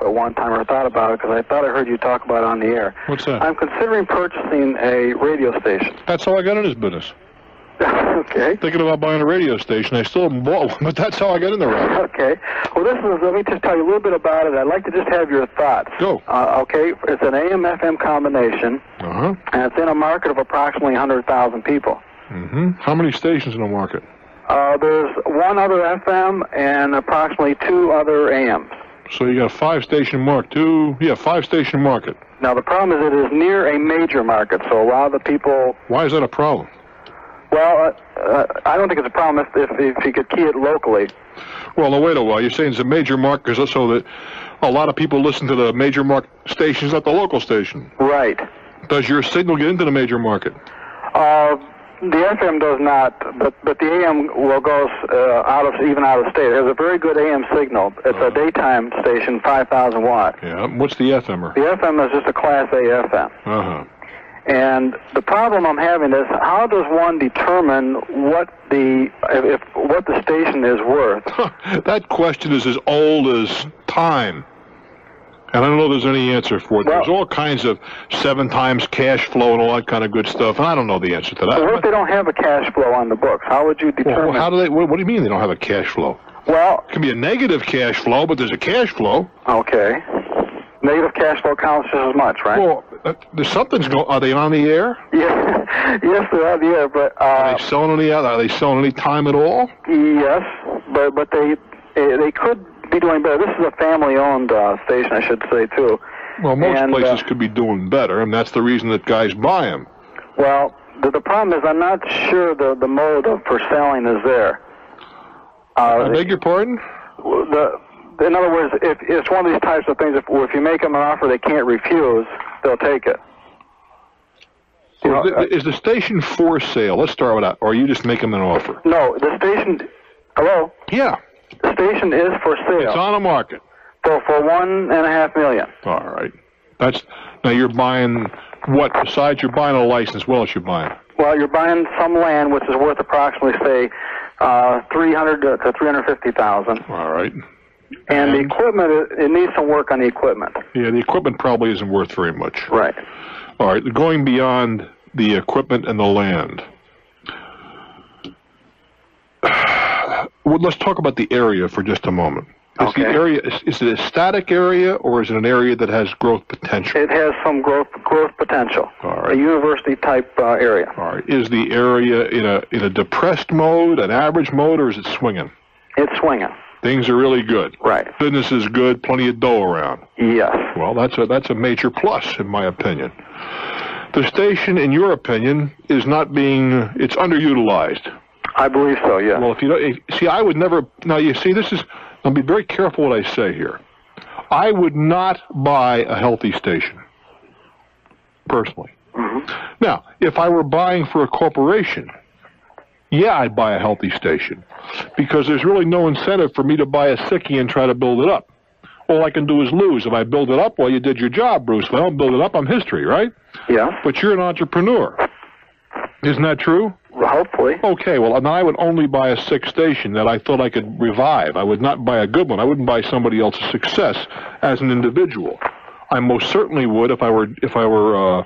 at one time, or thought about it, because I thought I heard you talk about it on the air. What's that? I'm considering purchasing a radio station. That's how I got in this business. Okay. Thinking about buying a radio station. I still haven't bought one, but that's how I got in the racket. Okay. Well, let me just tell you a little bit about it. I'd like to just have your thoughts. Go. Okay. It's an AM/FM combination, and it's in a market of approximately 100,000 people. How many stations in the market? There's one other FM and approximately 2 other AMs. So you got a 5-station market. 5-station market. Now, the problem is it is near a major market, so a lot of the people... Why is that a problem? Well, I don't think it's a problem if you could key it locally. Well, no, wait a while. You're saying it's a major market so that a lot of people listen to the major market stations at the local station. Right. Does your signal get into the major market? The FM does not, but the AM will go even out of state. It has a very good AM signal. It's a daytime station, 5,000 watt. Yeah. What's the FM? The FM is just a Class A FM. And the problem I'm having is, how does one determine what the station is worth? That question is as old as time. And I don't know if there's any answer for it. There's all kinds of 7 times cash flow and all that kind of good stuff, and I don't know the answer to that. So what if they don't have a cash flow on the books? How would you determine? Well, how do they? What do you mean they don't have a cash flow? Well, it can be a negative cash flow, but there's a cash flow. Okay. Negative cash flow counts just as much, right? Well, there's something's going. Are they on the air? Yeah. Yes, they're on the air, but are they selling any? Are they selling any time at all? Yes, but they could be doing better. This is a family-owned station, I should say, too. Well, most places could be doing better, and that's the reason that guys buy them. Well, the problem is I'm not sure the mode for selling is there. I beg your pardon? In other words, if it's one of these types of things, if you make them an offer they can't refuse, they'll take it. Is the station for sale? Let's start with that. Or are you just making them an offer? No, the station... Hello? Yeah. The station is for sale. It's on the market. So for $1.5 million. All right. Now you're buying what? Besides you're buying a license, what else you're buying? Well, you're buying some land which is worth approximately, say, $300,000 to $350,000. All right. And the equipment, it needs some work on the equipment. Yeah, the equipment probably isn't worth very much. Right. All right. Going beyond the equipment and the land. Well, let's talk about the area for just a moment. Okay. The area, is it a static area, or is it an area that has growth potential? It has some growth potential. All right. A university-type area. All right. Is the area in a depressed mode, an average mode, or is it swinging? It's swinging. Things are really good. Right. Business is good, plenty of dough around. Yes. Well, that's a major plus, in my opinion. The station, in your opinion, is it's underutilized. I believe so, yeah. Well, I would never, now you see, I'll be very careful what I say here. I would not buy a healthy station, personally. Now, if I were buying for a corporation, yeah, I'd buy a healthy station, because there's really no incentive for me to buy a sickie and try to build it up. All I can do is lose. If I build it up, well, you did your job, Bruce. If I don't build it up, I'm history, right? Yeah. But you're an entrepreneur. Isn't that true? Hopefully. Okay, well, then I would only buy a sick station that I thought I could revive. I would not buy a good one. I wouldn't buy somebody else's success as an individual. I most certainly would if I were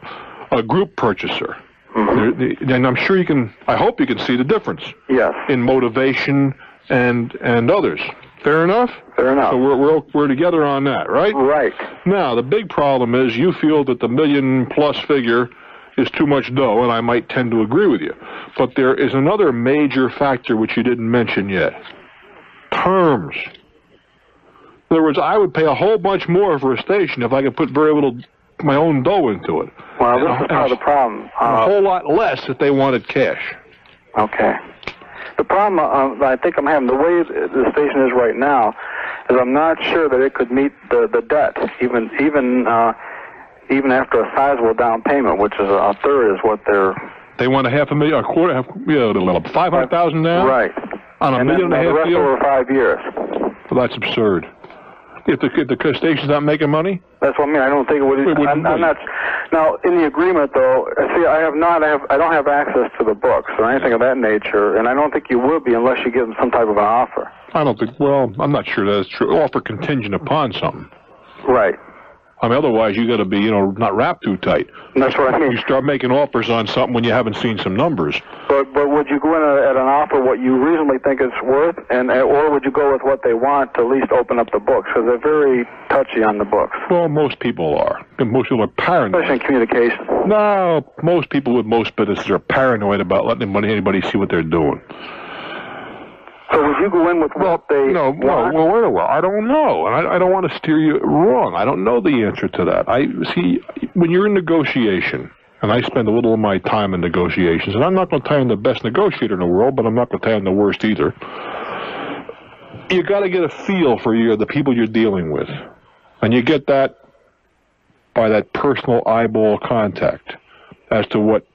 a group purchaser. And I'm sure I hope you can see the difference. Yes. In motivation and others. Fair enough? Fair enough. So we're together on that, right? Right. Now, the big problem is you feel that the $1 million+ figure is too much dough, and I might tend to agree with you. But there is another major factor which you didn't mention yet. Terms. In other words, I would pay a whole bunch more for a station if I could put very little my own dough into it. Well, this is part of the problem. A whole lot less if they wanted cash. Okay. The problem I think I'm having, the way the station is right now, is I'm not sure that it could meet the debt, even after a sizable down payment, which is a third is what they're... They want $500,000, a quarter, $500,000 now? Right. On $1.5 million the rest deal? over 5 years. Well, that's absurd. If the station's not making money? That's what I mean. I don't think it would... I'm not... Now, in the agreement, though, see, I don't have access to the books or anything of that nature, and I don't think you will be unless you give them some type of an offer. I don't think... Well, I'm not sure that's true. Offer contingent upon something. Right. I mean, otherwise you got to be, not wrapped too tight. That's what I mean. You start making offers on something when you haven't seen some numbers. But would you go in at an offer what you reasonably think it's worth, or would you go with what they want to at least open up the books? Because they're very touchy on the books. Well, most people are. And most people are paranoid. Especially in communication. No, most people with most businesses are paranoid about letting anybody see what they're doing. So would you go in with what they want? Well, I don't know, and I don't want to steer you wrong. I don't know the answer to that. I see, when you're in negotiation, and I spend a little of my time in negotiations, and I'm not going to tell you I'm the best negotiator in the world, but I'm not going to tell you I'm the worst either. You got to get a feel for the people you're dealing with, and you get that by that personal eyeball contact as to what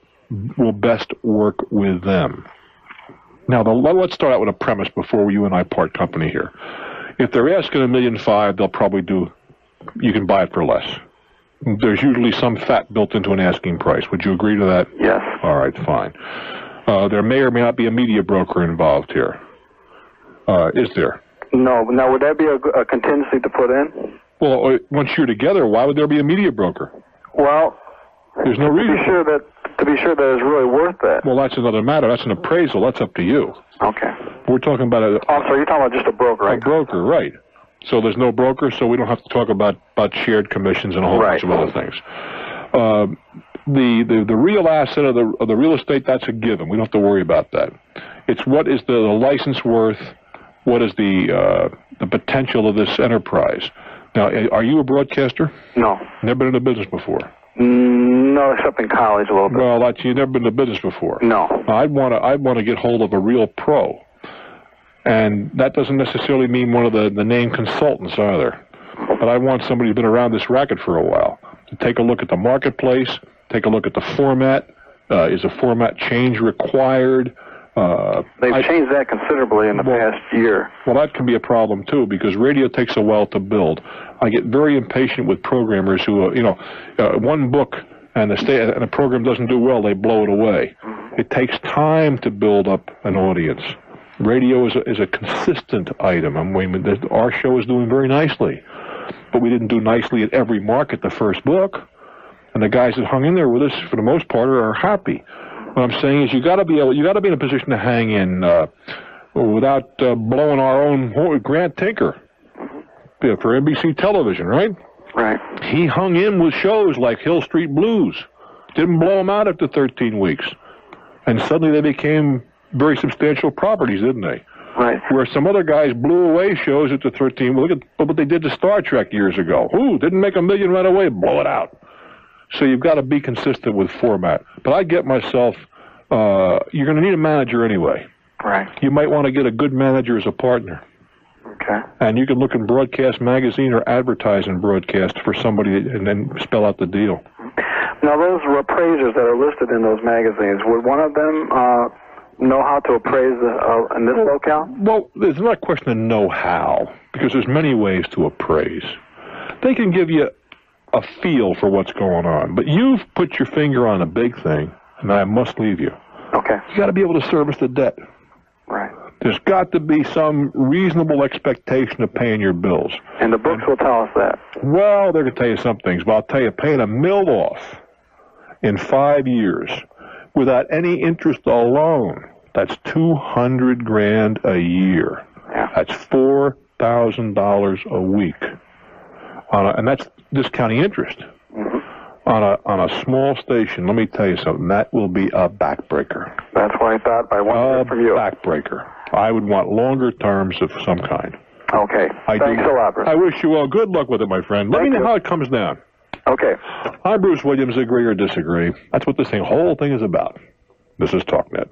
will best work with them. Now, let's start out with a premise before you and I part company here. If they're asking $1.5 million, they'll probably you can buy it for less. There's usually some fat built into an asking price. Would you agree to that? Yes. All right, fine. There may or may not be a media broker involved here. Is there? No. Now, would that be a contingency to put in? Well, once you're together, why would there be a media broker? Well, there's no reason. To be sure that it's really worth that. Well, that's another matter. That's an appraisal. That's up to you. Okay. We're talking about so you're talking about just a broker, right? A broker, right. So there's no broker, so we don't have to talk about shared commissions and a whole bunch of other things. The real asset of the real estate, that's a given. We don't have to worry about that. It's what is the license worth, what is the potential of this enterprise. Now, are you a broadcaster? No. Never been in the business before? No, except in college a little bit. Well, you've never been in the business before. No. Now, I'd want to get hold of a real pro, and that doesn't necessarily mean one of the name consultants either. But I want somebody who's been around this racket for a while to take a look at the marketplace, take a look at the format. Is a format change required? They've changed that considerably in the past year. Well, that can be a problem, too, because radio takes a while to build. I get very impatient with programmers who, one book and a program doesn't do well, they blow it away. It takes time to build up an audience. Radio is a consistent item. Our show is doing very nicely, but we didn't do nicely at every market the first book, and the guys that hung in there with us, for the most part, are happy. What I'm saying is you got to be in a position to hang in without blowing our own horn. Grant Tinker for NBC television, right? Right. He hung in with shows like Hill Street Blues. Didn't blow them out after 13 weeks. And suddenly they became very substantial properties, didn't they? Right. Where some other guys blew away shows after 13. Look at what they did to Star Trek years ago. Didn't make $1 million right away, blow it out. So you've got to be consistent with format. But I get myself, you're going to need a manager anyway. Right. You might want to get a good manager as a partner. Okay. And you can look in Broadcast Magazine or advertise in Broadcast for somebody and then spell out the deal. Now, those appraisers that are listed in those magazines, would one of them know how to appraise in this locale? Well, there's not a question of know-how, because there's many ways to appraise. They can give you a feel for what's going on, but you've put your finger on a big thing, and I must leave you. Okay. You got to be able to service the debt. Right. There's got to be some reasonable expectation of paying your bills. And the books will tell us that. Well, they're going to tell you some things, but I'll tell you, paying $1 million off in 5 years without any interest alone, that's $200,000 a year. Yeah. That's $4,000 a week, and that's discounting interest. Mm-hmm. On a small station. Let me tell you something. That will be a backbreaker. That's what I thought. I wanted from you. A backbreaker. I would want longer terms of some kind. Okay. Thanks a lot, Bruce. I wish you all good luck with it, my friend. Let me know how it comes down. Okay. I'm Bruce Williams. Agree or disagree? That's what this whole thing is about. This is TalkNet.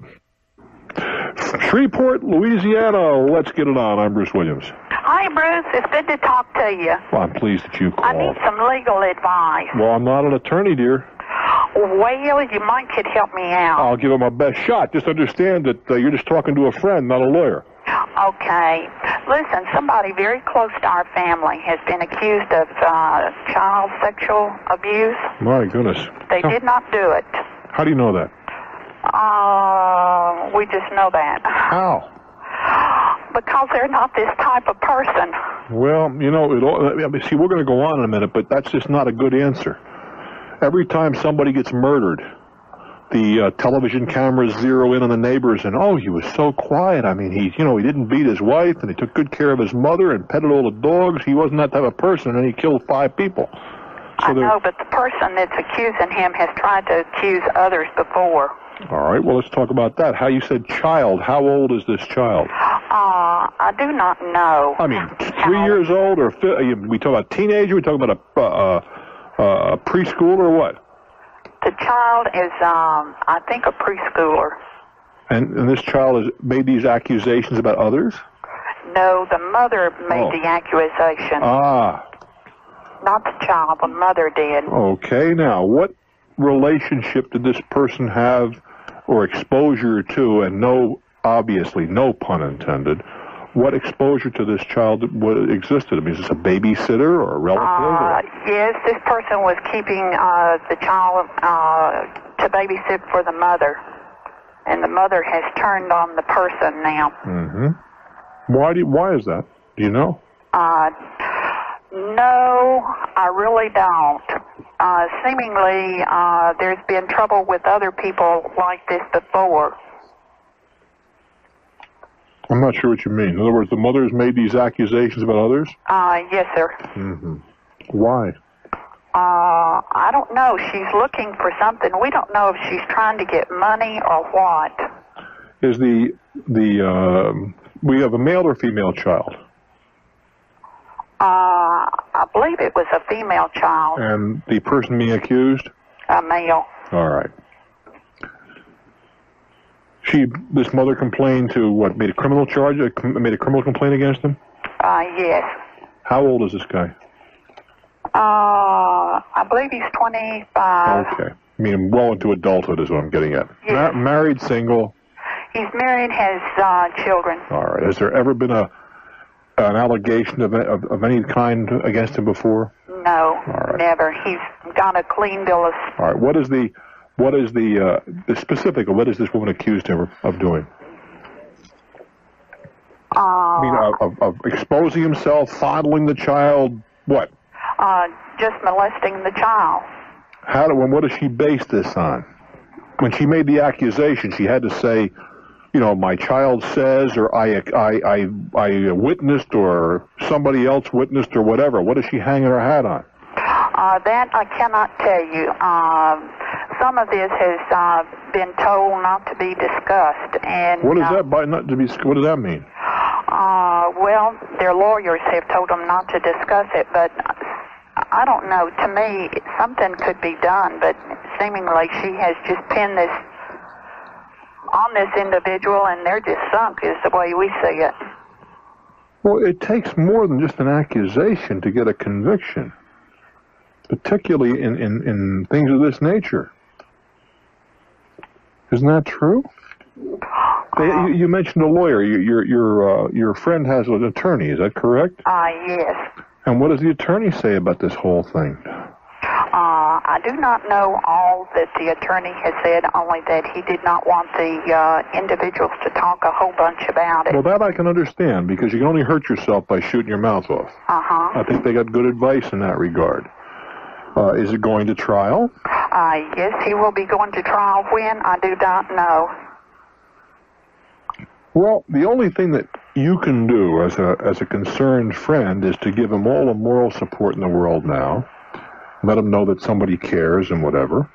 Shreveport, Louisiana. Let's get it on. I'm Bruce Williams. Hi, Bruce. It's good to talk to you. Well, I'm pleased that you called. I need some legal advice. Well, I'm not an attorney, dear. Well, you might could help me out. I'll give it my best shot. Just understand that you're just talking to a friend, not a lawyer. Okay. Listen, somebody very close to our family has been accused of child sexual abuse. My goodness. They did not do it. How do you know that? We just know that. How? because they're not this type of person. Well, you know, see, we're going to go on in a minute, but that's just not a good answer. Every time somebody gets murdered, the television cameras zero in on the neighbors, and oh, he was so quiet. I mean, he didn't beat his wife, and he took good care of his mother and petted all the dogs. He wasn't that type of person, and he killed 5 people. So I know, but the person that's accusing him has tried to accuse others before. All right, well, let's talk about that. How you said child. How old is this child? I do not know. I mean, 3 years old, or we talk about teenager? We talk about a preschooler, or what? The child is, I think, a preschooler. And this child has made these accusations about others? No, the mother made the accusation. Ah. Not the child, the mother did. Okay, now, what relationship did this person have, or exposure to, and obviously, no pun intended, what exposure to this child existed? I mean, is this a babysitter or a relative? Yes, this person was keeping the child to babysit for the mother. And the mother has turned on the person now. Mm-hmm. Why is that? Do you know? No, I really don't. Seemingly, there's been trouble with other people like this before. I'm not sure what you mean. In other words, the mother has made these accusations about others? Yes, sir. Mm-hmm. Why? I don't know. She's looking for something. We don't know if she's trying to get money or what. Is we have a male or female child? I believe it was a female child. And the person being accused? A male. All right. This mother complained to what? Made a criminal charge? Made a criminal complaint against him? Yes. How old is this guy? I believe he's 25. Okay. I mean, well into adulthood is what I'm getting at. Yes. Married, single? He's married, has children. All right. Has there ever been an allegation of any kind against him before? No, never. He's got a clean bill of... All right. What is the specific, what is this woman accused him of doing? I mean, of exposing himself, fondling the child, what? Just molesting the child. What does she base this on? When she made the accusation, she had to say, my child says, or I witnessed, or somebody else witnessed, or whatever. What is she hanging her hat on? That I cannot tell you. Some of this has been told not to be discussed, and what is that by not to be? What does that mean? Well, their lawyers have told them not to discuss it, but I don't know. To me, something could be done, but seemingly she has just pinned this on this individual, and they're just sunk, is the way we see it. Well, it takes more than just an accusation to get a conviction, particularly in things of this nature. Isn't that true? You mentioned a lawyer. Your friend has an attorney. Is that correct? Yes. And what does the attorney say about this whole thing? I do not know all that the attorney has said, only that he did not want the individuals to talk a whole bunch about it. Well, that I can understand, because you can only hurt yourself by shooting your mouth off. I think they got good advice in that regard. Is it going to trial? Yes, he will be going to trial. When? I do not know. Well, the only thing that you can do as a concerned friend is to give him all the moral support in the world now. Let him know that somebody cares and whatever.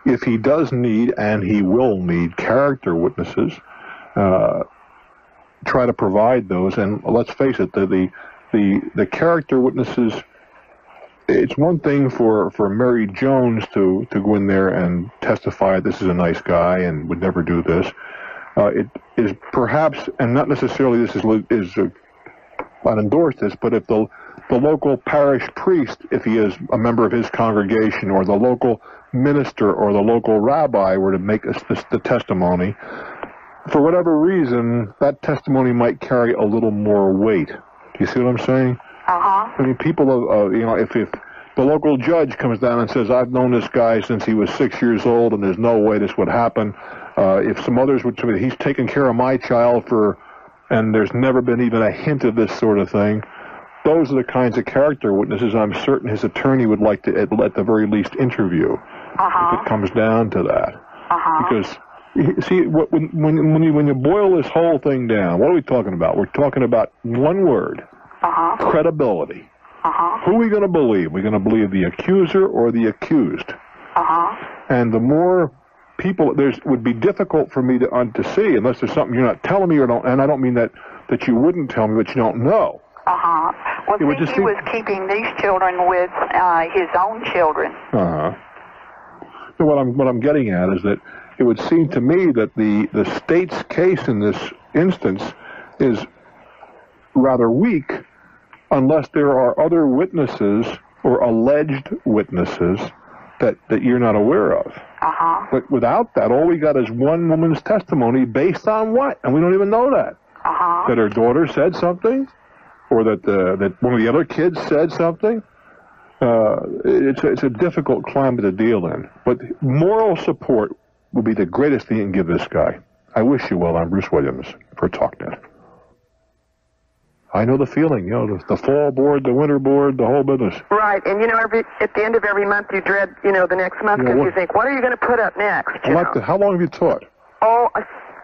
If he does need, and he will need, character witnesses, try to provide those. And let's face it, the character witnesses, it's one thing for Mary Jones to go in there and testify this is a nice guy and would never do this. It is perhaps, and not necessarily this is not endorsed this, but if the local parish priest, if he is a member of his congregation, or the local minister or the local rabbi were to make the testimony, for whatever reason, that testimony might carry a little more weight. Do you see what I'm saying? I mean, people, if the local judge comes down and says, I've known this guy since he was 6 years old, and there's no way this would happen. If some others would tell me, he's taken care of my child for and there's never been even a hint of this sort of thing, those are the kinds of character witnesses I'm certain his attorney would like to, at the very least, interview. If it comes down to that. Because, see, when you boil this whole thing down, what are we talking about? We're talking about one word, credibility. Who are we going to believe? We're going to believe the accuser or the accused. And the more people, it would be difficult for me to see, unless there's something you're not telling me, or don't, and I don't mean that you wouldn't tell me, but you don't know. Well, see, he was keeping these children with his own children. So what I'm getting at is that it would seem to me that the state's case in this instance is rather weak, unless there are other witnesses or alleged witnesses that you're not aware of. But without that, all we got is one woman's testimony based on what? And we don't even know that. That her daughter said something, or that one of the other kids said something. It's a difficult climate to deal in. But moral support would be the greatest thing you can give this guy. I wish you well. I'm Bruce Williams for TalkNet. I know the feeling, the fall board, the winter board, the whole business. Right, and at the end of every month you dread, the next month, because you think, what are you going to put up next? How long have you taught?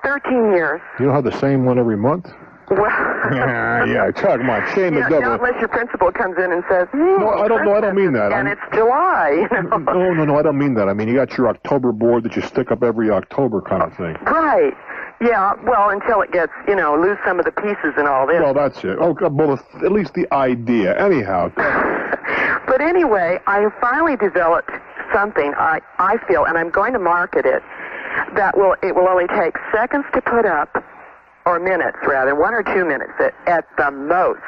13 years. You don't have the same one every month? Well, yeah, come on, shame the devil. Not unless your principal comes in and says, no, I don't mean that. And it's July, No, I don't mean that. I mean, you got your October board that you stick up every October kind of thing. Right. Yeah, well, until it gets, lose some of the pieces and all this. Well, that's it. Oh, well, at least the idea. Anyhow. But anyway, I have finally developed something, I feel, and I'm going to market it, it will only take seconds to put up, or minutes rather, 1 or 2 minutes at the most,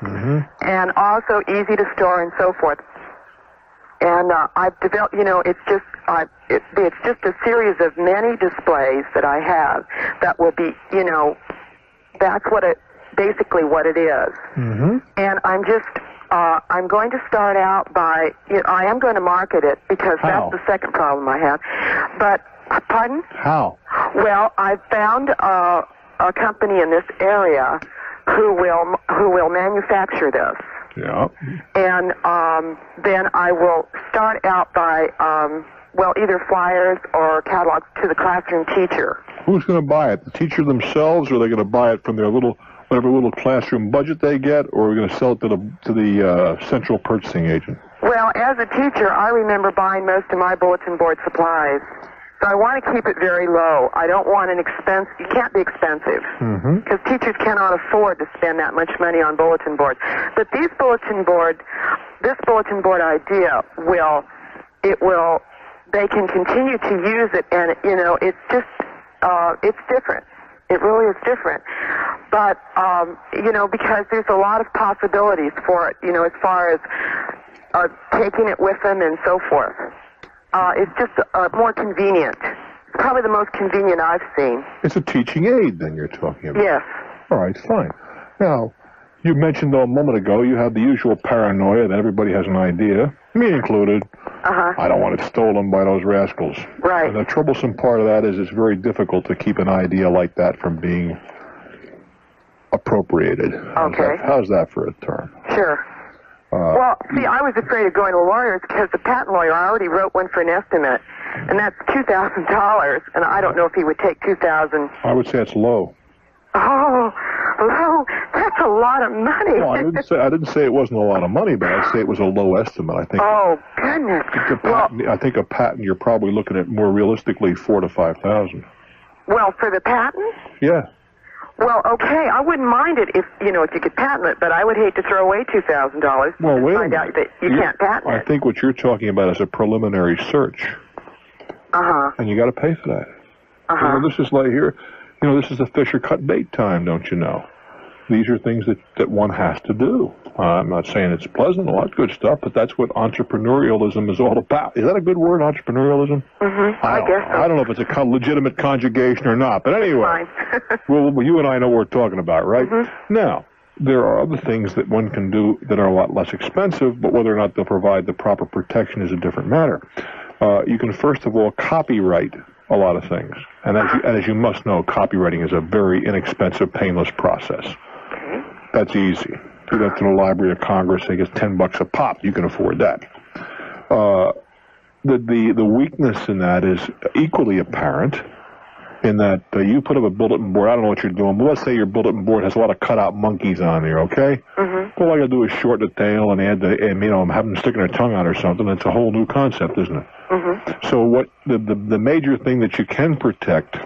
and also easy to store and so forth. And I've developed, it's just a series of many displays that I have that will be, that's basically what it is. And I'm going to start out by, I am going to market it because that's the second problem I have. But, pardon? How? Well, I've found a company in this area who will manufacture this. Yeah. And then I will start out by, either flyers or catalogs to the classroom teacher. Who's going to buy it? The teacher themselves, or are they going to buy it from their whatever little classroom budget they get, or are we going to sell it to the central purchasing agent? Well, as a teacher, I remember buying most of my bulletin board supplies. So I want to keep it very low. I don't want an expense. You can't be expensive because teachers cannot afford to spend that much money on bulletin boards. But this bulletin board idea they can continue to use it, and it's just it's different. It really is different. But because there's a lot of possibilities for it, as far as taking it with them and so forth. It's just more convenient. It's probably the most convenient I've seen. It's a teaching aid, then, you're talking about? Yes. All right, fine. Now, you mentioned a moment ago you have the usual paranoia that everybody has an idea, me included. I don't want it stolen by those rascals. Right. And the troublesome part of that is it's very difficult to keep an idea like that from being appropriated. Okay. How's that for a term? Sure. Well, see, I was afraid of going to lawyers because the patent lawyer already wrote one for an estimate, and that's $2,000, and I don't know if he would take $2,000. I would say it's low. Oh, low? That's a lot of money. No, I didn't say it wasn't a lot of money, but I'd say it was a low estimate. I think. Oh goodness. I think a patent you're probably looking at more realistically $4,000 to $5,000. Well, for the patent? Yeah. Well, okay, I wouldn't mind it if you could patent it, but I would hate to throw away $2,000 well, wait find out that you can't patent it. I think what you're talking about is a preliminary search. And you got to pay for that. This is like here, this is the fish or cut bait time, don't you know? These are things that one has to do. I'm not saying it's pleasant, a lot of good stuff, but that's what entrepreneurialism is all about. Is that a good word, entrepreneurialism? I guess so. I don't know if it's a legitimate conjugation or not, but anyway. Fine. well, you and I know what we're talking about, right? Now, there are other things that one can do that are a lot less expensive, but whether or not they'll provide the proper protection is a different matter. You can, first of all, copyright a lot of things. And as you must know, copywriting is a very inexpensive, painless process. That's easy. Do that to the Library of Congress. They get $10 a pop. You can afford that. The weakness in that is equally apparent in that you put up a bulletin board. I don't know what you're doing, but let's say your bulletin board has a lot of cutout monkeys on there, okay? Mm-hmm. All I got to do is shorten the tail and add have them sticking their tongue out or something. It's a whole new concept, isn't it? Mm-hmm. So what the major thing that you can protect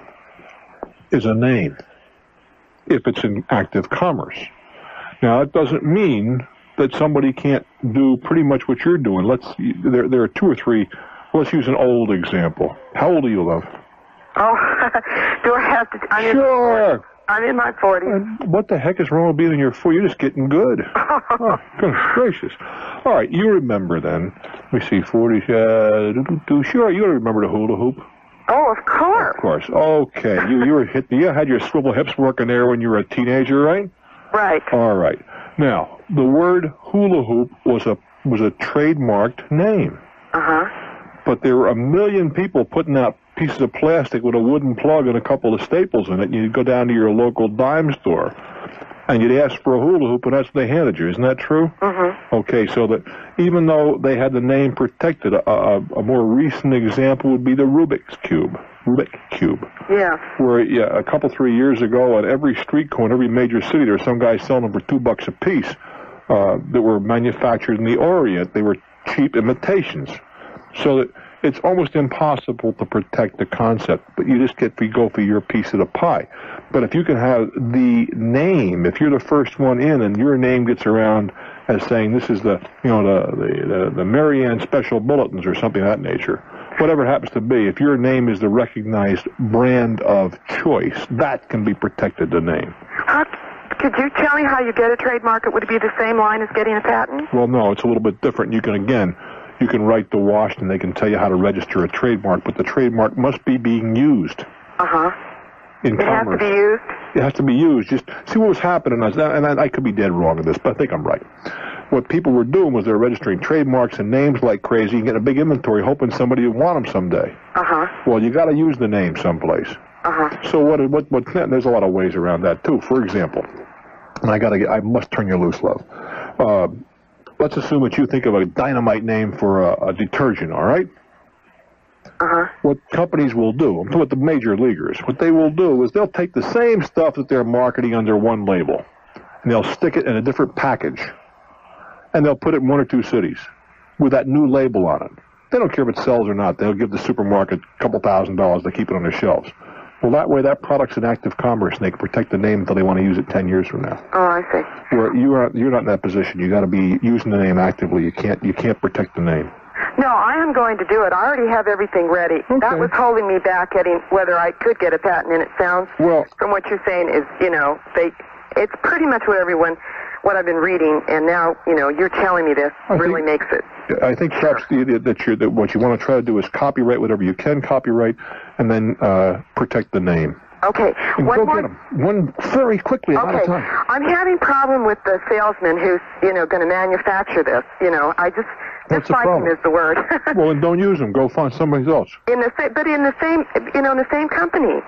is a name if it's in active commerce. Now, that doesn't mean that somebody can't do pretty much what you're doing. There are two or three. Let's use an old example. How old are you, love? Oh, do I have to? Sure. I'm in my 40s. What the heck is wrong with being in your 40s? You're just getting good. Oh, goodness gracious. All right, you remember then. Let me see, 40. Sure, you remember the hula hoop. Oh, of course. Of course. Okay, you had your swivel hips working there when you were a teenager, right? Right. All right. Now, the word hula hoop was a trademarked name. But there were a million people putting out pieces of plastic with a wooden plug and a couple of staples in it. And you'd go down to your local dime store, and you'd ask for a hula hoop, and that's what they handed you. Isn't that true? Okay, so that even though they had the name protected, a more recent example would be the Rubik's Cube. Yeah. Where a couple, 3 years ago, at every street corner, every major city, there were some guys selling them for $2 a piece that were manufactured in the Orient. They were cheap imitations. So that it's almost impossible to protect the concept, but you just go for your piece of the pie. But if you can have the name, if you're the first one in and your name gets around as saying this is the Marianne Special Bulletins or something of that nature, whatever it happens to be, if your name is the recognized brand of choice, that can be protected, the name. Could you tell me how you get a trademark? Would it be the same line as getting a patent? Well, no, it's a little bit different. You can write to Washington. They can tell you how to register a trademark, but the trademark must be being used. In commerce. It has to be used? It has to be used. Just see what was happening. And I could be dead wrong on this, but I think I'm right. What people were doing was they were registering trademarks and names like crazy and getting a big inventory, hoping somebody would want them someday. Well, you got to use the name someplace. So what? There's a lot of ways around that too. For example, and I must turn you loose, love. Let's assume that you think of a dynamite name for a detergent, all right? What companies will do, I'm talking about the major leaguers, what they will do is they'll take the same stuff that they're marketing under one label, and they'll stick it in a different package, and they'll put it in one or two cities with that new label on it. They don't care if it sells or not. They'll give the supermarket a couple $1,000 to keep it on their shelves. Well, that way, that product's in active commerce, and they can protect the name until they want to use it 10 years from now. Oh, I see. Where you're not in that position. You got to be using the name actively. You can't protect the name. No, I am going to do it. I already have everything ready. Okay. That was holding me back getting whether I could get a patent, and it sounds, from what you're saying, is it's pretty much what I've been reading, and now you're telling me this really makes it. I think perhaps that what you want to try to do is copyright whatever you can copyright, and then protect the name. Okay. One very quickly. Out of time. I'm having problem with the salesman who's going to manufacture this. Disliking is the word. Well, then don't use them. Go find somebody else. In the same company.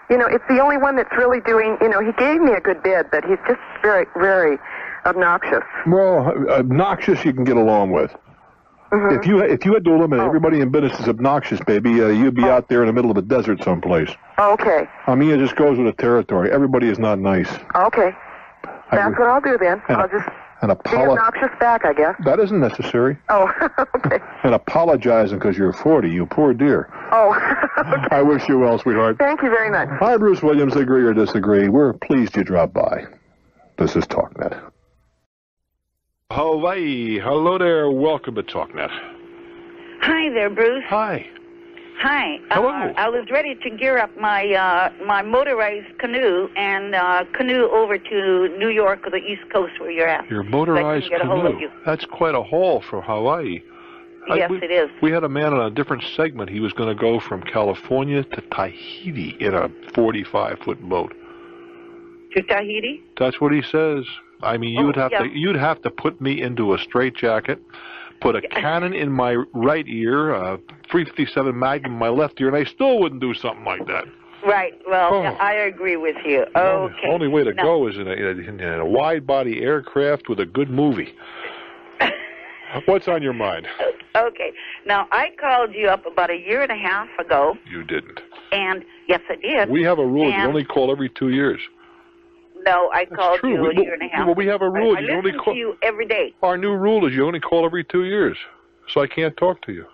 It's the only one that's really doing. He gave me a good bid, but he's just very, very obnoxious. Well, obnoxious you can get along with. If you had to eliminate everybody in business is obnoxious, baby, you'd be out there in the middle of a desert someplace. Okay. I mean, it just goes with the territory. Everybody is not nice. Okay. That's what I'll do then. I'll just be obnoxious back, I guess. That isn't necessary. Oh, okay. And apologizing because you're 40, you poor dear. Oh, okay. I wish you well, sweetheart. Thank you very much. Hi, Bruce Williams. Agree or disagree? We're pleased you dropped by. This is TalkNet. Hawaii. Hello there. Welcome to TalkNet. Hi there, Bruce. Hi. Hi. Hello. I was ready to gear up my motorized canoe and canoe over to New York or the East Coast where you're at. Your motorized get canoe. A hold of you. That's quite a haul from Hawaii. Yes, it is. We had a man on a different segment. He was going to go from California to Tahiti in a 45-foot boat. To Tahiti? That's what he says. I mean, you'd have to put me into a straitjacket, put a cannon in my right ear, a .357 Magnum in my left ear, and I still wouldn't do something like that. Right. Well, Oh. I agree with you. Okay. The only way to Now- go is in a wide-body aircraft with a good movie. What's on your mind? Okay. Now, I called you up about a year and a half ago, You didn't. and yes, I did. We have a rule. You And- only call every 2 years. No, I called true. you a We- year and a half. well, we have a rule. I You only listen call- to you every day. Our new rule is you only call every 2 years, so I can't talk to you.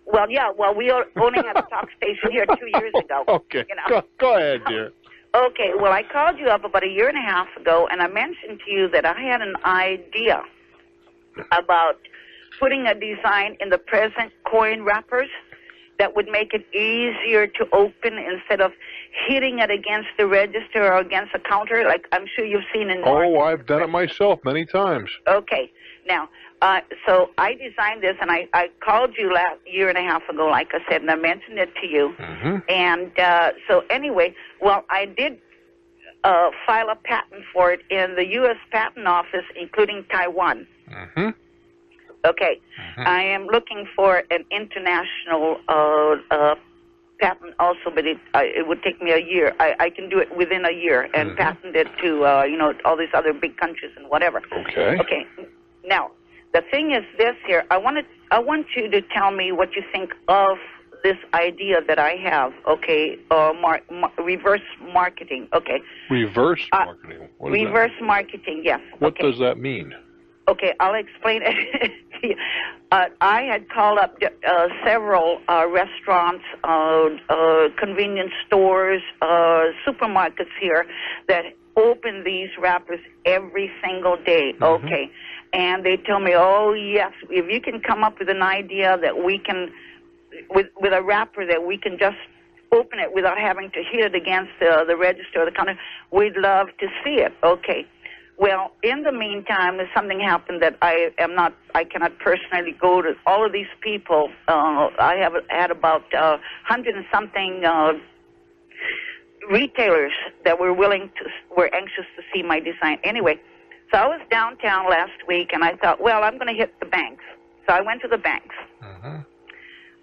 Well, yeah. Well, we only had a talk station here 2 years ago. Okay. You know. Go ahead, dear. Okay. Well, I called you up about a year and a half ago, and I mentioned to you that I had an idea about putting a design in the present coin wrappers that would make it easier to open instead of hitting it against the register or against a counter, like I'm sure you've seen in. Oh, I've done it myself many times. Okay. Now, so I designed this, and I called you last year and a half ago, like I said, and I mentioned it to you. Mm-hmm. And so anyway, well, I did file a patent for it in the U.S. Patent Office, including Taiwan. Mm-hmm. Okay. I am looking for an international patent also, but it would take me a year. I can do it within a year and patent it to, all these other big countries and whatever. Okay. Okay. Now, the thing is this here. I want you to tell me what you think of this idea that I have. Okay. Reverse marketing. Okay. Reverse marketing. What is Reverse marketing. Yes. What okay. does that mean? Okay, I'll explain it to you. I had called up several restaurants, convenience stores, supermarkets here that open these wrappers every single day. Okay. And they tell me, oh, yes, if you can come up with an idea that we can, with a wrapper that we can just open it without having to hit it against the register or the counter, we'd love to see it. Okay. Well, in the meantime, something happened that I cannot personally go to all of these people. I have had about 100 and something retailers that were anxious to see my design. Anyway, so I was downtown last week, and I thought, well, I'm going to hit the banks. So I went to the banks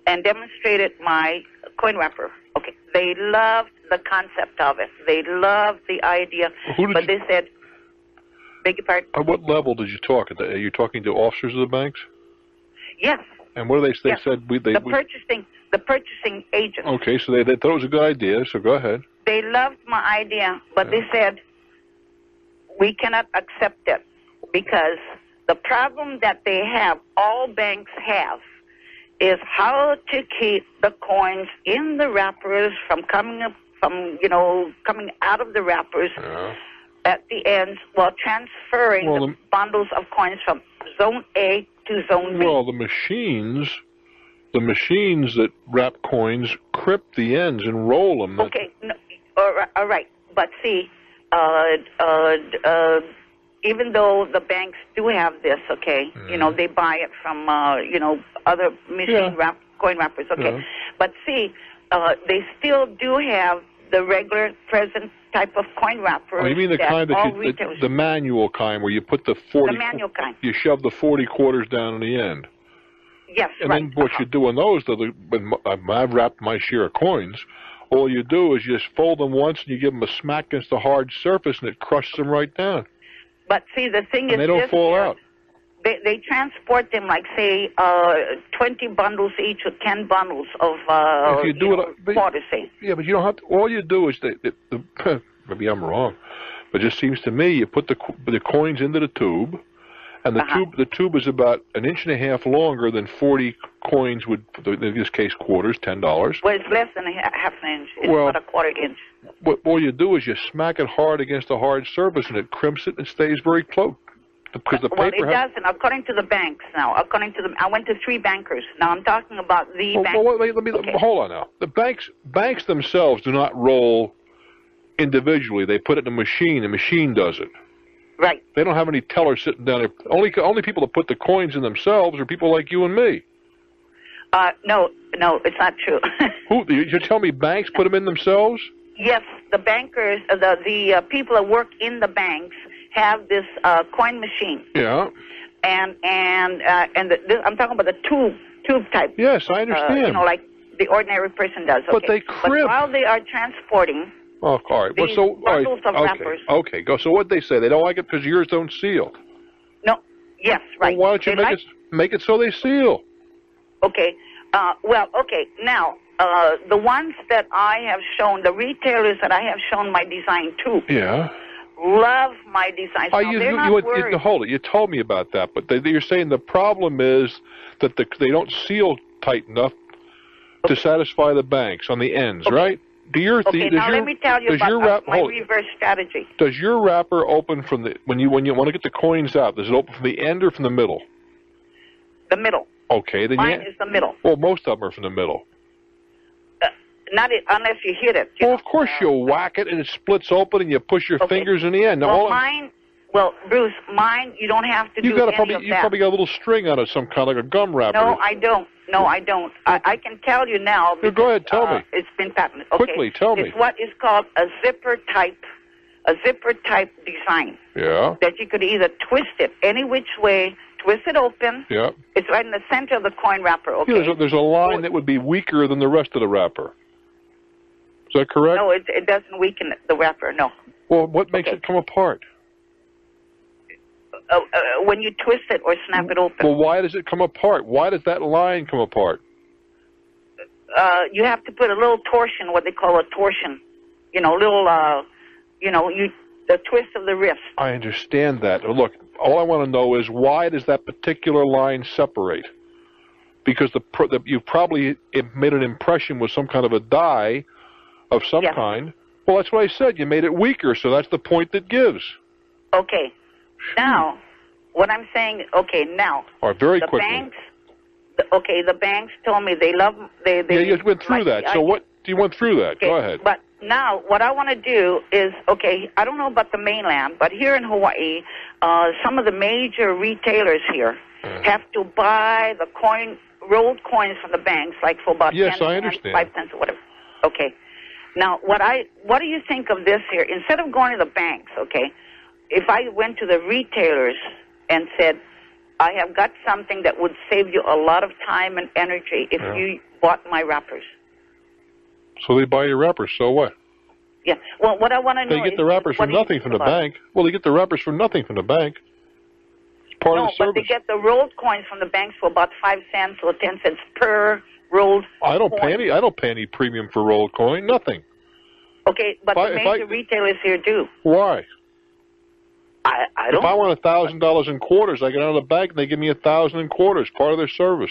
and demonstrated my coin wrapper. Okay, they loved the concept of it. They loved the idea, but they said, beg your pardon? At what level did you talk? Are you talking to officers of the banks? Yes. And what do they yes. said? The purchasing agent. Okay, so they thought it was a good idea. So go ahead. They loved my idea, but they said we cannot accept it because the problem that they have, all banks have, is how to keep the coins in the wrappers from coming out of the wrappers. Yeah. At the ends while transferring the bundles of coins from Zone A to Zone B. Well, the machines that wrap coins crimp the ends and roll them. Okay, no, all right. But see, even though the banks do have this, okay, they buy it from, other coin wrappers, okay. But see, they still do have the regular present type of coin wrapper. Oh, you mean the kind that the manual kind where you put the 40... The manual kind. You shove the 40 quarters down in the end. Yes, and then what you do in those, when I've wrapped my share of coins, all you do is you just fold them once and you give them a smack against the hard surface and it crushes them right down. But see, the thing is, they don't fall out. They transport them like, say, 20 bundles each or 10 bundles of quarters, say. Yeah, but you don't have to. All you do is, maybe I'm wrong, but it just seems to me you put the coins into the tube, and the tube is about 1.5 inches longer than 40 coins would, in this case, quarters, $10. Well, it's less than half an inch. It's about 1/4 inch. All you do is you smack it hard against a hard surface, and it crimps it and stays very close. Because the paper it doesn't. According to the banks now, I went to 3 bankers. Now I'm talking about the banks. Well, let me hold on now. The banks themselves do not roll individually. They put it in a machine. The machine does it. Right. They don't have any tellers sitting down there. Only people that put the coins in themselves are people like you and me. No, it's not true. Who? You tell me banks put them in themselves? Yes, the bankers, the people that work in the banks have this coin machine. Yeah. And I'm talking about the tube type. Yes, I understand. The ordinary person does. Okay. But they crimp. But while they are transporting Oh, all right. Well, these so bundles of okay. wrappers. Okay. Go. So what they say? They don't like it because yours don't seal. No. Yes. Right. Well, why don't you make it so they seal? Okay. Okay. Now, the ones that I have shown, the retailers that I have shown my design to, Yeah. love my design. Now, they're not worried. Hold it. You told me about that, but you're saying the problem is that they don't seal tight enough to satisfy the banks on the ends, right? Now let me tell you about my reverse strategy. Does your wrapper open from the when you want to get the coins out? Does it open from the end or from the middle? The middle. Okay, then Mine is the middle. Well, most of them are from the middle. Unless you hit it. Well, of course you'll whack it and it splits open and you push your fingers in the end. Now, Bruce, mine you don't have to do any of that. You probably got a little string on it, some kind of like a gum wrapper. No, I don't. I can tell you now. Because, go ahead, tell me. It's been patented. Okay. Quickly, tell me. It's what is called a zipper type design. Yeah. That you could either twist it any which way, twist it open. Yeah. It's right in the center of the coin wrapper. Okay. Yeah, there's a line that would be weaker than the rest of the wrapper. Is that correct? No, it doesn't weaken the wrapper. No. Well, what makes it come apart? When you twist it or snap it open. Well, why does it come apart? Why does that line come apart? You have to put a little torsion, what they call a torsion. The twist of the wrist. I understand that. Look, all I want to know is why does that particular line separate? Because you probably made an impression with some kind of a die of some kind. Well, that's what I said. You made it weaker, so that's the point that gives. Okay. Now, what I'm saying, now. All right, very quickly. The banks told me they love... you went through that. So you went through that. Okay, go ahead. But now, what I want to do is, I don't know about the mainland, but here in Hawaii, some of the major retailers here have to buy the rolled coins from the banks, like for about 10 cents, 5 cents, or whatever. Okay. Now, what do you think of this here? Instead of going to the banks, if I went to the retailers and said, I have got something that would save you a lot of time and energy if you bought my wrappers. So they buy your wrappers, so what? Yeah. Well, what I want to know is... They get the wrappers for nothing from the bank. Well, they get the wrappers for nothing from the bank. It's part of the service. But they get the rolled coins from the banks for about 5 cents or 10 cents per rolled I don't pay any premium for rolled coin. Nothing. Okay, but the major retailers here do. Why? I don't. If I want $1,000 in quarters, I get out of the bank and they give me 1,000 in quarters, part of their service.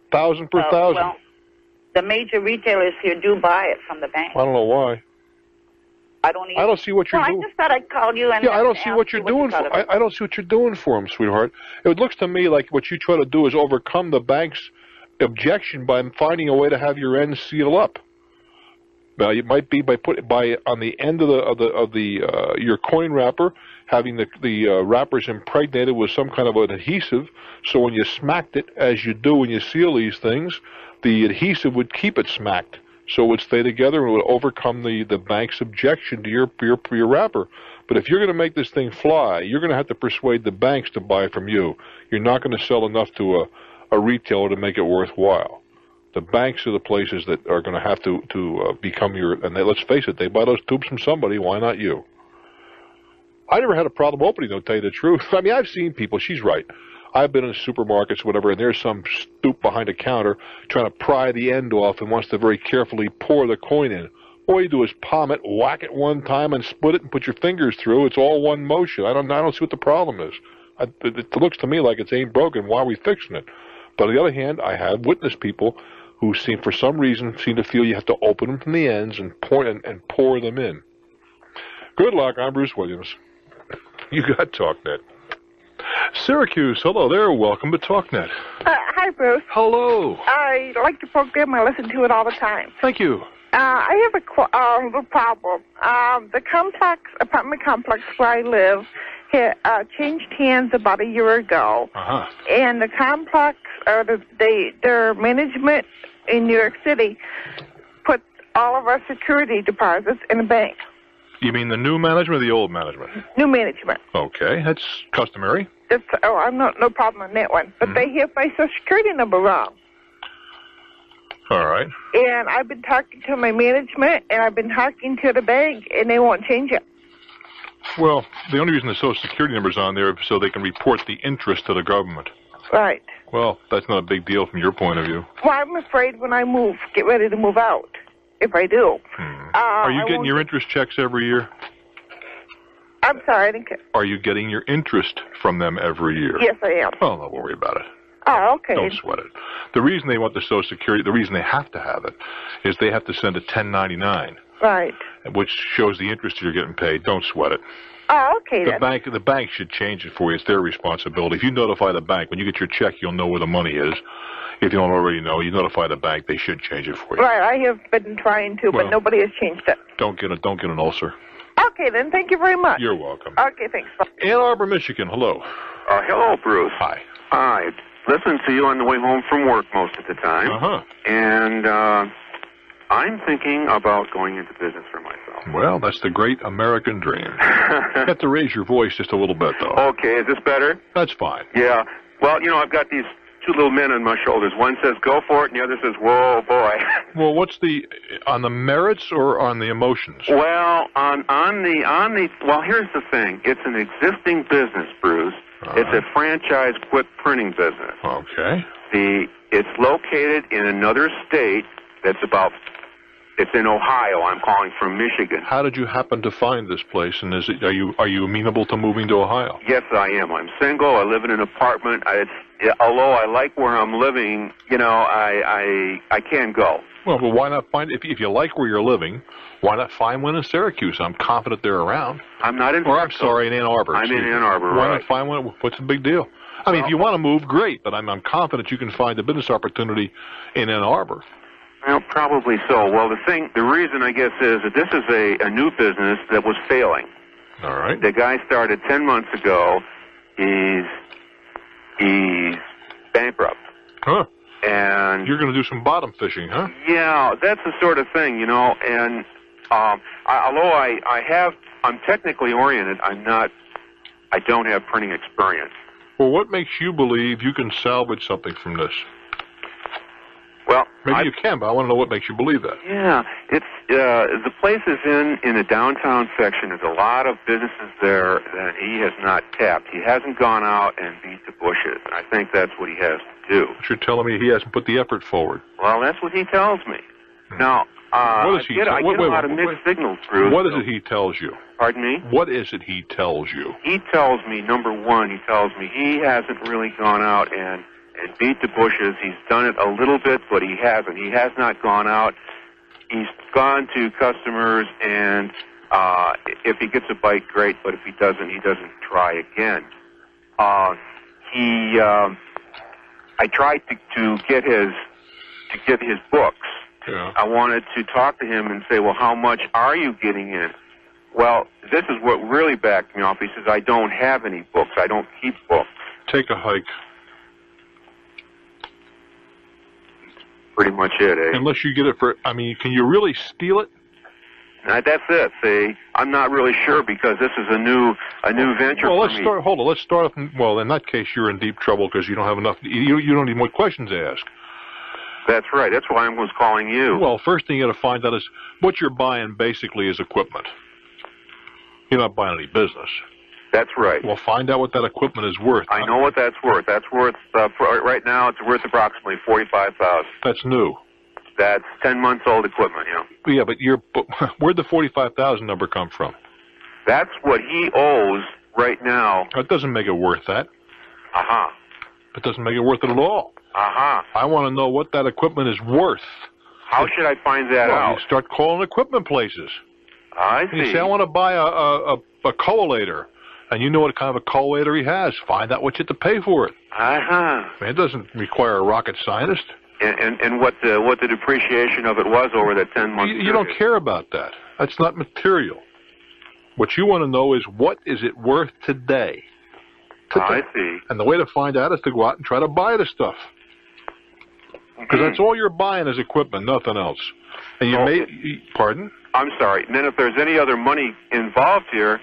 1,000 per 1,000. Well, the major retailers here do buy it from the bank. I don't know why. I don't either. I don't see what you're doing. I just thought I'd call you and... Yeah, I don't see what you're doing for... I don't see what you're doing for them, sweetheart. It looks to me like what you try to do is overcome the bank's objection by finding a way to have your ends seal up. Now, it might be by on the end of your coin wrapper, having the wrappers impregnated with some kind of an adhesive, so when you smacked it, as you do when you seal these things, the adhesive would keep it smacked, so it would stay together and it would overcome the bank's objection to your wrapper. But if you're going to make this thing fly, you're going to have to persuade the banks to buy from you. You're not going to sell enough to a retailer to make it worthwhile. The banks are the places that are going to have to become your... And let's face it, they buy those tubes from somebody. Why not you? I never had a problem opening them, to tell you the truth. I mean, I've seen people. She's right. I've been in supermarkets, whatever, and there's some stoop behind a counter trying to pry the end off and wants to very carefully pour the coin in. All you do is palm it, whack it one time, and split it and put your fingers through. It's all one motion. I don't see what the problem is. It looks to me like it ain't broken. Why are we fixing it? But on the other hand, I have witnessed people who for some reason seem to feel you have to open them from the ends and pour them in. Good luck. I'm Bruce Williams. You got TalkNet. Syracuse, hello there. Welcome to TalkNet. Hi, Bruce. Hello. I like the program. I listen to it all the time. Thank you. I have a little problem. The apartment complex where I live changed hands about a year ago. Uh-huh. And the complex, or their management in New York City, put all of our security deposits in a bank. You mean the new management or the old management? New management. Okay, that's customary. I'm no problem on that one. But they have my Social Security number wrong. All right. And I've been talking to my management, and I've been talking to the bank, and they won't change it. Well, the only reason the Social Security number's on there is so they can report the interest to the government. Right. Well, that's not a big deal from your point of view. Well, I'm afraid when I get ready to move out, if I do. Are you getting your interest checks every year? I'm sorry, I didn't get... Are you getting your interest from them every year? Yes, I am. Oh, don't worry about it. Oh, okay. Don't sweat it. The reason they want the Social Security, the reason they have to have it, is they have to send a 1099. Right. Which shows the interest you're getting paid. Don't sweat it. Oh, okay, then. The bank should change it for you. It's their responsibility. If you notify the bank, when you get your check, you'll know where the money is. If you don't already know, you notify the bank. They should change it for you. Right, I have been trying to, but nobody has changed it. Don't get an ulcer. Okay, then. Thank you very much. You're welcome. Okay, thanks. Bye. Ann Arbor, Michigan. Hello. Hello, Bruce. Hi. I listen to you on the way home from work most of the time. Uh-huh. And I'm thinking about going into business for myself. Well, that's the great American dream. You have to raise your voice just a little bit, though. Okay, is this better? That's fine. Yeah. Well, I've got these two little men on my shoulders. One says go for it, and the other says, whoa, boy. Well, what's on the merits or on the emotions? Well, well, here's the thing. It's an existing business, Bruce. It's a franchise quick printing business. Okay. It's located in another state it's in Ohio. I'm calling from Michigan. How did you happen to find this place, and are you amenable to moving to Ohio? Yes, I am. I'm single. I live in an apartment. Although I like where I'm living, I can't go. Well, but why not if you like where you're living, why not find one in Syracuse? I'm confident they're around. I'm not in. Or I'm sorry, in Ann Arbor. I'm in Ann Arbor. Why right. not find one? What's the big deal? I mean, if you want to move, great. But I'm confident you can find a business opportunity in Ann Arbor. Well, probably so. Well, the reason, I guess, is that this is a new business that was failing. All right. The guy started 10 months ago. He's bankrupt. Huh. And you're going to do some bottom fishing, huh? Yeah, that's the sort of thing, And although I'm technically oriented, I don't have printing experience. Well, what makes you believe you can salvage something from this? Well, maybe you can, but I want to know what makes you believe that. Yeah, it's the place is in the downtown section. There's a lot of businesses there that he has not tapped. He hasn't gone out and beat the bushes. I think that's what he has to do. But you're telling me he hasn't put the effort forward. Well, that's what he tells me. Now, what is he I get a lot of mixed signals, Bruce. What is it he tells you? Pardon me? What is it he tells you? He tells me, number one, he hasn't really gone out and beat the bushes. He's done it a little bit, but he hasn't. He has not gone out. He's gone to customers, and if he gets a bite, great, but if he doesn't try again. I tried to get his books. Yeah. I wanted to talk to him and say, well, how much are you getting in? Well, this is what really backed me off. He says, I don't have any books. I don't keep books. Take a hike. Pretty much it, eh? Unless you get it can you really steal it? That's it. See, I'm not really sure because this is a new venture for me. Hold on. Let's start off. Well, in that case, you're in deep trouble because you don't have enough. You don't even want questions to ask. That's right. That's why I was calling you. Well, first thing you got to find out is what you're buying. Basically, is equipment. You're not buying any business. That's right. Well, find out what that equipment is worth. I know what that's worth. That's worth right now. It's worth approximately $45,000. That's new. That's 10 months old equipment. Yeah, but where'd the $45,000 number come from? That's what he owes right now. That doesn't make it worth that. Uh-huh. It doesn't make it worth it at all. Uh-huh. I want to know what that equipment is worth. How should I find that out? You start calling equipment places. I see. You say, I want to buy a collator. And you know what kind of a collator he has. Find out what you have to pay for it. Uh-huh. It doesn't require a rocket scientist. And what the depreciation of it was over that 10 months. You don't care about that. That's not material. What you want to know is what is it worth today. I see. And the way to find out is to go out and try to buy the stuff. Because that's all you're buying is equipment, nothing else. And pardon? I'm sorry. And then if there's any other money involved here,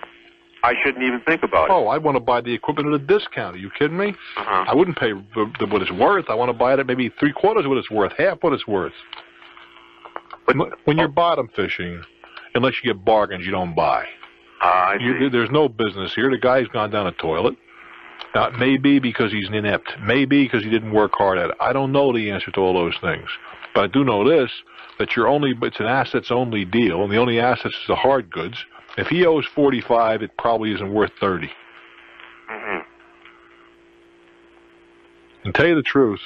I shouldn't even think about it. Oh, I want to buy the equipment at a discount. Are you kidding me? I wouldn't pay what it's worth. I want to buy it at maybe 3/4 what it's worth, half what it's worth. But when you're bottom fishing, unless you get bargains, you don't buy. I see. There's no business here. The guy's gone down a toilet. Now, it may be because he's inept. Maybe because he didn't work hard at it. I don't know the answer to all those things. But I do know this, that it's an assets-only deal, and the only assets is the hard goods. If he owes 45, it probably isn't worth 30. And tell you the truth,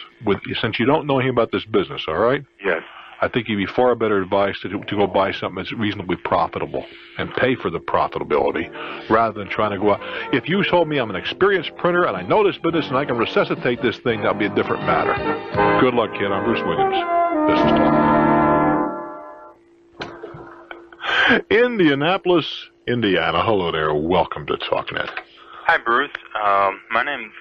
since you don't know anything about this business, all right? Yes. I think you'd be far better advised to go buy something that's reasonably profitable and pay for the profitability rather than trying to go out. If you told me I'm an experienced printer and I know this business and I can resuscitate this thing, that would be a different matter. Good luck, kid. I'm Bruce Williams. This is Talk. Indianapolis, Indiana. Hello there. Welcome to TalkNet. Hi, Bruce. My name's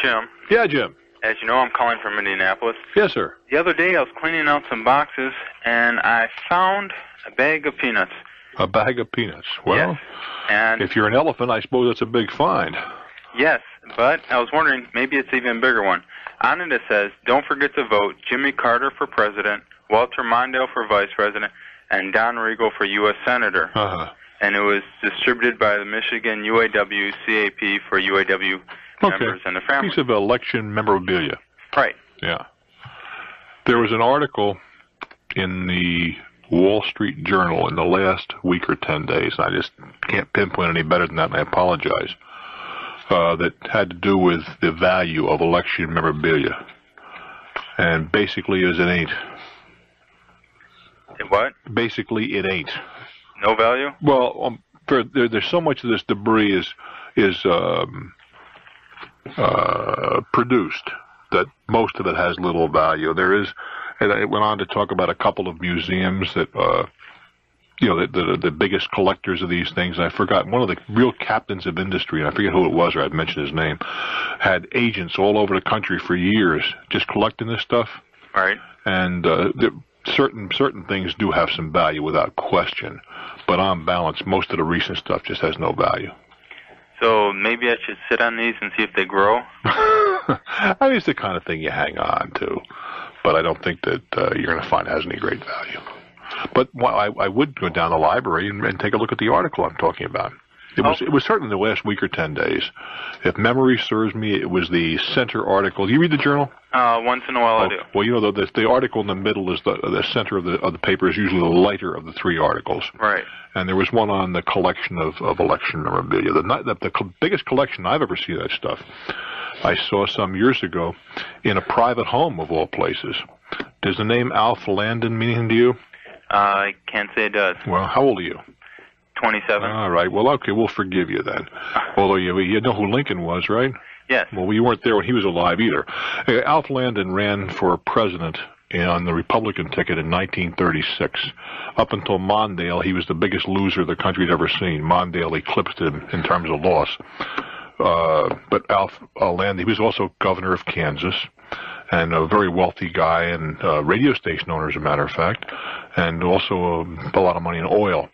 Jim. Yeah, Jim. As you know, I'm calling from Indianapolis. Yes, sir. The other day, I was cleaning out some boxes, and I found a bag of peanuts. A bag of peanuts. Well, yes. And if you're an elephant, I suppose that's a big find. Yes, but I was wondering, maybe it's an even bigger one. On it says, don't forget to vote Jimmy Carter for president, Walter Mondale for vice president, and Don Regal for U.S. Senator. And it was distributed by the Michigan UAW CAP for UAW members and the family. Piece of election memorabilia. Right. Yeah. There was an article in the Wall Street Journal in the last week or 10 days, and I just can't pinpoint any better than that, and I apologize, that had to do with the value of election memorabilia. And basically, it ain't. What? Basically, it ain't. No value? Well, there's so much of this debris is produced that most of it has little value. There is, and it went on to talk about a couple of museums that, that are the biggest collectors of these things. And I forgot, one of the real captains of industry, and I forget who it was, or I'd mentioned his name, had agents all over the country for years just collecting this stuff. Right. And certain things do have some value without question, but on balance, most of the recent stuff just has no value. So maybe I should sit on these and see if they grow? I mean, it's the kind of thing you hang on to, but I don't think that you're going to find it has any great value. But I would go down the library and take a look at the article I'm talking about. It was certainly the last week or 10 days. If memory serves me, it was the center article. Do you read the journal? Once in a while I do. Well, you know, the article in the middle is the center of the paper is usually the lighter of the three articles. Right. And there was one on the collection of election memorabilia. The biggest collection I've ever seen of that stuff, I saw some years ago in a private home of all places. Does the name Alf Landon mean anything to you? I can't say it does. Well, how old are you? 27. All right. Well, okay, we'll forgive you then. Although you know who Lincoln was, right? Yes. Well, you weren't there when he was alive either. Alf Landon ran for president on the Republican ticket in 1936. Up until Mondale, he was the biggest loser the country had ever seen. Mondale eclipsed him in terms of loss. But Alf Landon, he was also governor of Kansas, and a very wealthy guy, and radio station owner, as a matter of fact, and also a lot of money in oil.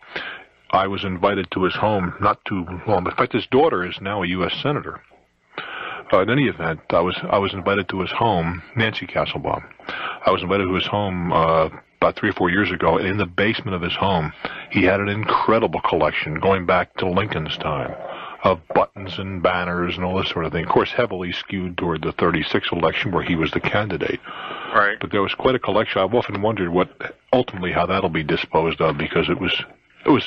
I was invited to his home not too long. In fact, his daughter is now a U.S. senator. In any event, I was invited to his home, Nancy Castlebaum. I was invited to his home about 3 or 4 years ago. In the basement of his home, he had an incredible collection going back to Lincoln's time of buttons and banners and all this sort of thing. Of course, heavily skewed toward the 36 election where he was the candidate. Right. But there was quite a collection. I've often wondered ultimately how that'll be disposed of, because it was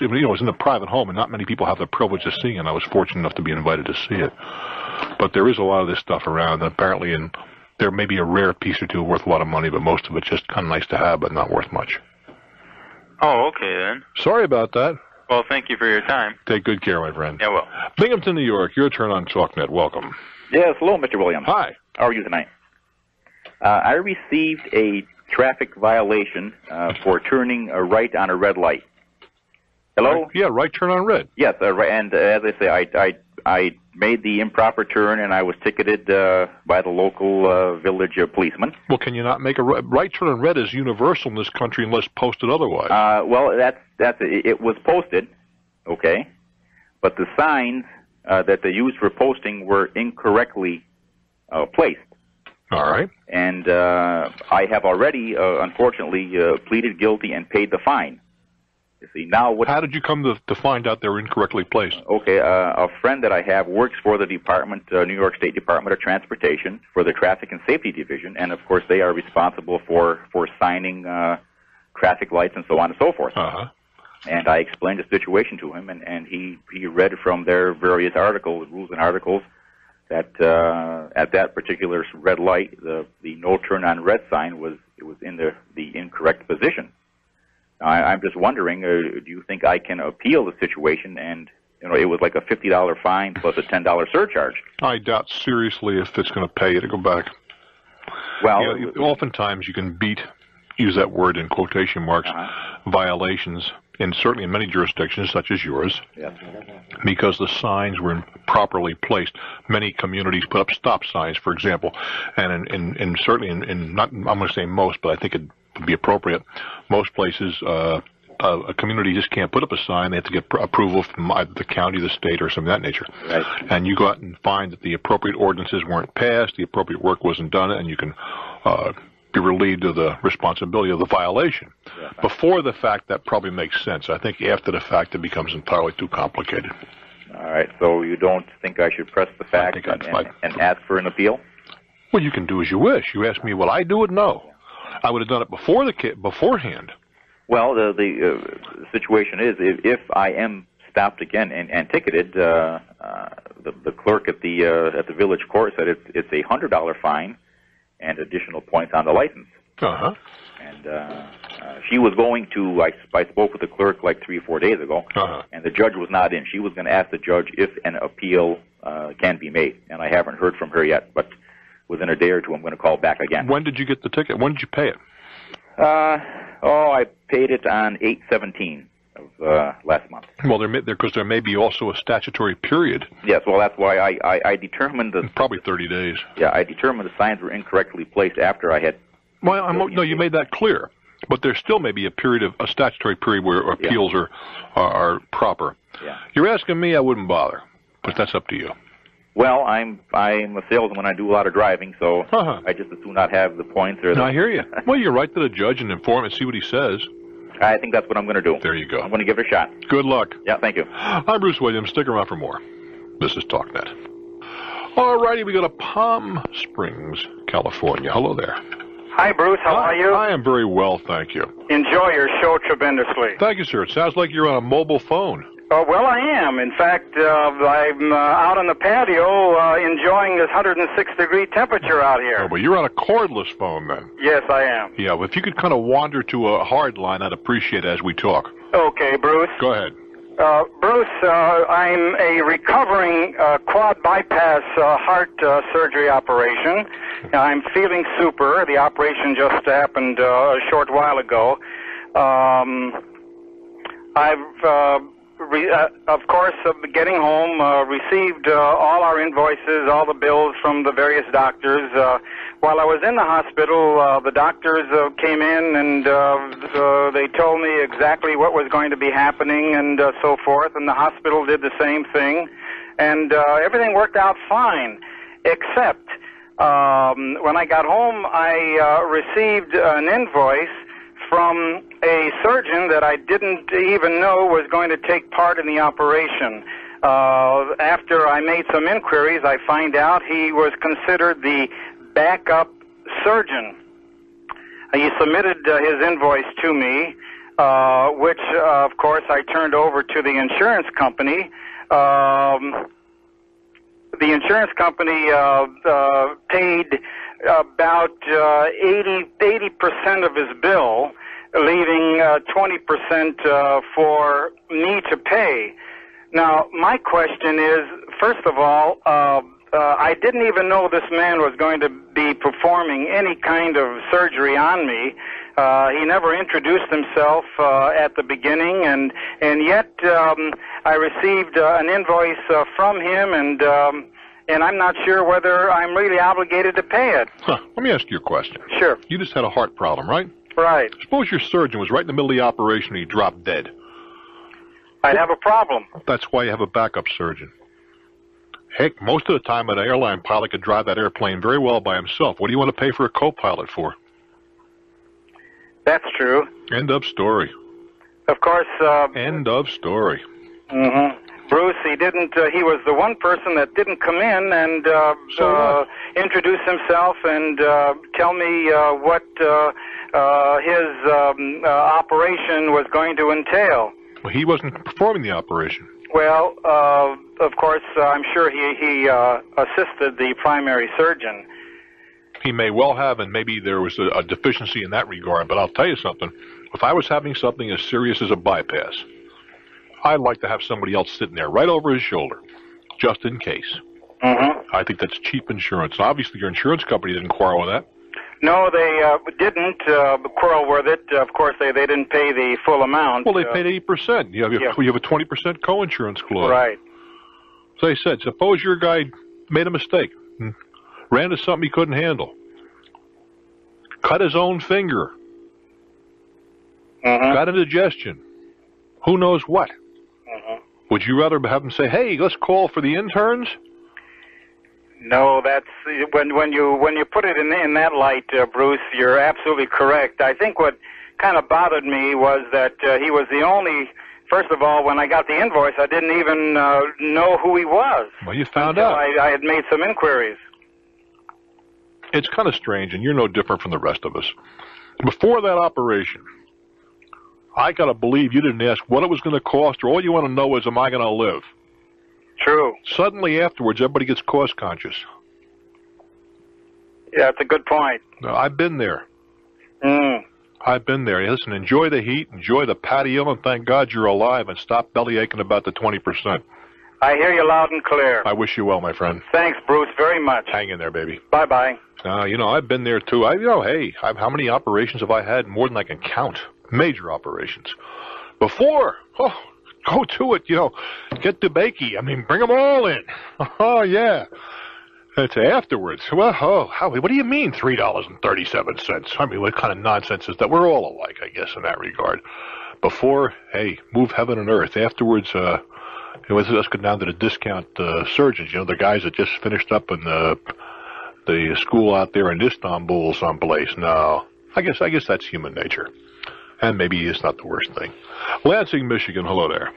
in a private home, and not many people have the privilege of seeing it. I was fortunate enough to be invited to see it. But there is a lot of this stuff around, and apparently there may be a rare piece or two worth a lot of money, but most of it's just kind of nice to have, but not worth much. Oh, okay then. Sorry about that. Well, thank you for your time. Take good care, my friend. Yeah, well. Binghamton, New York, your turn on TalkNet. Welcome. Yes, hello, Mr. Williams. Hi. How are you tonight? I received a traffic violation for turning right on a red light. Hello? Yeah, right turn on red. Yes, and as I say, I made the improper turn, and I was ticketed by the local village policeman. Well, can you not make a right turn on red is universal in this country unless posted otherwise? Well, that's it. It was posted, okay, but the signs that they used for posting were incorrectly placed. All right. And I have already, unfortunately, pleaded guilty and paid the fine. You see, now what? How did you come to find out they were incorrectly placed? Okay, a friend that I have works for the department, New York State Department of Transportation, for the Traffic and Safety Division, and of course they are responsible for signing traffic lights and so on and so forth. Uh-huh. And I explained the situation to him, and he read from their various articles, rules and articles, that at that particular red light, the no turn on red sign was in the incorrect position. Now, I'm just wondering, do you think I can appeal the situation? And it was like a $50 fine plus a $10 surcharge. I doubt seriously if it's going to pay you to go back. Well, oftentimes you can use that word in quotation marks, violations, and certainly in many jurisdictions, such as yours, because the signs were improperly placed. Many communities put up stop signs, for example, and in certainly in not, I'm going to say most, but I think it would be appropriate. Most places, a community just can't put up a sign. They have to get approval from either the county, the state, or something of that nature. Right. And you go out and find that the appropriate ordinances weren't passed, the appropriate work wasn't done, and you can be relieved of the responsibility of the violation. Yeah. Before the fact, that probably makes sense. I think after the fact, it becomes entirely too complicated. All right, so you don't think I should press the fact and ask for an appeal? Well, you can do as you wish. You ask me, will I do it? No. I would have done it beforehand. Well, the situation is, if I am stopped again and ticketed, the clerk at the village court said it's a $100 fine and additional points on the license. Uh-huh. And she was going to, I spoke with the clerk like 3 or 4 days ago, and the judge was not in. She was going to ask the judge if an appeal can be made, and I haven't heard from her yet, but within a day or two I'm going to call back again. When did you get the ticket? When did you pay it? I paid it on 8/17 of last month. Well, because there may be also a statutory period. Yes, well, that's why I determined probably 30 days. Yeah, I determined the signs were incorrectly placed after I had. Well, no, you made that clear, but there still may be a statutory period where appeals are proper. Yeah. You're asking me, I wouldn't bother, but that's up to you. Well, I'm a salesman. I do a lot of driving, so I just do not have the points. I hear you. Well, you write to the judge and inform and see what he says. I think that's what I'm going to do. There you go. I'm going to give it a shot. Good luck. Yeah, thank you. I'm Bruce Williams. Stick around for more. This is TalkNet. All righty, we go to Palm Springs, California. Hello there. Hi, Bruce. How are you? I am very well, thank you. Enjoy your show tremendously. Thank you, sir. It sounds like you're on a mobile phone. Well, I am. In fact, I'm out on the patio enjoying this 106-degree temperature out here. Oh, but you're on a cordless phone, then. Yes, I am. Yeah, well, if you could kind of wander to a hard line, I'd appreciate it as we talk. Okay, Bruce. Go ahead. Bruce, I'm a recovering quad bypass heart surgery operation. I'm feeling super. The operation just happened a short while ago. Of course, getting home, received all our invoices, all the bills from the various doctors. While I was in the hospital, the doctors came in and they told me exactly what was going to be happening and so forth, and the hospital did the same thing. And everything worked out fine, except when I got home, I received an invoice from a surgeon that I didn't even know was going to take part in the operation. After I made some inquiries, I find out he was considered the backup surgeon. He submitted his invoice to me, which, of course, I turned over to the insurance company. The insurance company paid about 80% of his bill, leaving 20% for me to pay. Now, my question is, first of all, I didn't even know this man was going to be performing any kind of surgery on me. He never introduced himself at the beginning, and yet I received an invoice from him, and I'm not sure whether I'm really obligated to pay it. Let me ask you a question. Sure. You just had a heart problem, right? Right. Suppose your surgeon was right in the middle of the operation and he dropped dead. I'd have a problem. That's why you have a backup surgeon. Heck, most of the time an airline pilot could drive that airplane very well by himself. What do you want to pay for a co-pilot for? That's true. End of story. Of course. End of story. Mm-hmm. Bruce, he didn't. He was the one person that didn't come in and introduce himself and tell me what his operation was going to entail. Well, he wasn't performing the operation. Well, of course, I'm sure he assisted the primary surgeon. He may well have, and maybe there was a deficiency in that regard, but I'll tell you something. If I was having something as serious as a bypass, I'd like to have somebody else sitting there right over his shoulder, just in case. Mm-hmm. I think that's cheap insurance. Obviously, your insurance company didn't quarrel with that. No, they didn't quarrel with it. Of course, they didn't pay the full amount. Well, they paid 80%. You have a 20% co-insurance clause. Right. So they said, suppose your guy made a mistake, ran into something he couldn't handle, cut his own finger, got indigestion, who knows what. Would you rather have them say, hey, let's call for the interns? No, that's when you put it in that light, Bruce, you're absolutely correct. I think what kind of bothered me was that he was the only. First of all, when I got the invoice, I didn't even know who he was. Well, you found out. I had made some inquiries. It's kind of strange, and you're no different from the rest of us. Before that operation, I got to believe you didn't ask what it was going to cost, or all you want to know is, am I going to live? True. Suddenly afterwards, everybody gets cost conscious. Yeah, that's a good point. I've been there. Mm. I've been there. Listen, enjoy the heat, enjoy the patio, and thank God you're alive, and stop belly aching about the 20%. I hear you loud and clear. I wish you well, my friend. Thanks, Bruce, very much. Hang in there, baby. Bye-bye. I've been there, too. How many operations have I had? More than I can count. Major operations. Before, go to it, get the bakey. I mean, bring them all in. Oh, yeah. It's afterwards. Well, what do you mean $3.37? I mean, what kind of nonsense is that? We're all alike, I guess, in that regard. Before, hey, move heaven and earth. Afterwards, let's go down to the discount surgeons, the guys that just finished up in the school out there in Istanbul someplace. No, I guess that's human nature. And maybe it's not the worst thing. Lansing, Michigan, hello there.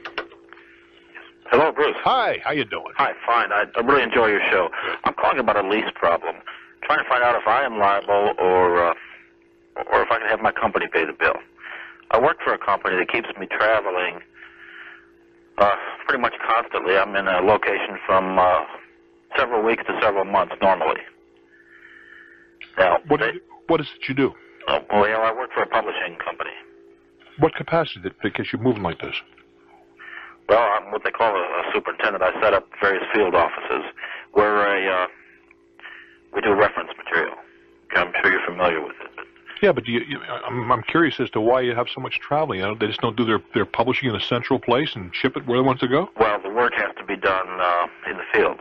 Hello, Bruce. Hi, how you doing? Hi, fine. I really enjoy your show. I'm calling about a lease problem. Trying to find out if I am liable or if I can have my company pay the bill. I work for a company that keeps me traveling pretty much constantly. I'm in a location from several weeks to several months normally. Now, what is it you do? I work for a publishing company. What capacity did it get you moving like this? Well, I'm what they call a superintendent. I set up various field offices where we do reference material. I'm sure you're familiar with it. Yeah, but I'm curious as to why you have so much traveling. They just don't do their publishing in a central place and ship it where they want to go? Well, the work has to be done in the field.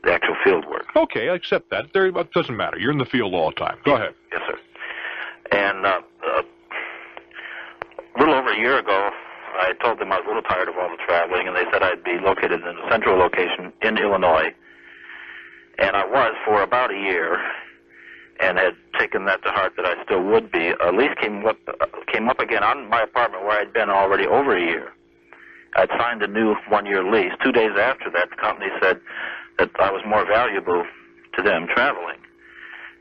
The actual field work. Okay, I accept that. It doesn't matter. You're in the field all the time. Go ahead. Yes, sir. And a little over a year ago, I told them I was a little tired of all the traveling, and they said I'd be located in a central location in Illinois. And I was for about a year, and had taken that to heart that I still would be. A lease came up again on my apartment where I'd been already over a year. I'd signed a new one-year lease. 2 days after that, the company said that I was more valuable to them traveling.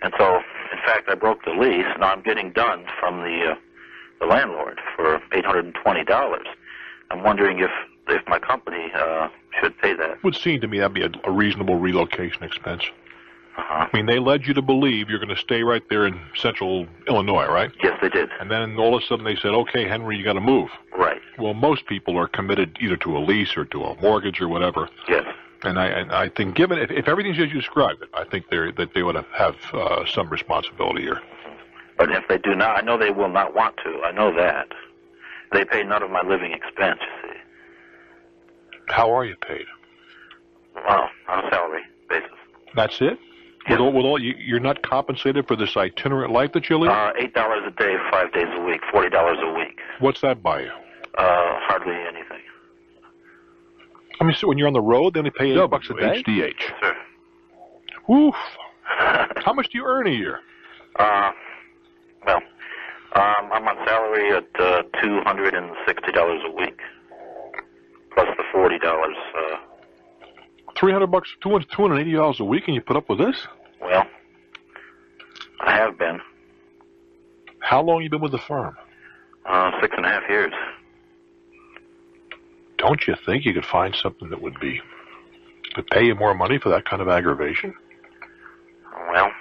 And so, in fact, I broke the lease. Now I'm getting done from the landlord for $820. I'm wondering if my company should pay that. Would seem to me that'd be a reasonable relocation expense. Uh-huh. I mean, they led you to believe you're going to stay right there in central Illinois, right? Yes, they did. And then all of a sudden they said, okay, Henry, you got to move. Right. Well, most people are committed either to a lease or to a mortgage or whatever. Yes. And I think, given if everything's as you described it, I think that they would have some responsibility here. But if they do not, I know they will not want to. I know that. They pay none of my living expense, you see. How are you paid? Well, on a salary basis. That's it? Yes. With all, you're not compensated for this itinerant life that you lead? $8 a day, 5 days a week, $40 a week. What's that buy you? Hardly anything. I mean, so when you're on the road, they only pay $8 a day? HDH. Sir. Woof. How much do you earn a year? Well, I'm on salary at $260 a week, plus the $40. $300, $280 a week, and you put up with this? Well, I have been. How long have you been with the firm? 6.5 years. Don't you think you could find something that would pay you more money for that kind of aggravation? Well,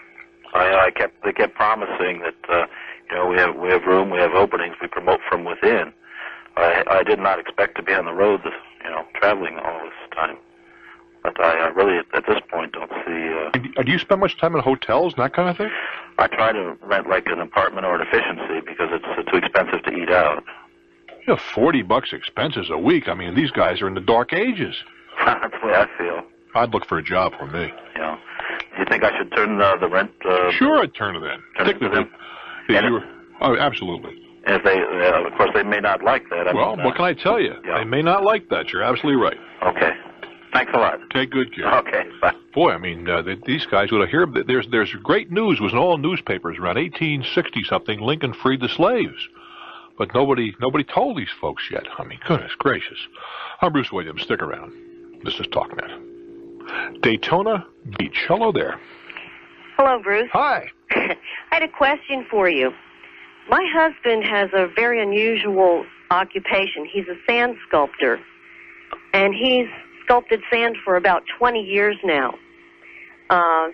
they kept promising that we have room, we have openings, we promote from within. I did not expect to be on the road, traveling all this time. But I really, at this point, don't see. Do you spend much time in hotels and that kind of thing? I try to rent like an apartment or an efficiency because it's too expensive to eat out. You know, $40 expenses a week. I mean, these guys are in the dark ages. That's the way I feel. I'd look for a job for me. Yeah. Do you think I should turn the rent? Sure, I'd turn it in. Particularly if you were. Oh, absolutely. And if they, of course, they may not like that. Well, what can I tell you? Yeah. They may not like that. You're absolutely right. Okay. Thanks a lot. Take good care. Okay, bye. Boy, I mean, these guys would have heard. There's great news. It was in all newspapers around 1860-something. Lincoln freed the slaves. But nobody told these folks yet. I mean, goodness gracious. I'm Bruce Williams. Stick around. This is TalkNet. Daytona Beach. Hello there. Hello, Bruce. Hi. I had a question for you. My husband has a very unusual occupation. He's a sand sculptor, and he's sculpted sand for about 20 years now.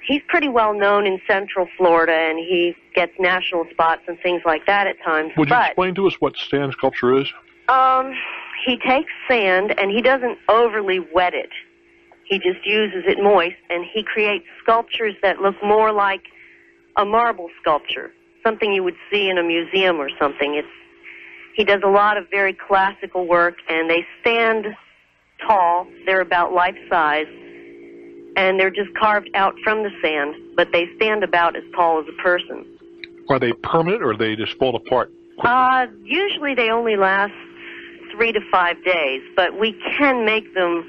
He's pretty well known in Central Florida, and he gets national spots and things like that at times. Would you explain to us what sand sculpture is? He takes sand, and he doesn't overly wet it. He just uses it moist, and he creates sculptures that look more like a marble sculpture, something you would see in a museum or something. He does a lot of very classical work, and they stand tall. They're about life size, and they're just carved out from the sand, but they stand about as tall as a person. Are they permanent, or they just fall apart quickly? Usually they only last 3 to 5 days, but we can make them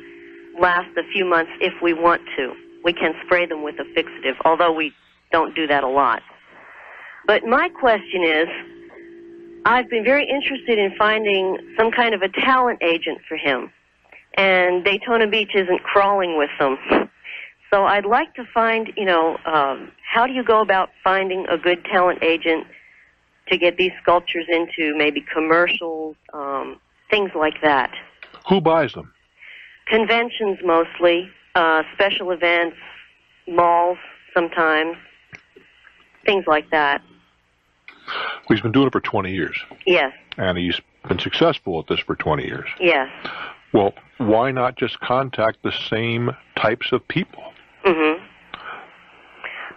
last a few months if we want to. We can spray them with a fixative, although we don't do that a lot. But my question is, I've been very interested in finding some kind of a talent agent for him, and Daytona Beach isn't crawling with them. So I'd like to find, how do you go about finding a good talent agent to get these sculptures into maybe commercials, things like that? Who buys them? Conventions mostly, special events, malls sometimes, things like that. He's been doing it for 20 years. Yes. And he's been successful at this for 20 years. Yes. Well, why not just contact the same types of people? Mm-hmm.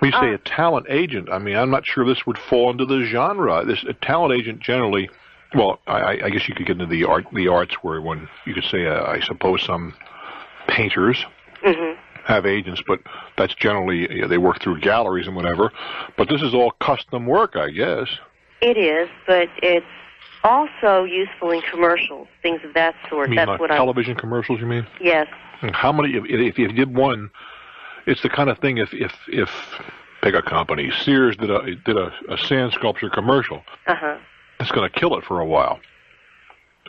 When you say a talent agent, I mean, I'm not sure this would fall into the genre. A talent agent generally, well, I guess you could get into the arts where when you could say, I suppose some painters have agents, but that's generally, they work through galleries and whatever. But this is all custom work, I guess. It is, but it's also useful in commercials, things of that sort. You mean That's what television commercials, you mean? Yes. How many, if you did one, it's the kind of thing, if pick a company, Sears did a sand sculpture commercial, it's going to kill it for a while.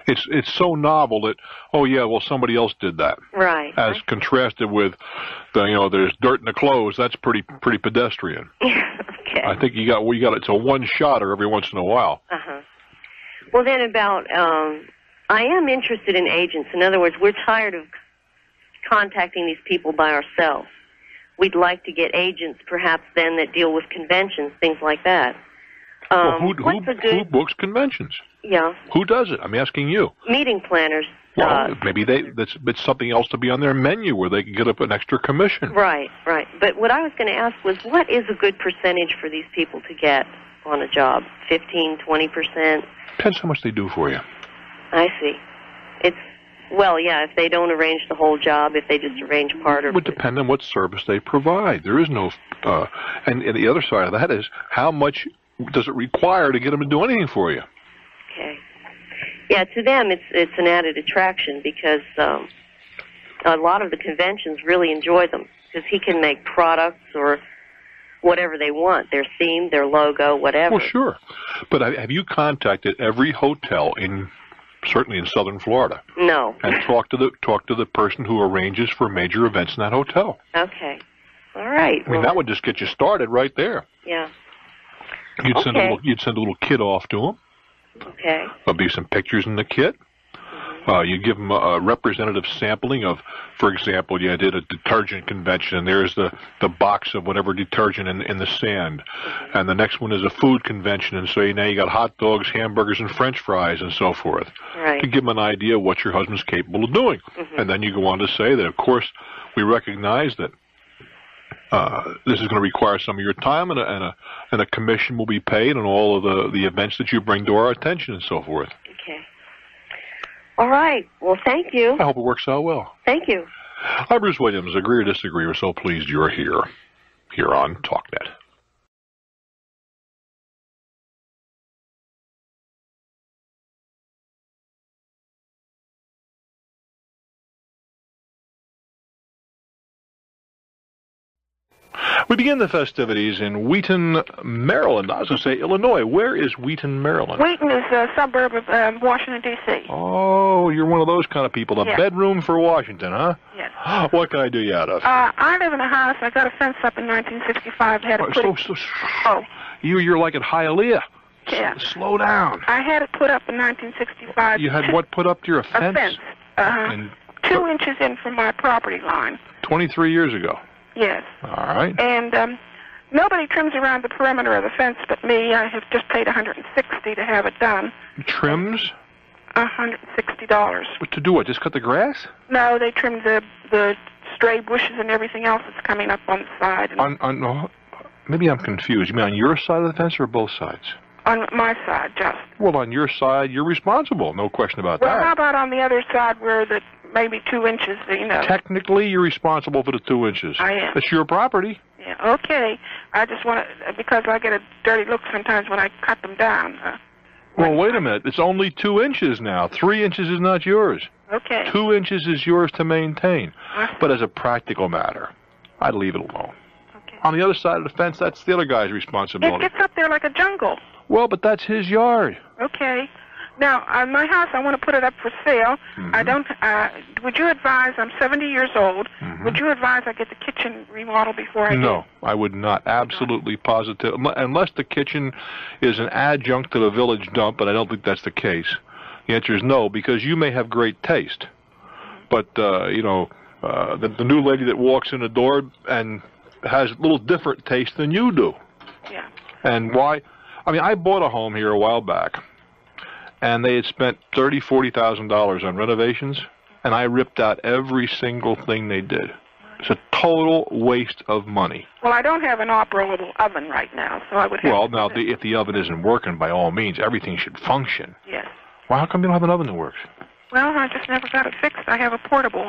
It's so novel that, oh yeah, well somebody else did that. Right. As contrasted with there's dirt in the clothes, that's pretty pedestrian. Okay. I think you got it's a one-shotter every once in a while. Well, then about, I am interested in agents. In other words, we're tired of contacting these people by ourselves. We'd like to get agents, perhaps, then, that deal with conventions, things like that. Well, who books conventions? Yeah. Who does it? I'm asking you. Meeting planners. Well, maybe it's something else to be on their menu where they can get up an extra commission. Right. But what I was going to ask was, what is a good percentage for these people to get on a job? 15%, 20%? Depends how much they do for you. I see. If they don't arrange the whole job, if they just arrange part It would depend on what service they provide. There is no, and the other side of that is how much does it require to get them to do anything for you? Okay. Yeah, to them it's an added attraction because a lot of the conventions really enjoy them because he can make products or whatever they want, their theme, their logo, whatever. Well, sure. But have you contacted every hotel certainly in southern Florida? No. And talk to the person who arranges for major events in that hotel. Okay. All right. I mean, that would just get you started right there. Yeah. You'd send a little kit off to them. Okay. There'll be some pictures in the kit. You give them a representative sampling of, for example, you did a detergent convention, and there's the box of whatever detergent in the sand. And the next one is a food convention, and so now you got hot dogs, hamburgers, and French fries, and so forth. Right. To give them an idea of what your husband's capable of doing. And then you go on to say that, of course, we recognize that this is going to require some of your time, and a commission will be paid on all of the events that you bring to our attention, and so forth. Okay. All right. Well, thank you. I hope it works out well. Thank you. Hi, Bruce Williams. Agree or disagree? We're so pleased you're here on TalkNet. We begin the festivities in Wheaton, Maryland. I was going to say Illinois. Where is Wheaton, Maryland? Wheaton is a suburb of Washington, D.C. Oh, you're one of those kind of people. A bedroom for Washington, huh? Yes. What can I do you out of? I live in a house. I got a fence up in 1965. Had it put You're like at Hialeah. Yeah. Slow down. I had it put up in 1965. You had what put up to your fence? A fence. 2 inches in from my property line. 23 years ago. Yes. All right. And nobody trims around the perimeter of the fence but me. I have just paid $160 to have it done. Trims? $160. What, to do what? Just cut the grass? No, they trim the stray bushes and everything else that's coming up on the side. No, maybe I'm confused. You mean on your side of the fence or both sides? On my side, just. Well, on your side, you're responsible. No question about that. Well, how about on the other side where the maybe 2 inches, Technically, you're responsible for the 2 inches. I am. It's your property. Yeah, okay. I just want to, because I get a dirty look sometimes when I cut them down. Well, wait a minute. It's only 2 inches now. 3 inches is not yours. Okay. 2 inches is yours to maintain. But as a practical matter, I'd leave it alone. Okay. On the other side of the fence, that's the other guy's responsibility. It gets up there like a jungle. Well, but that's his yard. Okay. Now, my house, I want to put it up for sale. I don't, would you advise, I'm 70 years old, would you advise I get the kitchen remodeled before I do? No, I would not. Absolutely positive. Unless the kitchen is an adjunct to the village dump, but I don't think that's the case. The answer is no, because you may have great taste. But, the new lady that walks in the door and has a little different taste than you do. Yeah. And why? I mean, I bought a home here a while back, and they had spent $30,000-$40,000 on renovations, and I ripped out every single thing they did. It's a total waste of money. Well, I don't have an operable oven right now, so I would have Well, now, if the oven isn't working, by all means, everything should function. Yes. Well, how come you don't have an oven that works? Well, I just never got it fixed. I have a portable,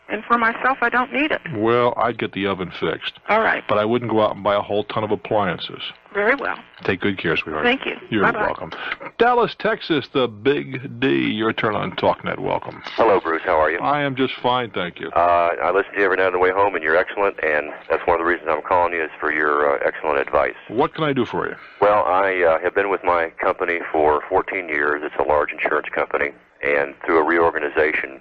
and for myself, I don't need it. Well, I'd get the oven fixed. All right. But I wouldn't go out and buy a whole ton of appliances. Very well. Take good care, sweetheart. Thank you. You're Bye-bye. welcome. Dallas, Texas, the Big D. Your turn on TalkNet. Welcome. Hello, Bruce. How are you? I am just fine, thank you. I listen to you every night on the way home, and you're excellent, and that's one of the reasons I'm calling you is for your excellent advice. What can I do for you? Well, I have been with my company for 14 years. It's a large insurance company, and through a reorganization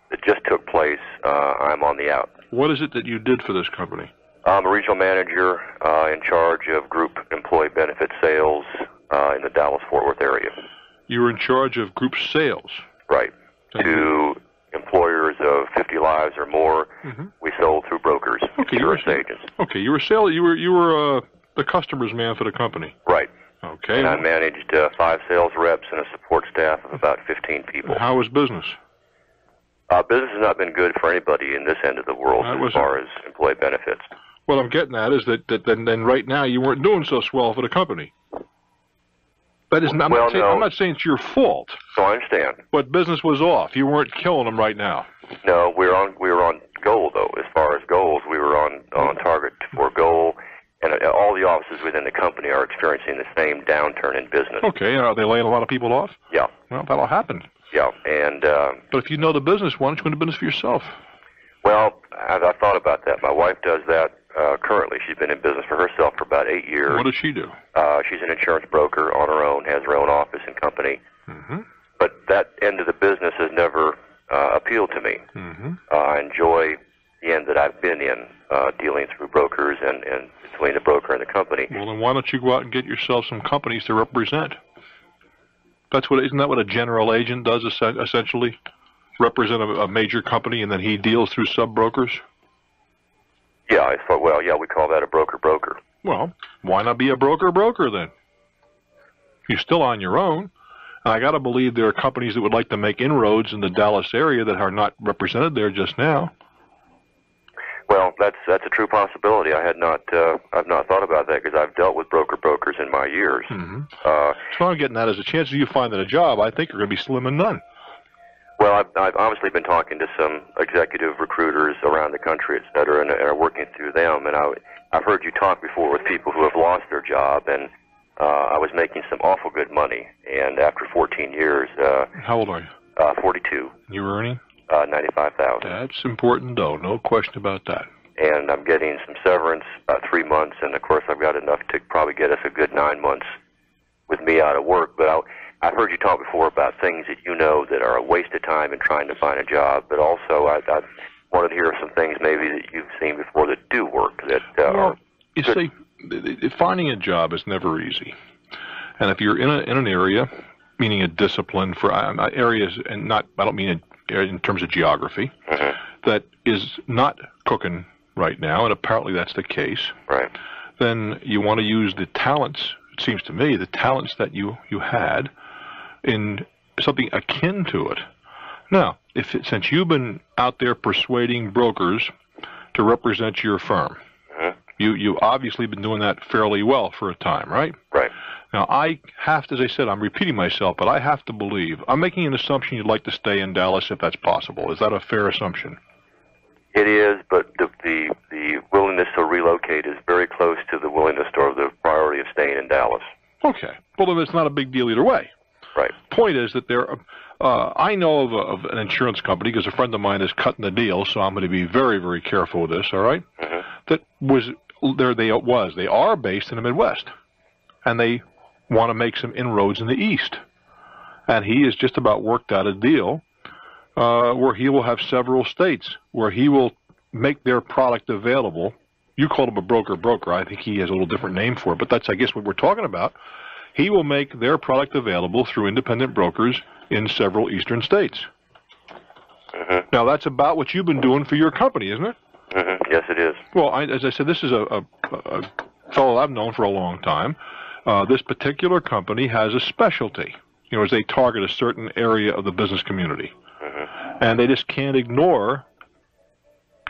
that just took place, I'm on the out. What is it that you did for this company? I'm a regional manager in charge of group employee benefit sales in the Dallas-Fort Worth area. You were in charge of group sales? Right. To employers of 50 lives or more, we sold through brokers, insurance agents. Okay, you were the customer's man for the company. Right. Okay. And I managed 5 sales reps and a support staff of about 15 people. How was business? Business has not been good for anybody in this end of the world as far as employee benefits. What I'm getting at is that then right now you weren't doing so swell for the company. That isn't. I'm not saying it's your fault. So I understand. But business was off. You weren't killing them right now. No, we were on goal though. As far as goals, we were on target for goal, And all the offices within the company are experiencing the same downturn in business. Okay, are they laying a lot of people off? Yeah. Well, that'll happen. Yeah, and... but if you know the business, why don't you go into business for yourself? Well, I thought about that. My wife does that currently. She's been in business for herself for about 8 years. What does she do? She's an insurance broker on her own, has her own office and company. Mm-hmm. But that end of the business has never appealed to me. Mm-hmm. I enjoy the end that I've been in, dealing through brokers and between the broker and the company. Well, then why don't you go out and get yourself some companies to represent? Isn't that what a general agent does, essentially? Represent a major company, and then he deals through sub-brokers? Yeah, I thought, well, yeah, we call that a broker-broker. Well, why not be a broker-broker then? You're still on your own. And I got to believe there are companies that would like to make inroads in the Dallas area that are not represented there just now. Well, that's a true possibility. I've not thought about that because I've dealt with brokers in my years. Mm-hmm. So I'm getting that as a chance of you finding a job, I think are going to be slim and none. Well, I've obviously been talking to some executive recruiters around the country, et cetera, and are working through them. And I've heard you talk before with people who have lost their job, and I was making some awful good money. And after 14 years... How old are you? 42. You were earning? $95,000. That's important, though. No question about that. And I'm getting some severance, about 3 months, and of course I've got enough to probably get us a good 9 months with me out of work. But I've heard you talk before about things that you know that are a waste of time in trying to find a job, but also I wanted to hear some things maybe that you've seen before that do work. Well, you see, finding a job is never easy. And if you're in an area, meaning a discipline for areas, and I don't mean in terms of geography, that is not cooking right now, and apparently that's the case, right? Then you want to use the talents, it seems to me, the talents that you had in something akin to it. Now, since you've been out there persuading brokers to represent your firm, you obviously been doing that fairly well for a time, right? Right. Now, I have to, as I said, I'm repeating myself, but I have to believe, I'm making an assumption you'd like to stay in Dallas if that's possible. Is that a fair assumption? It is, but the willingness to relocate is very close to the willingness or the priority of staying in Dallas. Okay. Well, then it's not a big deal either way. Right. Point is that I know of an insurance company, because a friend of mine is cutting the deal, so I'm going to be very, very careful with this, all right? They are based in the Midwest, and they want to make some inroads in the East. And he has just about worked out a deal where he will have several states where he will make their product available. You called him a broker. I think he has a little different name for it, but that's, I guess, what we're talking about. He will make their product available through independent brokers in several eastern states. Now, that's about what you've been doing for your company, isn't it? Yes, it is. Well, as I said, this is a fellow I've known for a long time. This particular company has a specialty, as they target a certain area of the business community. And they just can't ignore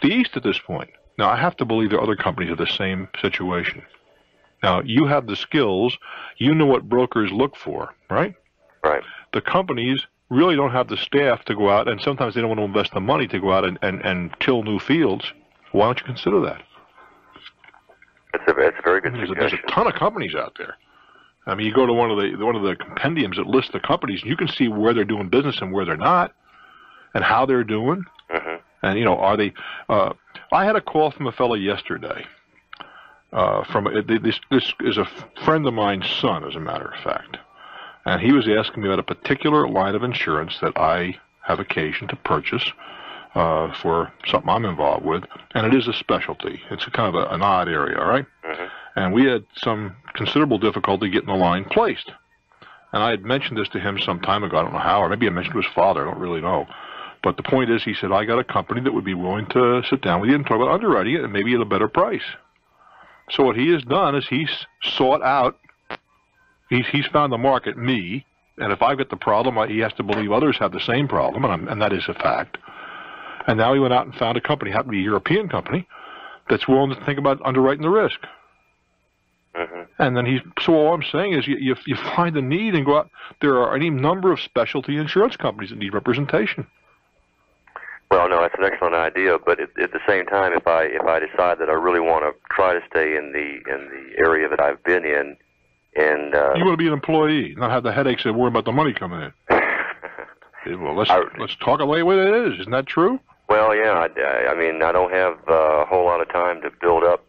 the East at this point. Now, I have to believe there are other companies in the same situation. Now, you have the skills. You know what brokers look for, right? Right. The companies really don't have the staff to go out, and sometimes they don't want to invest the money to go out and till new fields. Why don't you consider that? It's a very good suggestion. There's a ton of companies out there. I mean, you go to one of the compendiums that lists the companies, and you can see where they're doing business and where they're not, and how they're doing. And are they? I had a call from a fellow yesterday. This is a friend of mine's son, as a matter of fact, and he was asking me about a particular line of insurance that I have occasion to purchase for something I'm involved with, and it is a specialty. It's a kind of an odd area, all right? And we had some considerable difficulty getting the line placed. And I had mentioned this to him some time ago. I don't know how, or maybe I mentioned it to his father. I don't really know. But the point is, he said, I got a company that would be willing to sit down with you and talk about underwriting it and maybe at a better price. So what he has done is he's sought out, he's found the market, me, and if I've got the problem, he has to believe others have the same problem, and that is a fact. And now he went out and found a company, happened to be a European company, that's willing to think about underwriting the risk. And then so all I'm saying is you find a need and go out. There are any number of specialty insurance companies that need representation. Well, no, that's an excellent idea. But at the same time, if I decide that I really want to try to stay in the area that I've been in, and you want to be an employee, not have the headaches and worry about the money coming in. Well, let's talk the way it is. Isn't that true? Well, yeah. I mean, I don't have a whole lot of time to build up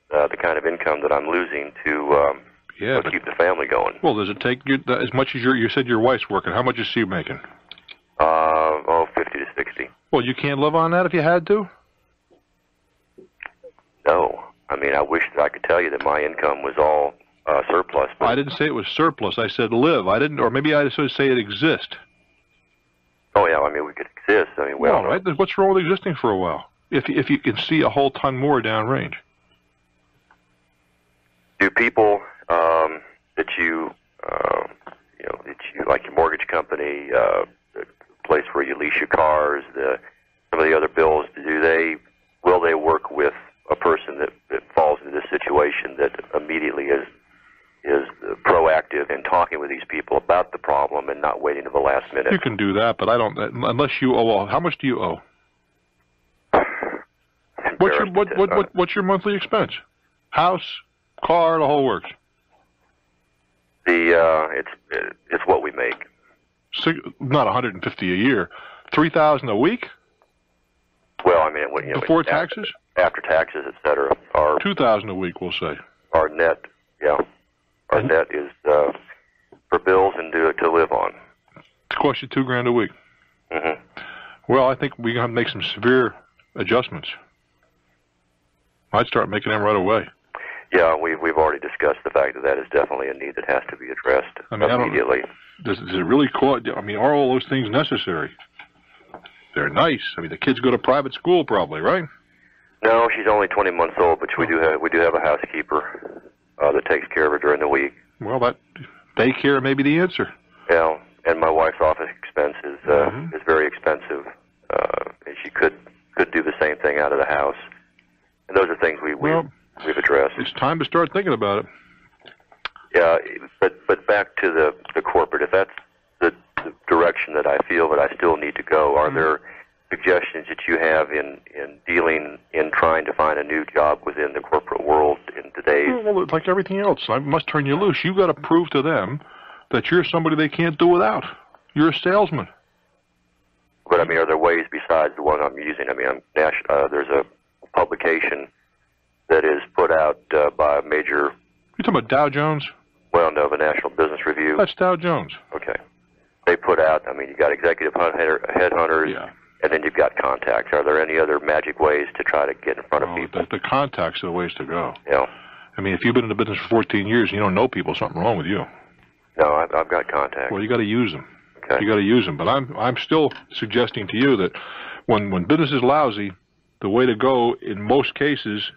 the kind of income that I'm losing to keep the family going. Well, does it take you as much as you said your wife's working? How much is she making? 50 to 60. Well, you can't live on that if you had to? No. I mean, I wish that I could tell you that my income was all surplus. But I didn't say it was surplus. I said live. I didn't, or maybe I should say it exist. Oh, yeah. I mean, we could exist. I mean, well, right. What's wrong with existing for a while? If you can see a whole ton more downrange. Do people that you like your mortgage company, the place where you lease your cars, some of the other bills, will they work with a person that falls into this situation that immediately is proactive in talking with these people about the problem and not waiting to the last minute? You can do that, but I don't unless you owe. How much do you owe? What's your monthly expense? House, car, the whole works. It's what we make. Not $150 a year, $3,000 a week. Well, I mean, before taxes, after taxes, etc. Our $2,000 a week, we'll say. Our net, our net is for bills and to live on. It costs you $2,000 a week. Mm-hmm. Well, I think we got to make some severe adjustments. I'd start making them right away. Yeah, we've already discussed the fact that is definitely a need that has to be addressed immediately. Does it really cost? I mean, are all those things necessary? They're nice. I mean, the kids go to private school, probably, right? No, she's only 20 months old, but we do have a housekeeper that takes care of her during the week. Well, that daycare may be the answer. Yeah, and my wife's office expense is very expensive, and she could do the same thing out of the house. And those are things we've addressed. It's time to start thinking about it. Yeah, but back to the corporate. If that's the direction that I feel that I still need to go, are there suggestions that you have in trying to find a new job within the corporate world in today's? Well, like everything else, I must turn you loose. You've got to prove to them that you're somebody they can't do without. You're a salesman. But I mean, are there ways besides the one I'm using? I mean, there's a publication that is put out by a major... You're talking about Dow Jones? Well, no, the National Business Review. That's Dow Jones. Okay. They put out, I mean, you got executive headhunters, and then you've got contacts. Are there any other magic ways to try to get in front of people? The contacts are the ways to go. Yeah. I mean, if you've been in the business for 14 years and you don't know people, something wrong with you. No, I've got contacts. Well, you got to use them. Okay. You got to use them. But I'm still suggesting to you that when business is lousy, the way to go in most cases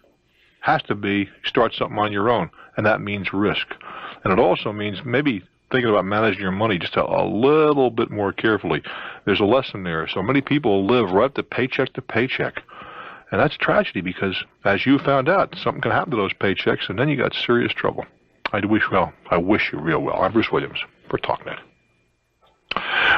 has to be start something on your own, and that means risk. And it also means maybe thinking about managing your money just a little bit more carefully. There's a lesson there. So many people live right to paycheck, and that's tragedy because, as you found out, something can happen to those paychecks, and then you got serious trouble. I wish you real well. I'm Bruce Williams for TalkNet.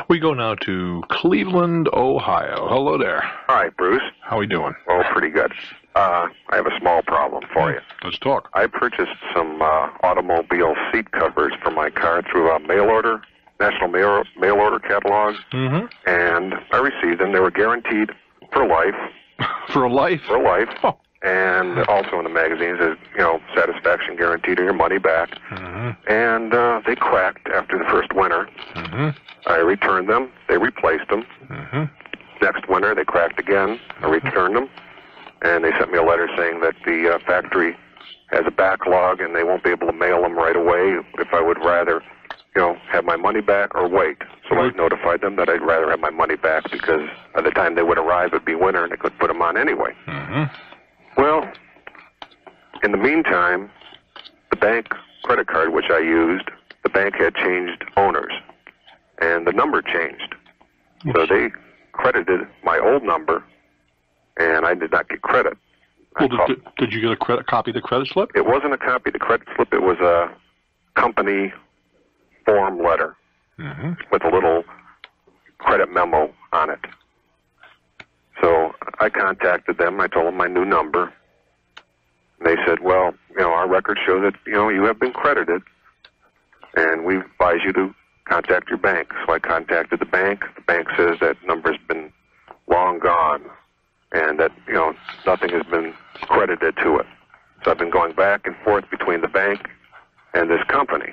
We go now to Cleveland, Ohio. Hello there. Hi, Bruce. How are we doing? Oh, pretty good. I have a small problem for you. Let's talk. I purchased some automobile seat covers for my car through a mail order, national mail order catalog, and I received them. They were guaranteed for life. For life? For life. Oh. And also in the magazines, satisfaction guaranteed or your money back. And they cracked after the first winter. I returned them. They replaced them. Next winter, they cracked again. I returned them. And they sent me a letter saying that the factory has a backlog and they won't be able to mail them right away if I would rather, have my money back or wait. So I notified them that I'd rather have my money back because by the time they would arrive, it'd be winter and I could put them on anyway. Well, in the meantime, the bank credit card which I used, the bank had changed owners, and the number changed. So they credited my old number, and I did not get credit. Well, did you get a copy of the credit slip? It wasn't a copy of the credit slip. It was a company form letter with a little credit memo on it. I contacted them. I told them my new number. And they said, well, our records show that, you have been credited, and we advise you to contact your bank. So I contacted the bank. The bank says that number's been long gone, and that, nothing has been credited to it. So I've been going back and forth between the bank and this company.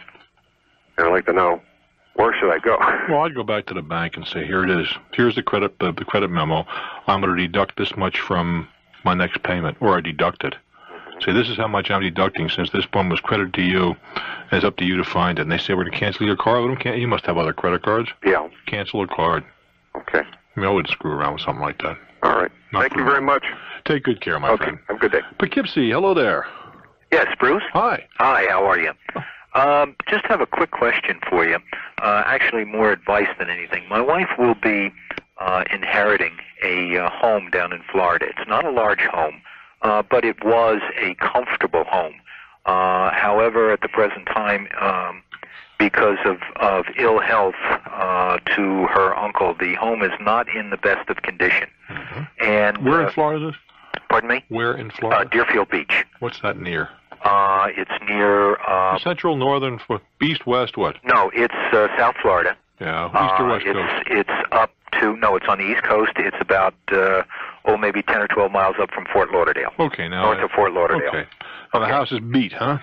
And I'd like to know, where should I go? Well, I'd go back to the bank and say, here it is. Here's the credit memo. I'm going to deduct this much from my next payment, or I deduct it. Say, this is how much I'm deducting since this one was credited to you, and it's up to you to find it. And they say, we're going to cancel your card. You must have other credit cards. Yeah. Cancel a card. Okay. I wouldn't screw around with something like that. All right. Thank you very much. Take good care, my friend. Have a good day. Poughkeepsie, hello there. Yes, Bruce? Hi. Hi, how are you? Just have a quick question for you. Actually, more advice than anything. My wife will be inheriting a home down in Florida. It's not a large home, but it was a comfortable home. However, at the present time, because of ill health to her uncle, the home is not in the best of condition. Mm-hmm. And where in Florida is this? Pardon me? Where in Florida? Deerfield Beach. What's that near? It's near... Central, northern, east, west, what? No, it's South Florida. Yeah, east or west coast? It's up to... No, it's on the East Coast. It's about, maybe 10 or 12 miles up from Fort Lauderdale. Okay, now... North of Fort Lauderdale. Okay. Well, the house is beat, huh?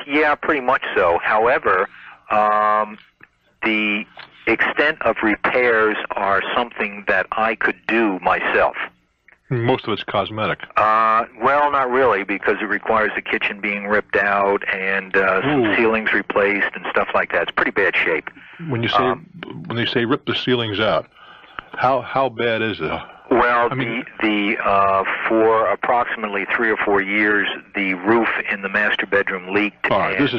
Yeah, pretty much so. However, the extent of repairs are something that I could do myself. Most of it's cosmetic. Well, not really, because it requires the kitchen being ripped out and some ceilings replaced and stuff like that. It's pretty bad shape. When you say rip the ceilings out, how bad is it? Well, for approximately 3 or 4 years, the roof in the master bedroom leaked. All right, this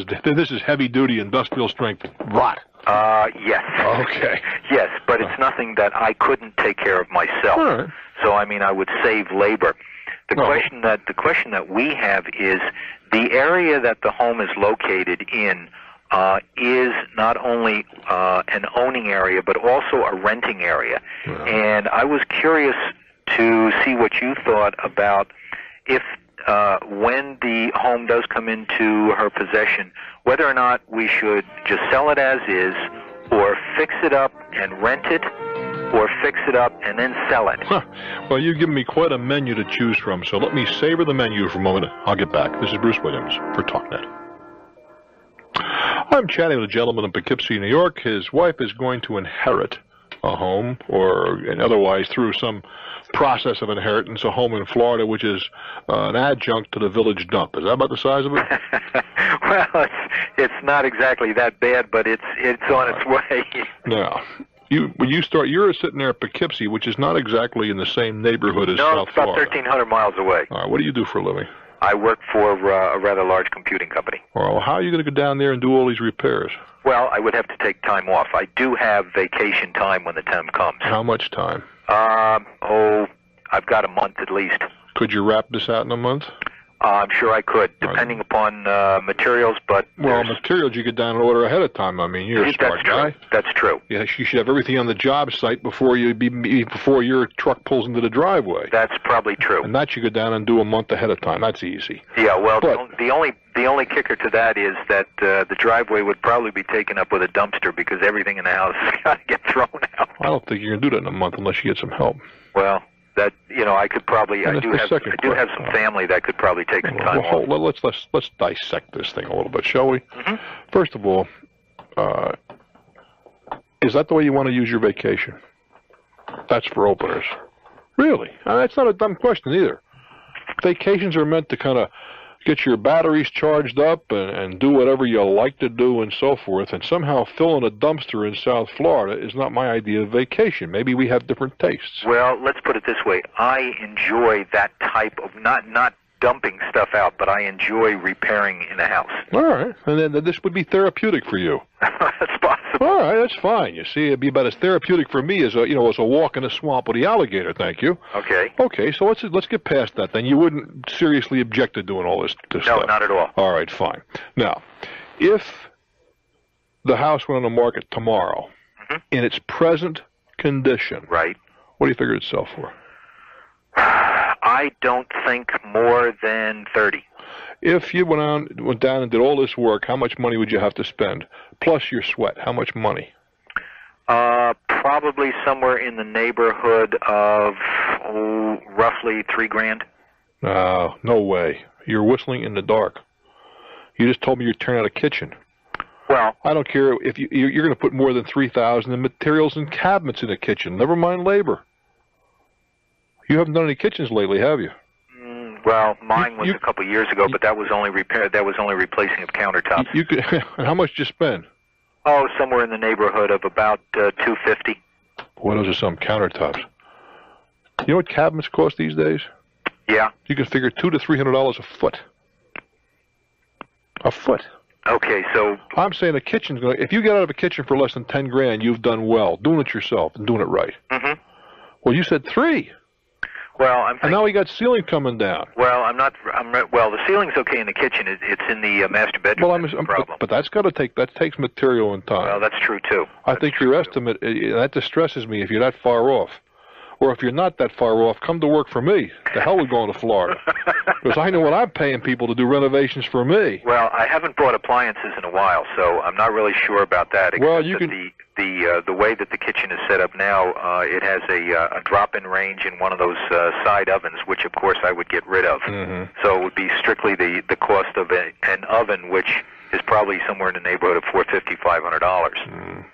is heavy duty industrial strength rot. Yes. Okay. Yes, but it's nothing that I couldn't take care of myself. All right. So I would save labor. The question that we have is the area that the home is located in is not only an owning area but also a renting area. Yeah. And I was curious to see what you thought about if when the home does come into her possession, whether or not we should just sell it as is, or fix it up and rent it, or fix it up and then sell it. Huh. Well, you've given me quite a menu to choose from, so let me savor the menu for a moment. I'll get back. This is Bruce Williams for TalkNet. I'm chatting with a gentleman in Poughkeepsie, New York. His wife is going to inherit a home, or otherwise through some process of inheritance, a home in Florida, which is an adjunct to the village dump. Is that about the size of it? Well, it's not exactly that bad, but it's on its way. Now, you're sitting there at Poughkeepsie, which is not exactly in the same neighborhood as South it's about Florida. 1,300 miles away. All right, what do you do for a living? I work for a rather large computing company. Well, how are you going to go down there and do all these repairs? Well, I would have to take time off. I do have vacation time when the time comes. How much time? I've got a month at least. Could you wrap this out in a month? I'm sure I could, depending upon materials, but... Well, materials you get down and order ahead of time. You're a smart guy. That's true. Yeah, you should have everything on the job site before your truck pulls into the driveway. That's probably true. And that you go down and do a month ahead of time. That's easy. Yeah, well, the only kicker to that is that the driveway would probably be taken up with a dumpster because everything in the house has got to get thrown out. I don't think you're going to do that in a month unless you get some help. Well... That I could probably. I do have some family that could probably take some time off. Let's dissect this thing a little bit, shall we? Mm-hmm. First of all, is that the way you want to use your vacation? That's for openers. Really? That's not a dumb question either. Vacations are meant to kind of get your batteries charged up and do whatever you like to do and so forth, and somehow filling a dumpster in South Florida is not my idea of vacation. Maybe we have different tastes. Well, let's put it this way. I enjoy that type of, not dumping stuff out, but I enjoy repairing in a house. All right. And then this would be therapeutic for you. That's possible. All right, that's fine. You see, it'd be about as therapeutic for me as a walk in a swamp with the alligator, thank you. Okay. Okay, so let's get past that then. You wouldn't seriously object to doing all this stuff? No, not at all. All right, fine. Now, if the house went on the market tomorrow, in its present condition, right, what do you figure it'd sell for? I don't think more than 30. If you went down and did all this work, how much money would you have to spend? Plus your sweat, how much money? Probably somewhere in the neighborhood of roughly $3,000. No way. You're whistling in the dark. You just told me you're tearing out a kitchen. Well, I don't care if you're going to put more than $3,000 in materials and cabinets in a kitchen. Never mind labor. You haven't done any kitchens lately, have you? Well, mine was a couple of years ago, but that was only That was only replacing of countertops. You could. How much did you spend? Oh, somewhere in the neighborhood of about $250. Boy, those are some countertops. You know what cabinets cost these days? Yeah. You can figure $200 to $300 a foot. A foot. Okay, so I'm saying a kitchen's going. If you get out of a kitchen for less than $10,000, you've done well, doing it yourself and doing it right. Mm-hmm. Well, you said 3. Well, and now we got ceiling coming down. Well, well, the ceiling's okay in the kitchen. It's in the master bedroom. Well, that's the problem. But that takes material and time. Well, that's true too. I think your estimate that distresses me if you're that far off. Or if you're not that far off, come to work for me. The hell with going to Florida. Because I know what I'm paying people to do renovations for me. Well, I haven't bought appliances in a while, so I'm not really sure about that. Well, you can. The way that the kitchen is set up now, it has a drop-in range in one of those side ovens, which of course I would get rid of. Mm-hmm. So it would be strictly the cost of an oven, which is probably somewhere in the neighborhood of $450, $500. Mm.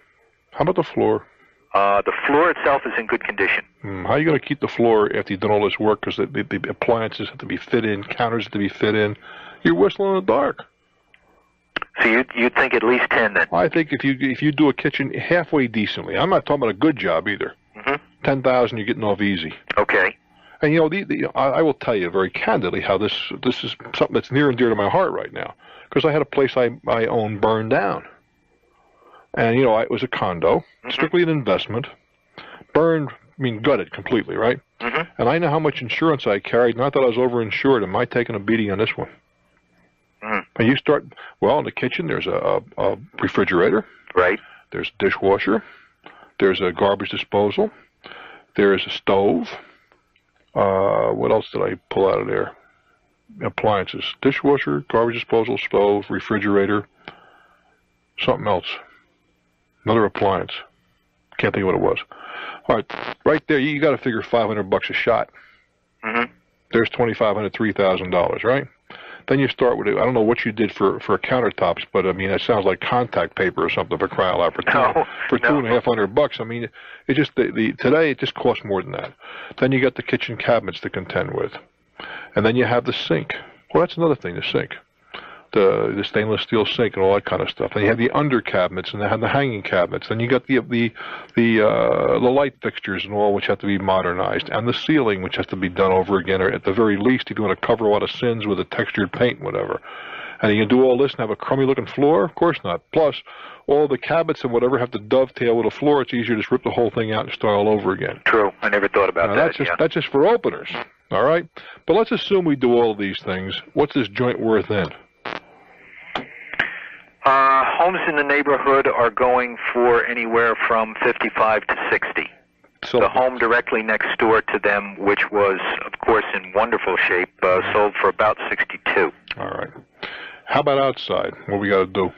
How about the floor? The floor itself is in good condition. How are you going to keep the floor after you've done all this work? Because the appliances have to be fit in, counters have to be fit in. You're whistling in the dark. So you'd think at least 10 then? I think if you do a kitchen halfway decently, I'm not talking about a good job either. Mm-hmm. 10,000, you're getting off easy. Okay. And you know, I will tell you very candidly how this is something that's near and dear to my heart right now. Because I had a place I owned burned down. And, you know, it was a condo, strictly an investment, burned, gutted completely, right? Mm-hmm. And I know how much insurance I carried, not that I was overinsured. Am I taking a beating on this one? Mm. And you start, well, in the kitchen, there's a refrigerator. Right. There's a dishwasher. There's a garbage disposal. There's a stove. What else did I pull out of there? Appliances. Dishwasher, garbage disposal, stove, refrigerator, something else. Another appliance. Can't think of what it was. All right, right there, you got to figure $500 a shot. Mm-hmm. There's $2,500, $3,000, right? Then you start with I don't know what you did for countertops, but I mean that sounds like contact paper or something for crying out loud for $2,500. I mean, it just today it just costs more than that. Then you got the kitchen cabinets to contend with, and then you have the sink. Well, that's another thing, the sink. The stainless steel sink and all that kind of stuff. And you have the under cabinets and they have the hanging cabinets. And you got the light fixtures and all, which have to be modernized, and the ceiling, which has to be done over again, or at the very least, if you want to cover a lot of sins with a textured paint, whatever. And you can do all this and have a crummy looking floor? Of course not. Plus, all the cabinets and whatever have to dovetail with the floor. It's easier to just rip the whole thing out and start all over again. True. I never thought about that. That's just for openers. All right. But let's assume we do all of these things. What's this joint worth then? Homes in the neighborhood are going for anywhere from 55 to 60. So the home directly next door to them, which was, of course, in wonderful shape, sold for about 62. All right. How about outside? What we got to do?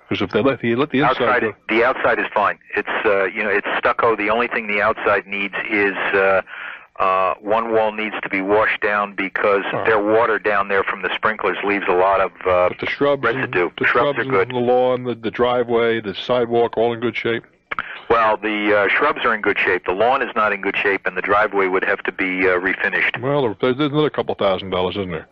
Because if they let the inside go. The outside is fine. It's it's stucco. The only thing the outside needs is one wall needs to be washed down because their water down there from the sprinklers leaves a lot of but the shrubs residue. The shrubs are good. The lawn, the driveway, the sidewalk, all in good shape? Well, the shrubs are in good shape. The lawn is not in good shape, and the driveway would have to be refinished. Well, there's another couple $1,000, isn't there?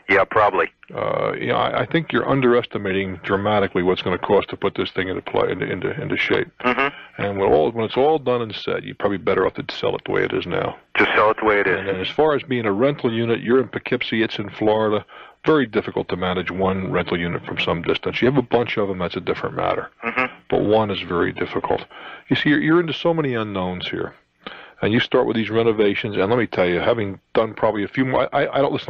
Yeah, probably. I think you're underestimating dramatically what's going to cost to put this thing into shape. Mm-hmm. And when it's all done and said, you're probably better off to sell it the way it is now. Just sell it the way it is. And as far as being a rental unit, you're in Poughkeepsie, it's in Florida. Very difficult to manage one rental unit from some distance. You have a bunch of them, that's a different matter. Mm-hmm. But one is very difficult. You see, you're into so many unknowns here. And you start with these renovations, and let me tell you, having done probably a few more, I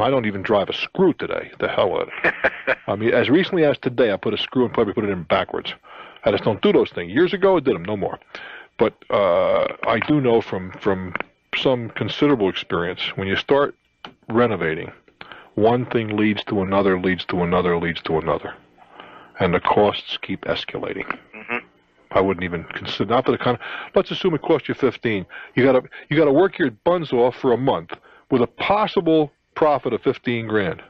don't even drive a screw today. The hell with it. I mean, as recently as today, I put a screw and probably put it in backwards. I just don't do those things. Years ago, I did them, no more. But I do know from some considerable experience, when you start renovating, one thing leads to another, leads to another, leads to another, and the costs keep escalating. I wouldn't even consider, not for the kind of, let's assume it cost you 15. You gotta work your buns off for a month with a possible profit of 15 grand.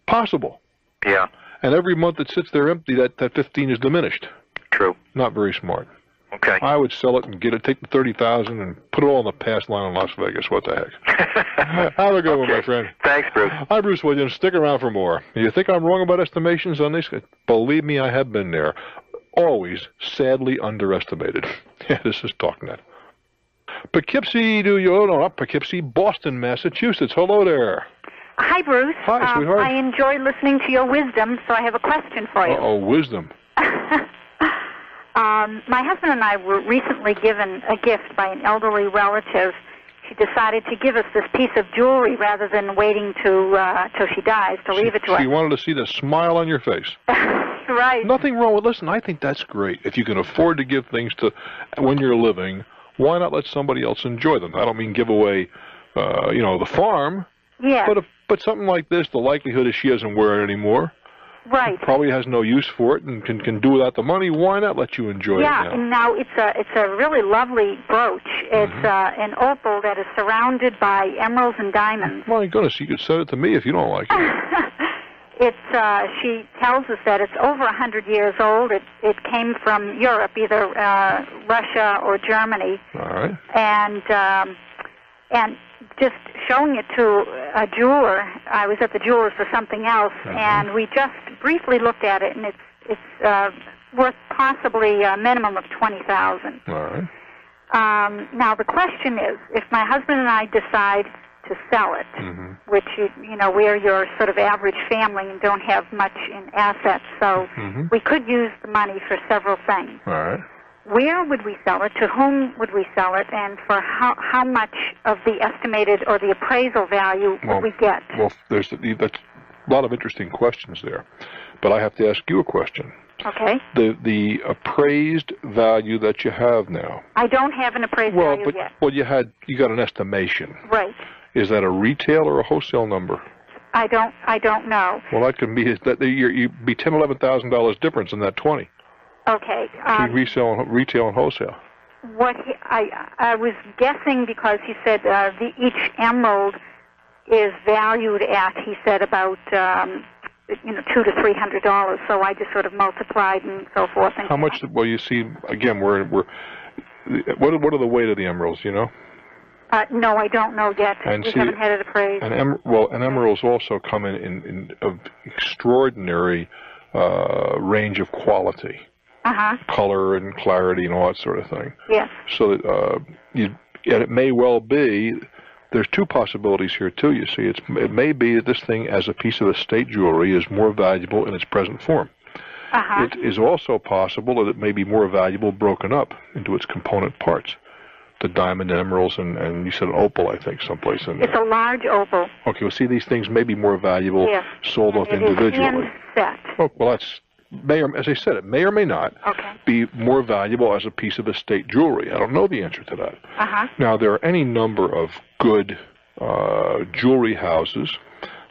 Possible. Yeah. And every month it sits there empty, that 15 is diminished. True. Not very smart. Okay. I would sell it and take the 30,000 and put it all on the pass line in Las Vegas. What the heck? Have a good one, my friend. Thanks, Bruce. I'm Bruce Williams. Stick around for more. You think I'm wrong about estimations on these? Believe me, I have been there. Always sadly underestimated. Yeah, this is TalkNet. Poughkeepsie, not Poughkeepsie, Boston, Massachusetts. Hello there. Hi, Bruce. Hi, sweetheart. I enjoy listening to your wisdom, so I have a question for you. Uh-oh, wisdom. My husband and I were recently given a gift by an elderly relative. She decided to give us this piece of jewelry rather than waiting till she dies to leave it to us. She wanted to see the smile on your face. Right. Nothing wrong with, listen, I think that's great. If you can afford to give things to, when you're living, why not let somebody else enjoy them? I don't mean give away, the farm. Yeah. But something like this, the likelihood is she doesn't wear it anymore. Right. Probably has no use for it and can do without the money. Why not let you enjoy it now? Yeah, and now it's a really lovely brooch. It's an opal that is surrounded by emeralds and diamonds. My goodness, you could send it to me if you don't like it. She tells us that it's over 100 years old. It came from Europe, either Russia or Germany. All right. And just showing it to a jeweler, I was at the jeweler's for something else, and we just briefly looked at it, and it's worth possibly a minimum of $20,000. All right. Now the question is, if my husband and I decide to sell it, which we're your sort of average family and don't have much in assets, so we could use the money for several things. All right. Where would we sell it? To whom would we sell it? And for how much of the estimated or the appraisal value would we get? Well, that's a lot of interesting questions there. But I have to ask you a question. Okay. The appraised value that you have now. I don't have an appraised value yet. Well, you got an estimation. Right. Is that a retail or a wholesale number? I don't know. Well, that can be you'd be $11,000 difference in that 20. Okay. Between retail and wholesale. I was guessing because he said each emerald is valued at, he said, about $200 to $300. So I just sort of multiplied and so forth. And how much? Well, you see, again, we're what are the weight of the emeralds? You know? No, I don't know yet. And we haven't had it appraised. And emeralds also come in of extraordinary range of quality. Color and clarity and all that sort of thing. Yes. So that and it may well be, there's two possibilities here too. You see, it may be that this thing as a piece of estate jewelry is more valuable in its present form. It is also possible that it may be more valuable broken up into its component parts. The diamond and emeralds and you said an opal, I think, someplace in there. It's a large opal. Okay, well, see, these things may be more valuable sold off individually. It is hand set. Oh, well, as I said, it may or may not be more valuable as a piece of estate jewelry. I don't know the answer to that. Now, there are any number of good jewelry houses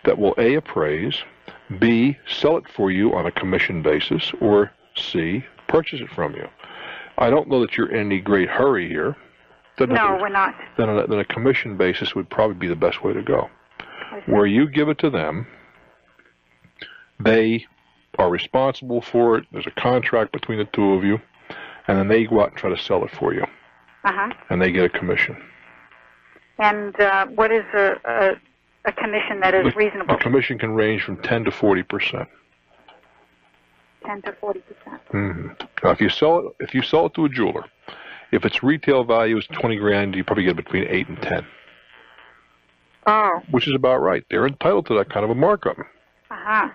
that will A, appraise, B, sell it for you on a commission basis, or C, purchase it from you. I don't know that you're in any great hurry here. No, we're not. Then a commission basis would probably be the best way to go. Where you give it to them, they are responsible for it. There's a contract between the two of you, and then they go out and try to sell it for you. And they get a commission. And what is a commission that is reasonable? The commission can range from 10 to 40%. 10 to 40%. Now, if you sell it to a jeweler, if its retail value is $20,000, you probably get between 8 and 10. Oh. Which is about right. They're entitled to that kind of a markup. I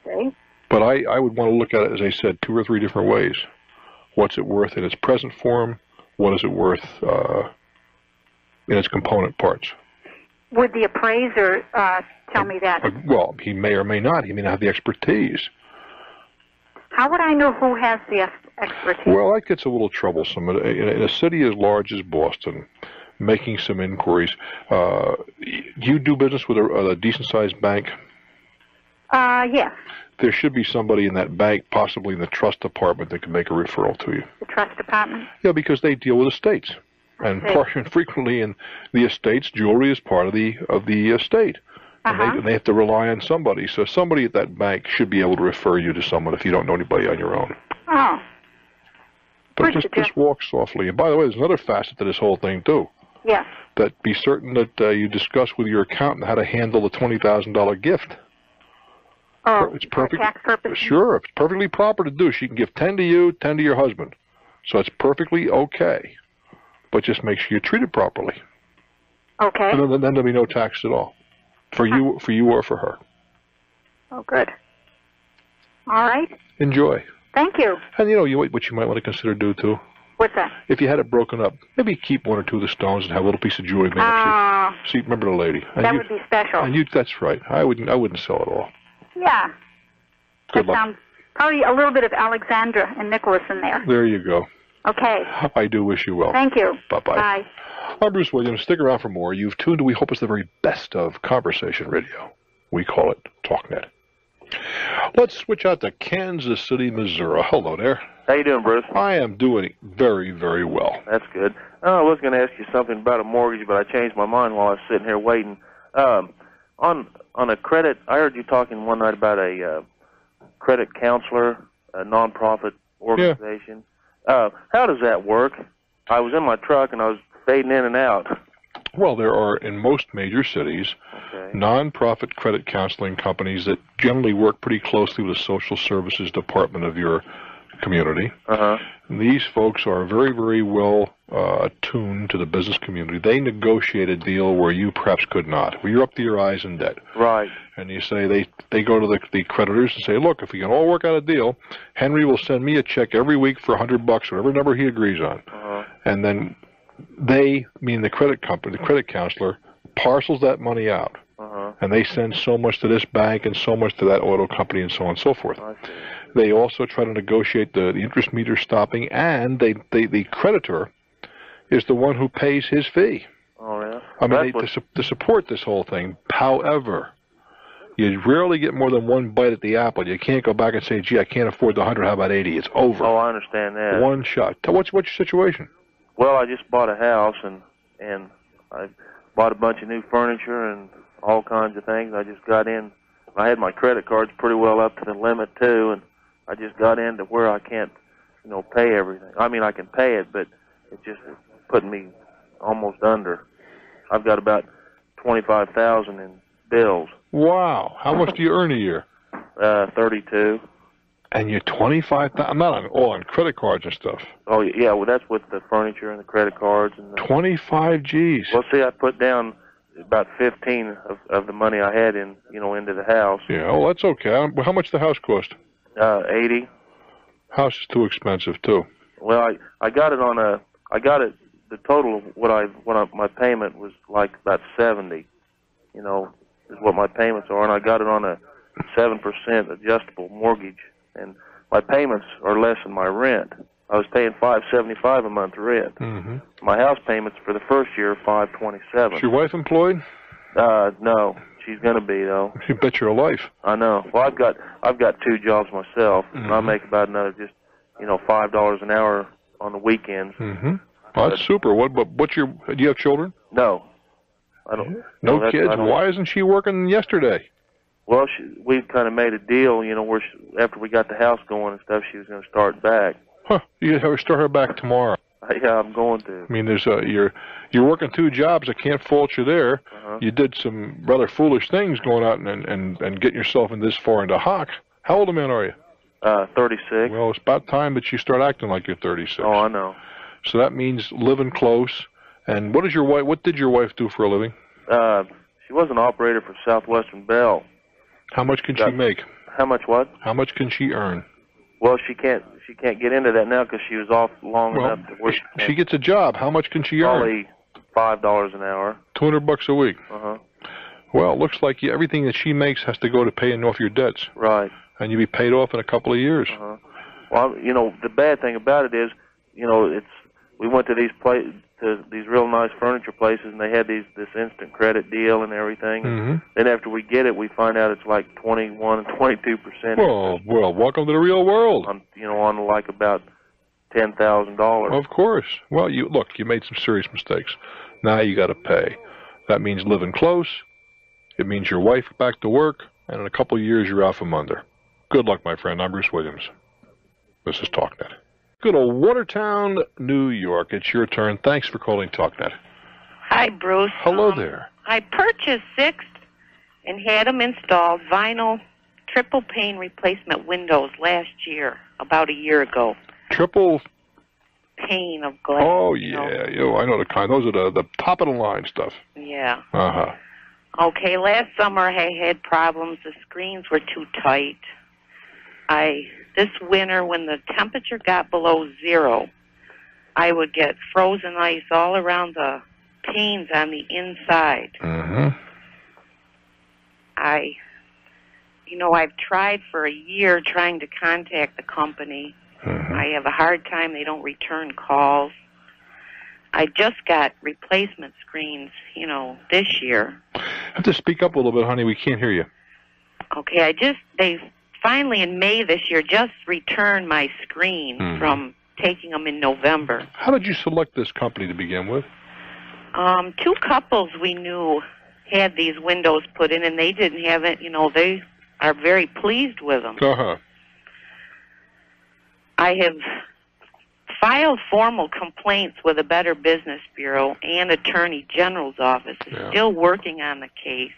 see. But I would want to look at it, as I said, 2 or 3 different ways. What's it worth in its present form? What is it worth in its component parts? Would the appraiser tell me that? Well, he may or may not. He may not have the expertise. How would I know who has the expertise? Well, that gets a little troublesome. In a city as large as Boston, making some inquiries. You do business with a decent-sized bank? Yes. There should be somebody in that bank, possibly in the trust department, that can make a referral to you. The trust department? Yeah, because they deal with estates. And frequently in the estates, jewelry is part of the estate. And they have to rely on somebody. So somebody at that bank should be able to refer you to someone if you don't know anybody on your own. Oh. But just walk softly. And by the way, there's another facet to this whole thing, too. Yes. That be certain that you discuss with your accountant how to handle the $20,000 gift. Oh, it's perfect. Tax purposes? Sure, it's perfectly proper to do. She can give 10 to you, 10 to your husband. So it's perfectly okay. But just make sure you treat it properly. Okay. And then there'll be no tax at all. For you or for her. Oh, good. All right. Enjoy. Thank you. And what you might want to consider do too. What's that? If you had it broken up, maybe keep one or two of the stones and have a little piece of jewelry made up. See, remember the lady. That would be special. And that's right. I wouldn't sell it all. Yeah. Good luck. Sounds probably a little bit of Alexandra and Nicholas in there. There you go. Okay. I do wish you well. Thank you. Bye-bye. Bye. I'm Bruce Williams. Stick around for more. You've tuned to, we hope it's the very best of conversation radio. We call it TalkNet. Let's switch out to Kansas City, Missouri. Hello there. How you doing, Bruce? I am doing very, very well. That's good. I was going to ask you something about a mortgage, but I changed my mind while I was sitting here waiting. On a credit, I heard you talking one night about a credit counselor, a nonprofit organization. Yeah. How does that work? I was in my truck and I was fading in and out. Well, there are, in most major cities, nonprofit credit counseling companies that generally work pretty closely with the social services department of your community. These folks are very, very well attuned to the business community. They negotiate a deal where you perhaps could not, where you're up to your eyes in debt. Right. And you say, they go to the creditors and say, look, if we can all work out a deal, Henry will send me a check every week for $100, whatever number he agrees on. And then they, meaning the credit company, the credit counselor, parcels that money out. And they send so much to this bank and so much to that auto company and so on and so forth. They also try to negotiate the interest meter stopping, and the creditor is the one who pays his fee. Oh, yeah? I mean, to support this whole thing. However, you rarely get more than one bite at the apple. You can't go back and say, gee, I can't afford the 100, how about 80? It's over. Oh, I understand that. One shot. What's your situation? Well, I just bought a house, and I bought a bunch of new furniture and all kinds of things. I just got in. I had my credit cards pretty well up to the limit, too, and I just got into where I can't, pay everything. I mean, I can pay it, but it's just putting me almost under. I've got about $25,000 in bills. Wow. How much do you earn a year? 32. And you're 25,000. I'm not on credit cards and stuff. Oh yeah, well that's with the furniture and the credit cards and 25 G's. Well, see, I put down about 15 of the money I had in, into the house. Yeah, well that's okay. How much the house cost? 80. House is too expensive too. Well, I got it on the total of my payment was like about 70. Is what my payments are, and I got it on a 7% adjustable mortgage. And my payments are less than my rent. I was paying $575 a month rent. My house payments for the first year are $527. Is your wife employed? No, she's going to be though. You bet your life. I know. Well, I've got 2 jobs myself, and I make about another just $5 an hour on the weekends. Well, that's super. Do you have children? No, I don't. No kids. Why isn't she working yesterday? Well, we kind of made a deal, where after we got the house going and stuff, she was going to start back. Huh? You have her start her back tomorrow. Yeah, I'm going to. I mean, there's you're working 2 jobs. I can't fault you there. You did some rather foolish things going out and getting yourself in this far into hock. How old a man are you? 36. Well, it's about time that you start acting like you're 36. Oh, I know. So that means living close. And what did your wife do for a living? She was an operator for Southwestern Bell. How much can she make? How much what? How much can she earn? Well, she can't get into that now because she was off long enough to work. She gets a job. How much can she earn? Probably $5 an hour. $200 a week. Well, it looks like everything that she makes has to go to paying off your debts. Right. And you'll be paid off in a couple of years. Well, the bad thing about it is, it's we went to these real nice furniture places, and they had this instant credit deal and everything. Mm-hmm. Then after we get it, we find out it's like 21 and 22%. Well, welcome to the real world. On like about $10,000. Of course. Well, you made some serious mistakes. Now you got to pay. That means living close. It means your wife back to work, and in a couple of years you're out from under. Good luck, my friend. I'm Bruce Williams. This is TalkNet. Good old Watertown, New York. It's your turn. Thanks for calling TalkNet. Hi, Bruce. Hello there. I purchased 6 and had them installed vinyl triple pane replacement windows last year, about a year ago. Triple pane of glass. Oh, yeah. I know the kind. Those are the top of the line stuff. Yeah. Uh-huh. Okay, last summer I had problems. The screens were too tight. This winter, when the temperature got below 0, I would get frozen ice all around the panes on the inside. Mm-hmm. I've tried for a year trying to contact the company. Mm-hmm. I have a hard time. They don't return calls. I just got replacement screens, this year. Have to speak up a little bit, honey. We can't hear you. Okay, they finally in May this year just returned my screen from taking them in November. How did you select this company to begin with? 2 couples we knew had these windows put in, and they didn't have it. They are very pleased with them. Uh-huh. I have filed formal complaints with the Better Business Bureau and Attorney General's office. Is still working on the case.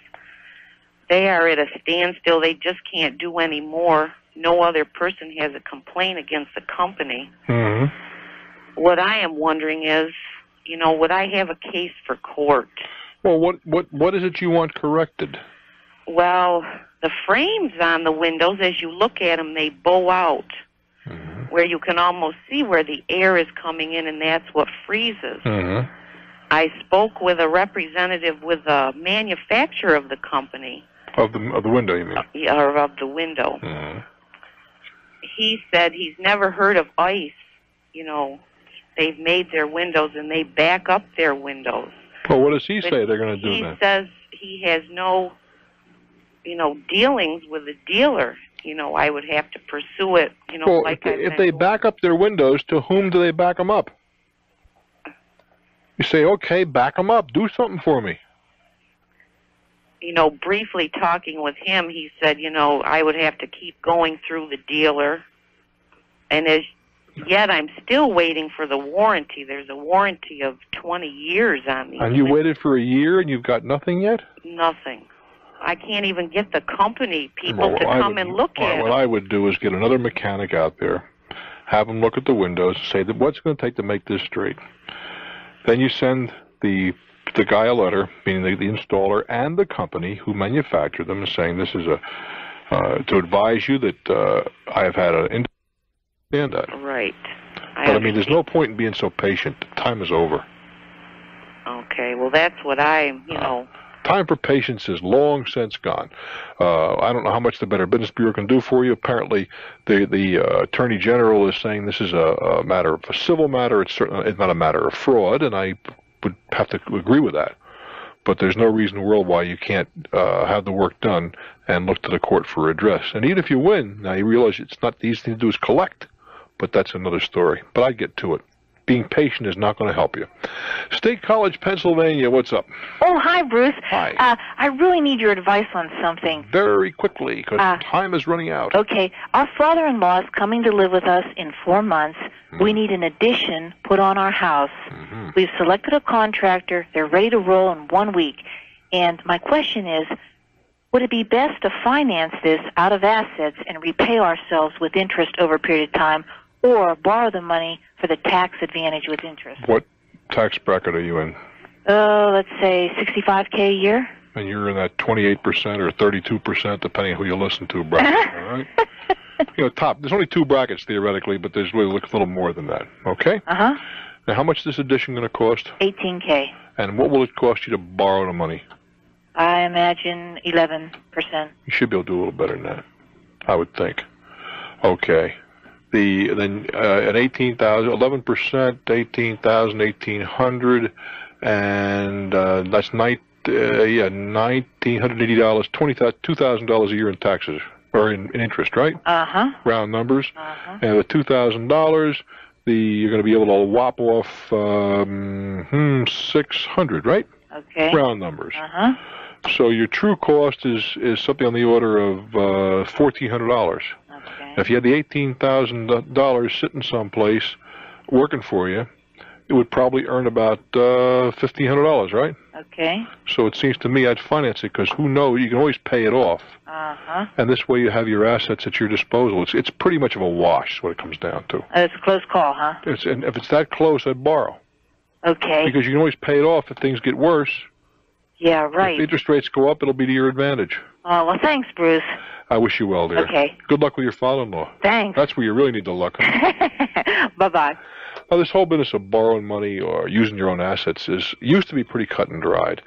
They are at a standstill. They just can't do any more. No other person has a complaint against the company. Mm-hmm. What I am wondering is, would I have a case for court? Well, what is it you want corrected? Well, the frames on the windows, as you look at them, they bow out, where you can almost see where the air is coming in, and that's what freezes. Mm-hmm. I spoke with a representative with the manufacturer of the company. Of the window, you mean? Or of the window. Mm-hmm. He said he's never heard of ICE. They've made their windows, and they back up their windows. Well, what does he say they're going to do He then? says he has no, dealings with the dealer. I would have to pursue it, Well, like if they back up their windows, to whom do they back them up? You say, okay, back them up. Do something for me. Briefly talking with him, he said, I would have to keep going through the dealer. And yet I'm still waiting for the warranty. There's a warranty of 20 years on these. And you waited for a year and you've got nothing yet? Nothing. I can't even get the company people to come and look at What them. I would do is get another mechanic out there, have them look at the windows, say that what's it going to take to make this straight. Then you send the guy a letter, meaning the installer and the company who manufactured them, saying this is to advise you that I have had an understand that. Right. But there's no point in being so patient. Time is over. Okay, well, that's what Time for patience is long since gone. I don't know how much the Better Business Bureau can do for you. Apparently, the Attorney General is saying this is a matter of a civil matter. It's not a matter of fraud, and I would have to agree with that. But there's no reason in the world why you can't have the work done and look to the court for redress. And even if you win, now you realize it's not the easy thing to do is collect, but that's another story. But I'd get to it. Being patient is not going to help you. State College, Pennsylvania, what's up? Oh, hi, Bruce. Hi. I really need your advice on something. Very quickly, because time is running out. Okay. Our father-in-law is coming to live with us in 4 months. We need an addition put on our house. We've selected a contractor. They're ready to roll in 1 week. And my question is, would it be best to finance this out of assets and repay ourselves with interest over a period of time, or borrow the money for the tax advantage with interest? What tax bracket are you in? Let's say $65K a year. And you're in that 28% or 32%, depending on who you listen to, bracket, all right? There's only 2 brackets theoretically, but there's really a little more than that, okay? Uh-huh. Now, how much is this addition going to cost? $18K. And what will it cost you to borrow the money? I imagine 11%. You should be able to do a little better than that, I would think. Okay. Then at 18,000, 11%, 18,000, 1,800, and that's $1,980, $2,000 a year in taxes or in interest, right? Round numbers. And with $2,000, you're going to be able to whop off 600, right? Okay. Round numbers. So your true cost is something on the order of $1,400. Okay. If you had the $18,000 sitting someplace working for you, it would probably earn about $1,500, right? Okay. So it seems to me I'd finance it because who knows? You can always pay it off. And this way you have your assets at your disposal. It's pretty much of a wash, is what it comes down to. It's a close call, huh? And if it's that close, I'd borrow. Okay. Because you can always pay it off if things get worse. Yeah, right. If interest rates go up, it'll be to your advantage. Oh, well, thanks, Bruce. I wish you well, dear. Okay. Good luck with your father-in-law. Thanks. That's where you really need the luck. Bye-bye. Now, this whole business of borrowing money or using your own assets used to be pretty cut and dried.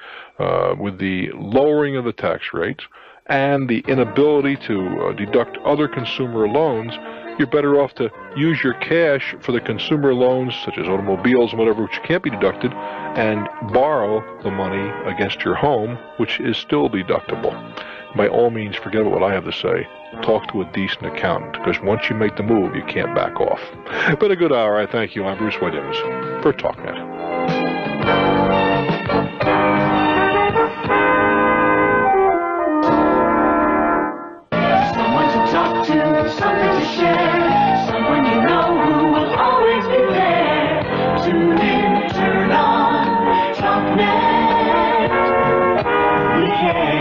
With the lowering of the tax rates and the inability to deduct other consumer loans, you're better off to use your cash for the consumer loans, such as automobiles and whatever, which can't be deducted, and borrow the money against your home, which is still deductible. By all means, forget about what I have to say. Talk to a decent accountant, because once you make the move, you can't back off. Been a good hour. I thank you. I'm Bruce Williams for TalkNet. Someone to talk to, something to share, someone you know who will always be there. Tune in, turn on, TalkNet. We care.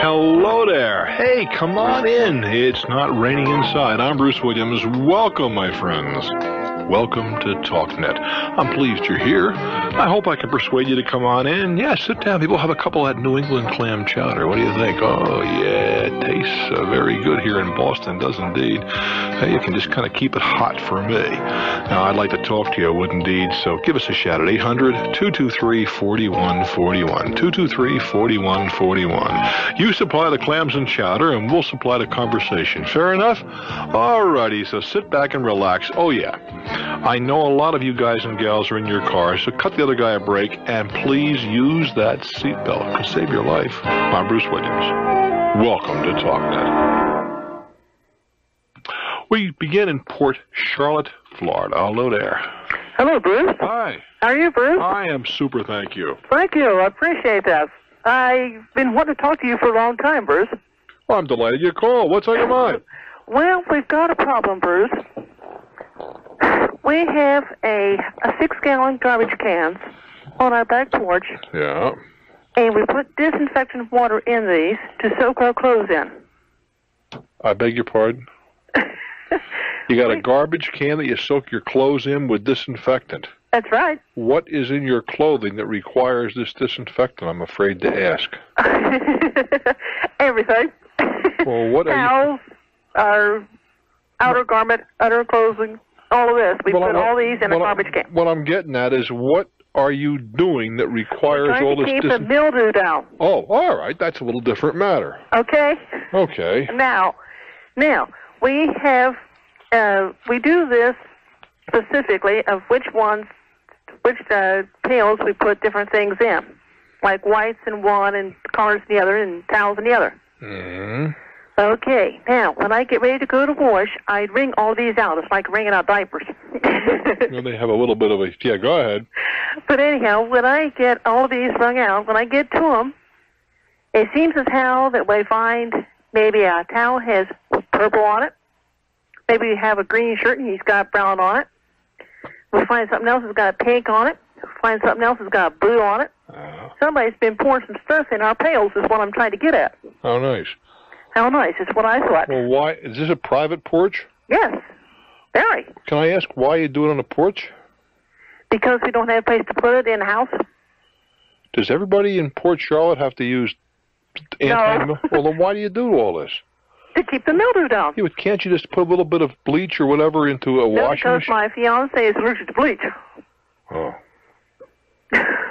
Hello there. Hey, come on in. It's not raining inside. I'm Bruce Williams. Welcome, my friends. Welcome to TalkNet. I'm pleased you're here. I hope I can persuade you to come on in. Yeah, sit down. People have a couple of that New England clam chowder. What do you think? Oh, yeah, it tastes very good here in Boston. Does indeed. Hey, you can just kind of keep it hot for me. Now, I'd like to talk to you, I would indeed. So give us a shout at 800-223-4141. 223-4141. You supply the clams and chowder, and we'll supply the conversation. Fair enough? All righty, so sit back and relax. Oh, yeah. I know a lot of you guys and gals are in your cars, so cut the other guy a break, and please use that seatbelt. It could save your life. I'm Bruce Williams. Welcome to TalkNet. We begin in Port Charlotte, Florida. Hello there. Hello, Bruce. Hi. How are you, Bruce? I am super, thank you. Thank you. I appreciate that. I've been wanting to talk to you for a long time, Bruce. Well, I'm delighted you called. What's on your mind? Well, we've got a problem, Bruce. We have a 6-gallon garbage cans on our back porch. Yeah. And we put disinfectant water in these to soak our clothes in. I beg your pardon? You got a garbage can that you soak your clothes in with disinfectant. That's right. What is in your clothing that requires this disinfectant? I'm afraid to ask. Everything. Well, what Towels, our outer garment, outer clothing, all of this. We put all these in a garbage can. What I'm getting at is, what are you doing that requires all this disinfectant? Keep the mildew down. Oh, all right. That's a little different matter. Okay. Okay. Now, we have, we do this specifically of which pails we put different things in, like whites in one and colors in the other and towels in the other. Mm-hmm. Okay, now, when I get ready to go to wash, I wring all these out. It's like wringing out diapers. Well, they have a little bit of a... Yeah, go ahead. But anyhow, when I get all of these wrung out, when I get to them, it seems as how that we find maybe a towel has purple on it. Maybe you have a green shirt and he's got brown on it. We find something else that's got pink on it. We find something else that's got blue on it. Somebody's been pouring some stuff in our pails is what I'm trying to get at. How nice. How nice. It's what I thought. Well, why? Is this a private porch? Yes. Very. Can I ask why you do it on a porch? Because we don't have a place to put it in the house. Does everybody in Port Charlotte have to use No. Well, then why do you do all this? To keep the mildew down. Yeah, but can't you just put a little bit of bleach or whatever into a washing because machine? my fiancé is allergic to bleach. Oh.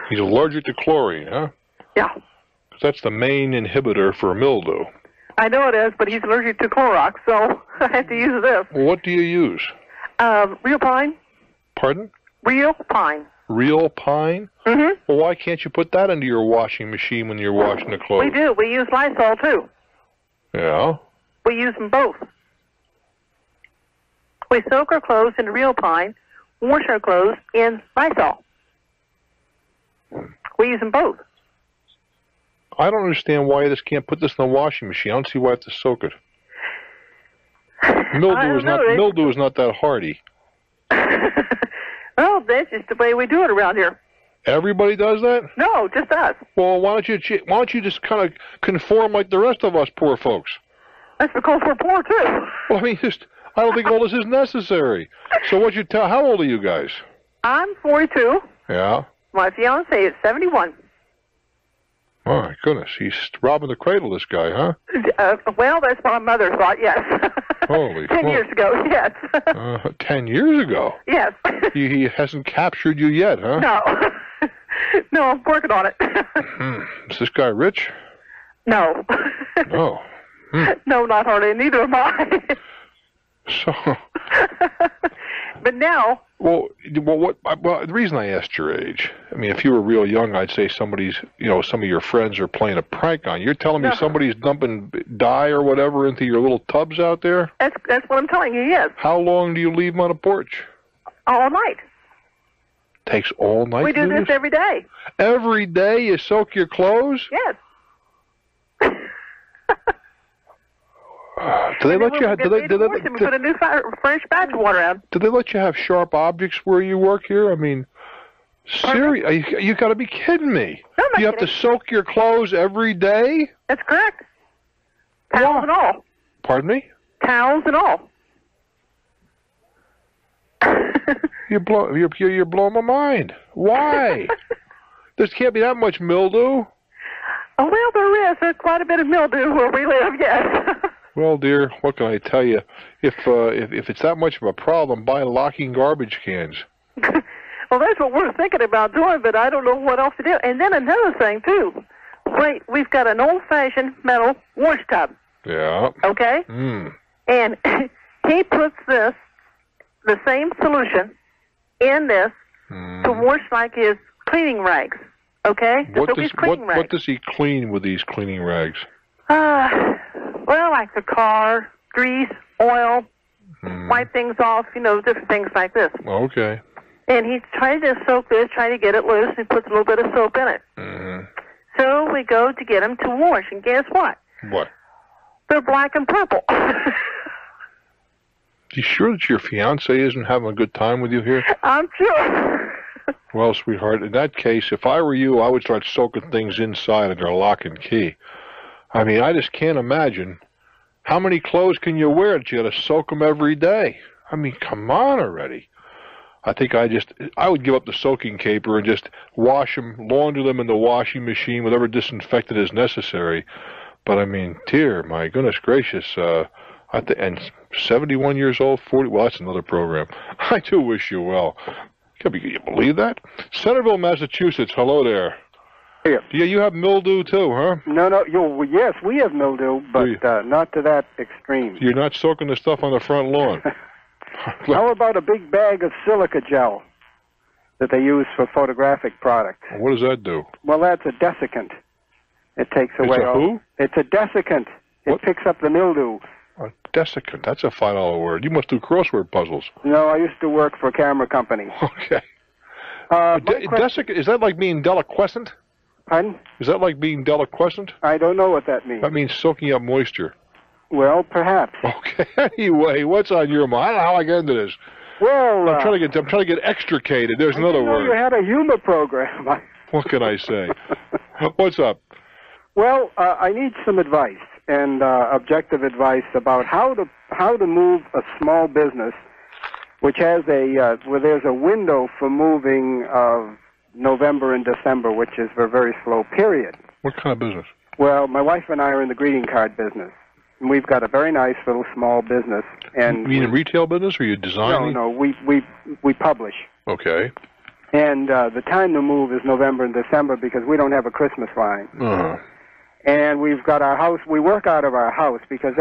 He's allergic to chlorine, huh? Yeah. 'Cause that's the main inhibitor for mildew. I know it is, but he's allergic to Clorox, so I have to use this. Well, what do you use? Real pine. Pardon? Real pine. Real pine? Mm-hmm. Well, why can't you put that into your washing machine when you're washing the clothes? We do. We use Lysol, too. Yeah? We use them both. We soak our clothes in real pine, wash our clothes in Lysol. We use them both. I don't understand why you just can't put this in the washing machine. I don't see why you have to soak it. Mildew is not that hardy. Well, that's just the way we do it around here. Everybody does that? No, just us. Well, why don't you just kind of conform like the rest of us poor folks? That's because we're poor too. Well, I mean, I don't think all this is necessary. So what you tell? How old are you guys? I'm 42. Yeah. My fiance is 71. Oh my goodness, he's robbing the cradle, this guy, huh? Well, that's what my mother thought. Yes. Holy 10 years ago, yes. 10 years ago? Yes. He hasn't captured you yet, huh? No. No, I'm working on it. Is this guy rich? No. No. No, not hardly. Neither am I. So. But now. Well, the reason I asked your age, I mean, if you were real young, I'd say some of your friends are playing a prank on you. You're telling me somebody's dumping dye or whatever into your little tubs out there? That's what I'm telling you, yes. How long do you leave them on a porch? All night. Takes all night. We do this every day. Every day you soak your clothes? Yes. Do they let you have? We put a new fresh batch of water out. Do they let you have sharp objects where you work here? I mean, seriously, you got to be kidding me. No, you have to soak your clothes every day? That's correct. Towels and all. Pardon me? Towels and all. You're blowing my mind. Why? There can't be that much mildew. Oh well, there is. There's quite a bit of mildew where we live. Yes. Well, dear, what can I tell you? If it's that much of a problem, buy locking garbage cans. Well, that's what we're thinking about doing, but I don't know what else to do. And then another thing too. Wait, we've got an old-fashioned metal wash tub. Yeah. Okay. And he puts the same solution in this to wash like his cleaning rags. Okay. What does he clean with these cleaning rags? Well, like the car, grease, oil, wipe things off, different things like this. Okay. And he tried to soak this, try to get it loose, and he puts a little bit of soap in it. So we go to get them to wash, and guess what? What? They're black and purple. You sure that your fiance isn't having a good time with you here? I'm sure. Well, sweetheart, in that case, if I were you, I would start soaking things inside under lock and key. I mean, I just can't imagine. How many clothes can you wear that you got to soak them every day? I mean, come on already. I think I would give up the soaking caper and just wash them, launder them in the washing machine, whatever disinfectant is necessary. But I mean, dear, my goodness gracious, and 71 years old, 40, well, that's another program. I do wish you well. Can you believe that? Centerville, Massachusetts, hello there. Yeah. Yeah, you have mildew too, huh? No. Yes, we have mildew, but not to that extreme. You're not soaking the stuff on the front lawn. How about a big bag of silica gel that they use for photographic products? What does that do? Well, that's a desiccant. It takes away It's a who? It's a desiccant. It picks up the mildew. A desiccant. That's a $5 word. You must do crossword puzzles. No, I used to work for a camera company. Okay. Desiccant, is that like being deliquescent? Pardon? Is that like being deliquescent? I don't know what that means. That means soaking up moisture. Well, perhaps. Okay. Anyway, what's on your mind? I don't know how I get into this. Well, I'm trying to get extricated. There's another word. You had a humor program. What can I say? What's up? Well, I need some advice and objective advice about how to move a small business, which has where there's a window for moving of November and December, which is a very slow period. What kind of business? Well, my wife and I are in the greeting card business. And we've got a very nice little small business. And you mean in retail business, or you designing? No, we publish. Okay. And the time to move is November and December because we don't have a Christmas line. Uh-huh. And we've got our house. We work out of our house because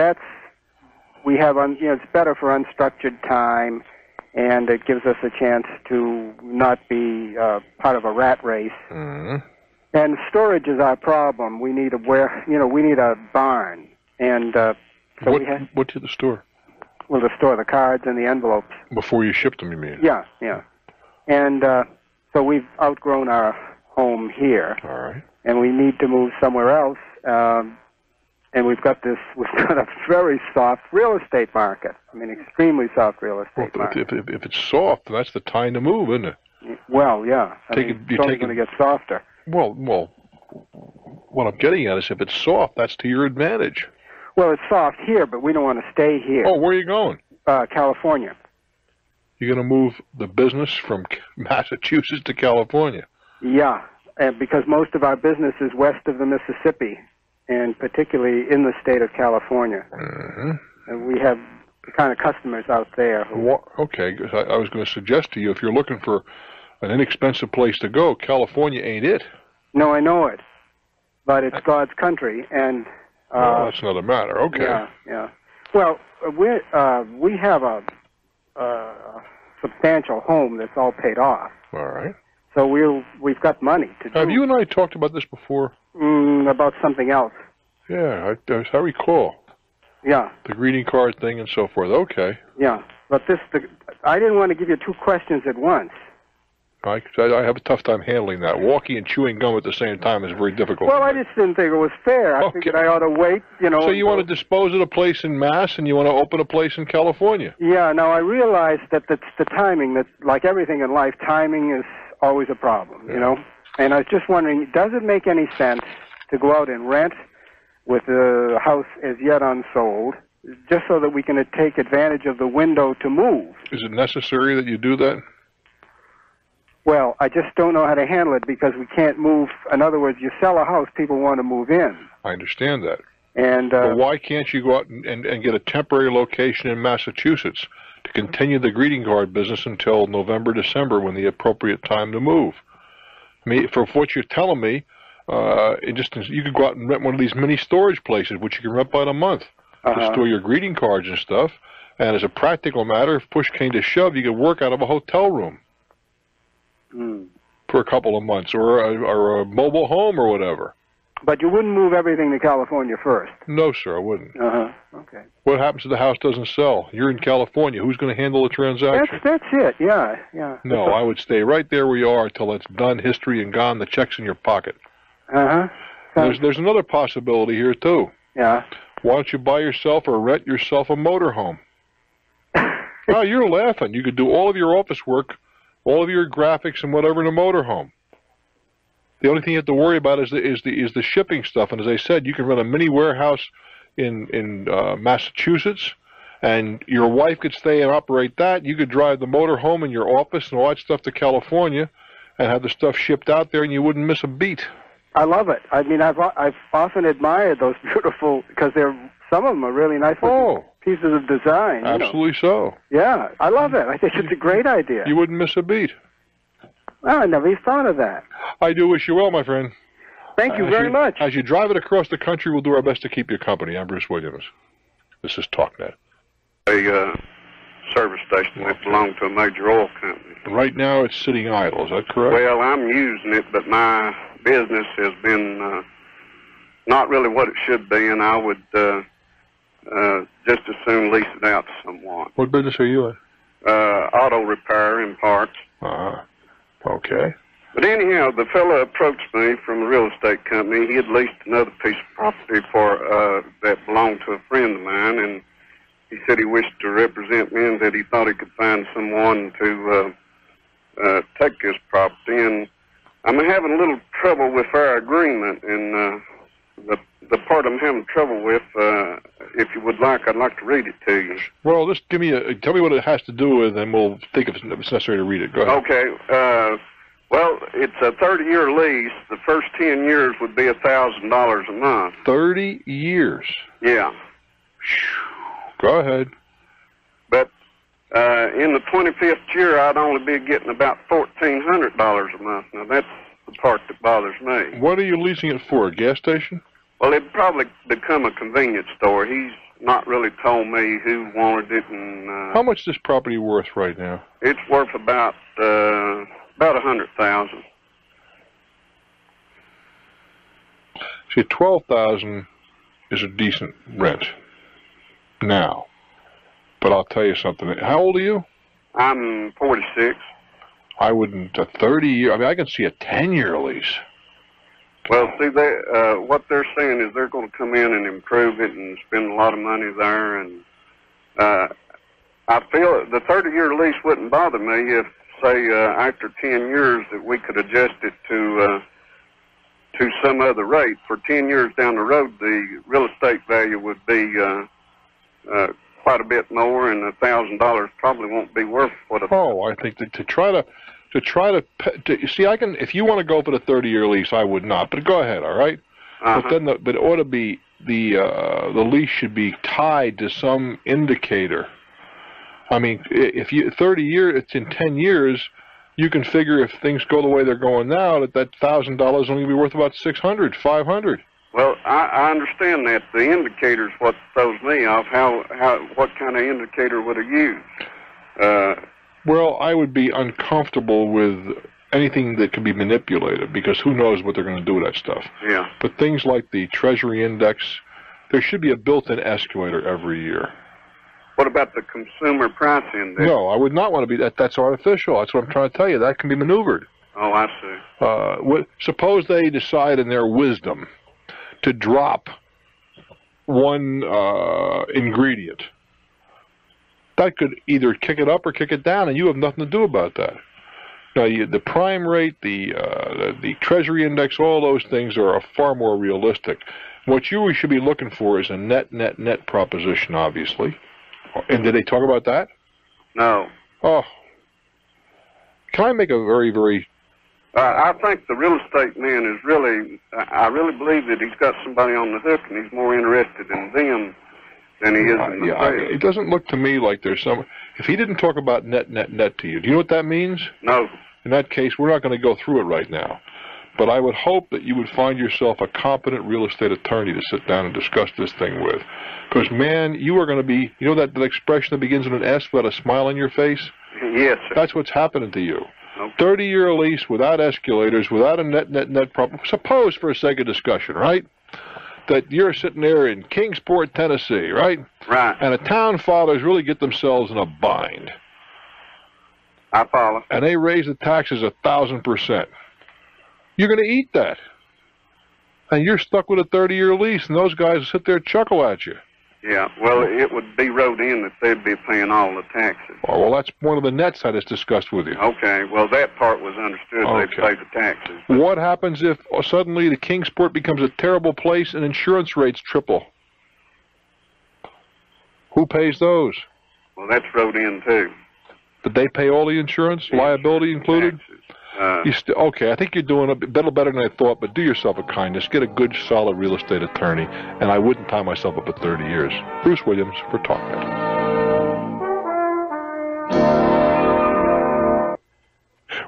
we have it's better for unstructured time, and it gives us a chance to not be part of a rat race. Mm-hmm. And storage is our problem. We need we need a barn, and what to the store? Well, to store the cards and the envelopes. Before you ship them, you mean? Yeah. And so we've outgrown our home here. All right. And we need to move somewhere else. And we've got a very soft real estate market. I mean, extremely soft real estate market. If it's soft, that's the time to move, isn't it? Well, yeah. It's only going to get softer. Well, what I'm getting at is if it's soft, that's to your advantage. Well, it's soft here, but we don't want to stay here. Oh, where are you going? California. You're going to move the business from Massachusetts to California? Yeah, and because most of our business is west of the Mississippi, and particularly in the state of California. Mm-hmm. And we have the kind of customers out there. Okay, I was going to suggest to you, if you're looking for an inexpensive place to go, California ain't it. No, I know it, but it's God's country, and that's another matter. Okay. Yeah. Well, we have a substantial home that's all paid off. All right. So we've got money to do. Have you and I talked about this before? About something else. Yeah, I recall. Yeah. The greeting card thing and so forth. Okay. Yeah, but I didn't want to give you two questions at once. I have a tough time handling that. Walking and chewing gum at the same time is very difficult. Well, I just didn't think it was fair. I figured I ought to wait, So you want to dispose of a place in Mass and you want to open a place in California? Yeah, now I realize that that's the timing, that like everything in life, timing is always a problem, And I was just wondering, does it make any sense to go out and rent with the house as yet unsold, just so that we can take advantage of the window to move? Is it necessary that you do that? Well, I just don't know how to handle it because we can't move. In other words, you sell a house, people want to move in. I understand that. And well, why can't you go out and get a temporary location in Massachusetts to continue the greeting card business until November, December, when the appropriate time to move? I mean, for what you're telling me, you could go out and rent one of these mini storage places, which you can rent by the month, to store your greeting cards and stuff. And as a practical matter, if push came to shove, you could work out of a hotel room. For a couple of months, or a mobile home or whatever. But you wouldn't move everything to California first? No, sir, I wouldn't. Okay. What happens if the house doesn't sell? You're in California. Who's going to handle the transaction? That's it, yeah. No, I would stay right there where you are until it's done, history and gone, the check's in your pocket. There's another possibility here, too. Yeah. Why don't you buy yourself or rent yourself a motorhome? Oh, you're laughing. You could do all of your office work, all of your graphics and whatever in a motorhome. The only thing you have to worry about is the shipping stuff. And as I said, you can run a mini warehouse in Massachusetts, and your wife could stay and operate that. You could drive the motorhome and your office and all that stuff to California, and have the stuff shipped out there, and you wouldn't miss a beat. I love it. I mean, I've often admired those beautiful, because some of them are really nice pieces of design. Absolutely so. Yeah, I love it. I think it's a great idea. You wouldn't miss a beat. Well, I never even thought of that. I do wish you well, my friend. Thank you very much. As you drive it across the country, we'll do our best to keep you company. I'm Bruce Williams. This is TalkNet. A service station that belonged to a major oil company. Right now, it's sitting idle. Is that correct? Well, I'm using it, but my business has been not really what it should be, and I would just as soon lease it out to someone. What business are you in? Auto repair and parts. Okay. But anyhow, the fellow approached me from a real estate company. He had leased another piece of property that belonged to a friend of mine, and he said he wished to represent me and that he thought he could find someone to take this property. And I'm having a little trouble with our agreement, and the part I'm having trouble with, if you would like, I'd like to read it to you. Well, just tell me what it has to do with, and we'll think if it's necessary to read it. Go ahead. Okay. Well, it's a 30-year lease. The first 10 years would be $1,000 a month. 30 years? Yeah. Go ahead. But in the 25th year, I'd only be getting about $1,400 a month. Now, that's the part that bothers me. What are you leasing it for, a gas station? Well, it'd probably become a convenience store. He's not really told me who wanted it, and How much is this property worth right now? it's worth about $100,000. See, 12,000 is a decent rent now. But I'll tell you something. How old are you? I'm 46. I wouldn't. A 30-year. I mean, I can see a 10-year lease. Well, see, what they're saying is they're going to come in and improve it and spend a lot of money there, and I feel the 30-year lease wouldn't bother me if, say, after 10 years that we could adjust it to some other rate. For 10 years down the road, the real estate value would be quite a bit more, and $1,000 probably won't be worth what. I think that to try to see, I can. If you want to go for the 30-year lease, I would not. But go ahead, all right. But then, but it ought to be the lease should be tied to some indicator. I mean, if you 30 years, it's in 10 years. You can figure if things go the way they're going now, that $1,000 is only be worth about $600, $500. Well, I understand that. The indicator's what throws me off. What kind of indicator would I use? Well, I would be uncomfortable with anything that can be manipulated, because who knows what they're going to do with that stuff. Yeah. But things like the Treasury Index, there should be a built-in escalator every year. What about the Consumer Price Index? No, I would not want to be that. That's artificial. That's what I'm trying to tell you. That can be maneuvered. Oh, I see. Suppose they decide in their wisdom to drop one ingredient. That could either kick it up or kick it down, and you have nothing to do about that. Now, the prime rate, the Treasury Index, all those things are far more realistic. What you should be looking for is a net proposition, obviously. And did they talk about that? No. Oh. Can I make a very, very... I think the real estate man is really... I really believe that he's got somebody on the hook, and he's more interested in them than he is in the sale. It doesn't look to me like there's some... If he didn't talk about net to you, do you know what that means? No. In that case, we're not going to go through it right now. But I would hope that you would find yourself a competent real estate attorney to sit down and discuss this thing with. Because, man, you are going to be... You know that expression that begins with an S without a smile on your face? Yes, sir. That's what's happening to you. Okay. 30-year lease without escalators, without a net problem. Suppose, for a sake of discussion, right, that you're sitting there in Kingsport, Tennessee, right? Right. And the town fathers really get themselves in a bind. I follow. And they raise the taxes 1,000%. You're going to eat that. And you're stuck with a 30-year lease, and those guys sit there and chuckle at you. Yeah, well, it would be wrote in that they'd be paying all the taxes. Oh, well, that's one of the nets I just discussed with you. Okay, well, that part was understood. Okay. They'd pay the taxes. What happens if suddenly the Kingsport becomes a terrible place and insurance rates triple? Who pays those? Well, that's wrote in, too. Did they pay all the insurance, liability included? Okay, I think you're doing a better than I thought, but do yourself a kindness. Get a good, solid real estate attorney, and I wouldn't tie myself up at 30 years. Bruce Williams for TalkNet.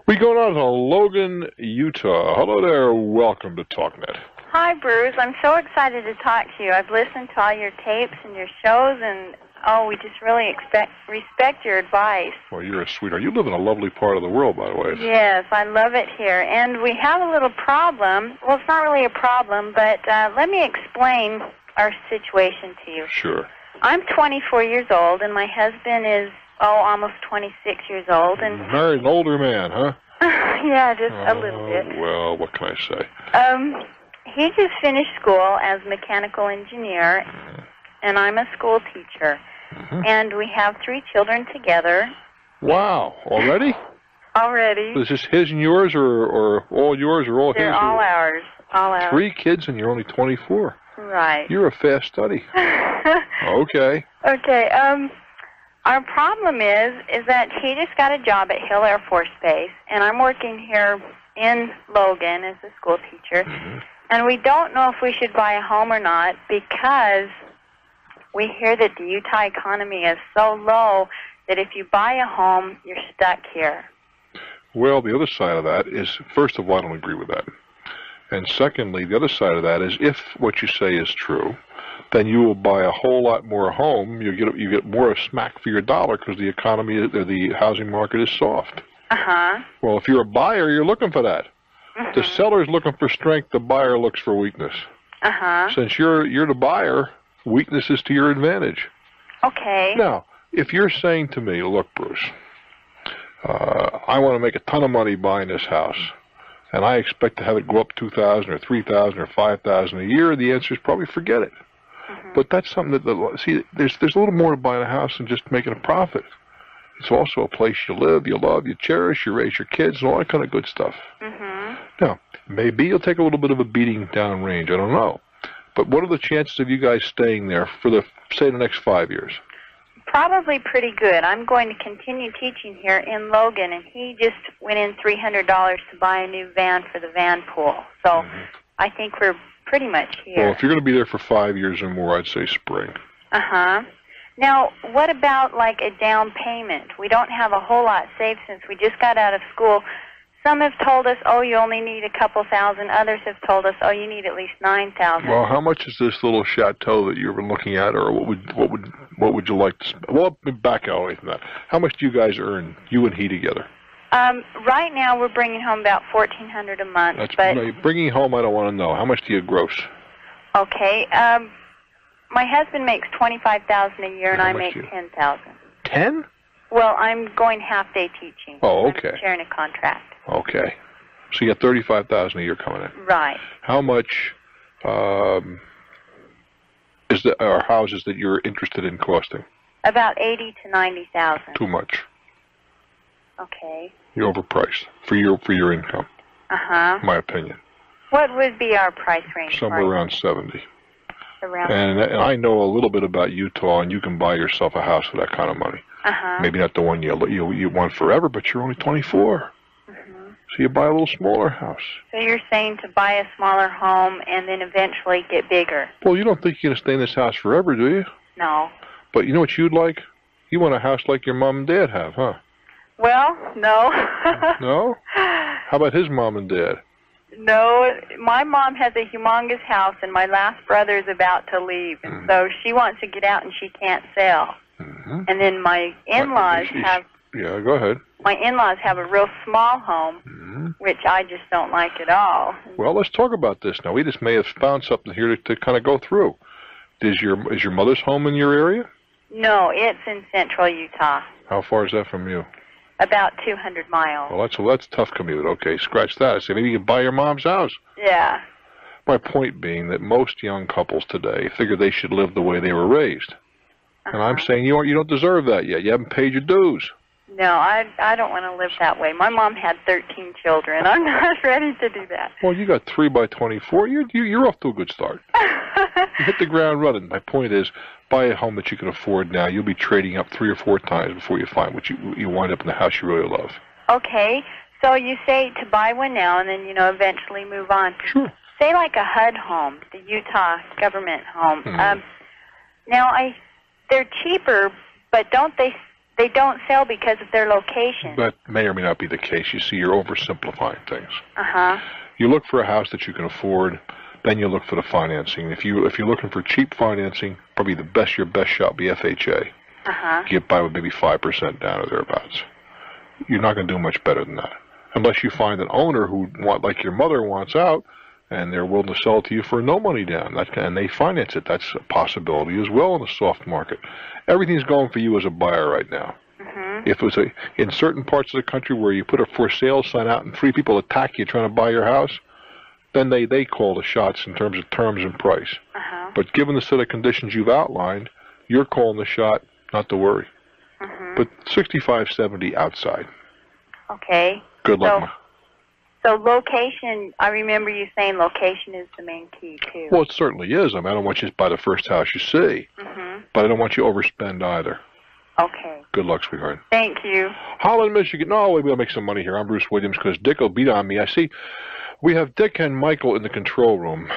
We go on to Logan, Utah. Hello there. Welcome to TalkNet. Hi, Bruce. I'm so excited to talk to you. I've listened to all your tapes and your shows, and we just really respect your advice. Well, you're a sweetheart. You live in a lovely part of the world, by the way. Yes, I love it here. And we have a little problem. Well, it's not really a problem, but let me explain our situation to you. Sure. I'm 24 years old, and my husband is, almost 26 years old. And married an older man, huh? Yeah, just a little bit. Well, what can I say? He just finished school as a mechanical engineer, and I'm a school teacher. And we have 3 children together. Wow, already? Already. Is this his and yours, or all yours, or all his? They're all ours. All ours. 3 kids, and you're only 24. Right. You're a fast study. Okay. Okay. Our problem is that he just got a job at Hill Air Force Base, and I'm working here in Logan as a school teacher. And we don't know if we should buy a home or not, because we hear that the Utah economy is so low that if you buy a home, you're stuck here. Well, the other side of that is, first of all, I don't agree with that. And secondly, the other side of that is if what you say is true, then you will buy a whole lot more home. You get more smack for your dollar because the economy, or the housing market is soft. Well, if you're a buyer, you're looking for that. The seller's looking for strength. The buyer looks for weakness. Since you're the buyer, weakness is to your advantage. Okay. Now, if you're saying to me, look, Bruce, I want to make a ton of money buying this house, and I expect to have it go up $2,000 or $3,000 or $5,000 a year, the answer is probably forget it. But that's something that, see, there's a little more to buying a house than just making a profit. It's also a place you live, you love, you cherish, you raise your kids, and all that kind of good stuff. Now, maybe you'll take a little bit of a beating downrange, I don't know. But what are the chances of you guys staying there for say, the next 5 years? Probably pretty good. I'm going to continue teaching here in Logan, and he just went in $300 to buy a new van for the van pool. So I think we're pretty much here. Well, if you're going to be there for 5 years or more, I'd say spring. Now, what about like a down payment? We don't have a whole lot saved since we just got out of school. Some have told us, oh, you only need a couple thousand. Others have told us, oh, you need at least 9,000. Well, how much is this little chateau that you've been looking at, or what would you like to spend? Well, back out away from that. How much do you guys earn, you and he together? Right now, we're bringing home about $1,400 a month. That's bringing home. I don't want to know. How much do you gross? Okay. My husband makes $25,000 a year, and I make $10,000. 10? Well, I'm going half-day teaching. Oh, okay. I'm sharing a contract. Okay. So you got $35,000 a year coming in. Right. How much are houses that you're interested in costing? About $80,000 to $90,000. Too much. Okay. You're overpriced for your income. My opinion. What would be our price range? Somewhere around 70. Around. And I know a little bit about Utah, and you can buy yourself a house for that kind of money. Maybe not the one you want forever, but you're only 24. So you buy a little smaller house. So you're saying to buy a smaller home and then eventually get bigger? Well, you don't think you're going to stay in this house forever, do you? No. But you know what you'd like? You want a house like your mom and dad have, huh? Well, no. No? How about his mom and dad? No, my mom has a humongous house, and my last brother is about to leave, and so she wants to get out, and she can't sell. And then my in-laws have... Yeah, go ahead. My in-laws have a real small home, which I just don't like at all. Well, let's talk about this now. We just may have found something here to kind of go through. Is your mother's home in your area? No, it's in central Utah. How far is that from you? About 200 miles. Well, that's a tough commute. Okay, scratch that. I say maybe you can buy your mom's house. Yeah. My point being that most young couples today figure they should live the way they were raised. And I'm saying you don't deserve that yet. You haven't paid your dues. No, I don't want to live that way. My mom had 13 children. I'm not ready to do that. Well, you got 3 by 24. You're off to a good start. You hit the ground running. My point is, buy a home that you can afford now. You'll be trading up 3 or 4 times before you find what you wind up in the house you really love. Okay, so you say to buy one now and then eventually move on. Sure. Say like a HUD home, the Utah government home. Now they're cheaper, but they don't sell because of their location. That may or may not be the case. You see, you're oversimplifying things. You look for a house that you can afford, then you look for the financing. If you're looking for cheap financing, probably your best shot be FHA. Get by with maybe 5% down or thereabouts. You're not going to do much better than that, unless you find an owner who like your mother wants out, and they're willing to sell it to you for no money down. And they finance it. That's a possibility as well in the soft market. Everything's going for you as a buyer right now. If it was in certain parts of the country where you put a for sale sign out and 3 people attack you trying to buy your house, then they call the shots in terms of terms and price. But given the set of conditions you've outlined, you're calling the shot, not to worry. But 65, 70 outside. Okay. Good luck. So location, I remember you saying location is the main key, too. Well, it certainly is. I don't want you to buy the first house you see. But I don't want you to overspend either. Okay. Good luck, sweetheart. Thank you. Holland, Michigan. No, we'll make some money here. I'm Bruce Williams because Dick will beat on me. I see we have Dick and Michael in the control room.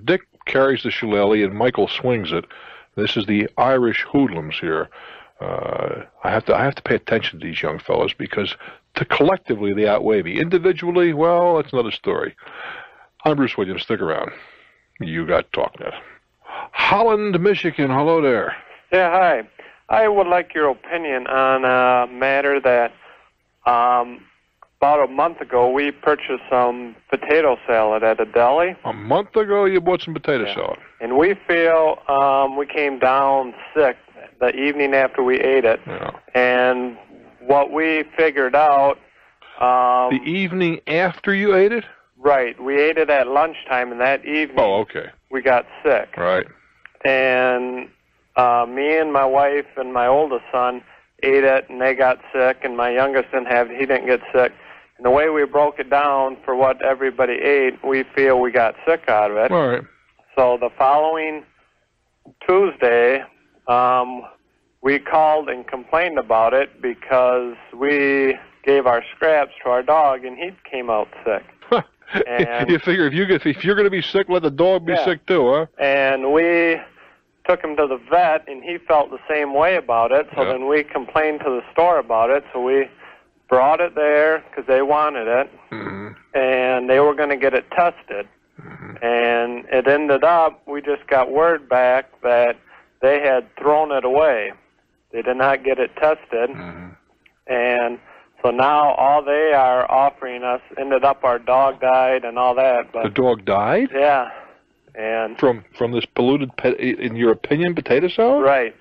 Dick carries the shillelagh and Michael swings it. This is the Irish hoodlums here. I have to pay attention to these young fellows because collectively they outweigh me. Individually, well, that's another story. I'm Bruce Williams. Stick around. You got TalkNet. Holland, Michigan. Hello there. Yeah, hi. I would like your opinion on a matter that about a month ago we purchased some potato salad at a deli. A month ago you bought some potato salad. And we feel we came down sick the evening after we ate it. Yeah. And what we figured out... the evening after you ate it? Right. We ate it at lunchtime, and that evening we got sick. Right. And me and my wife and my oldest son ate it, and they got sick, and my youngest he didn't get sick. And the way we broke it down for what everybody ate, we feel we got sick out of it. All right. So the following Tuesday, we called and complained about it because we gave our scraps to our dog, and he came out sick. And you figure if you're going to be sick, let the dog be sick too, huh? And we took him to the vet, and he felt the same way about it. So then we complained to the store about it. So we brought it there because they wanted it, and they were going to get it tested. And it ended up, we just got word back that they had thrown it away. They did not get it tested. And so now all they are offering us, ended up our dog died and all that. But the dog died? Yeah. And from this polluted, in your opinion, potato salad? Right.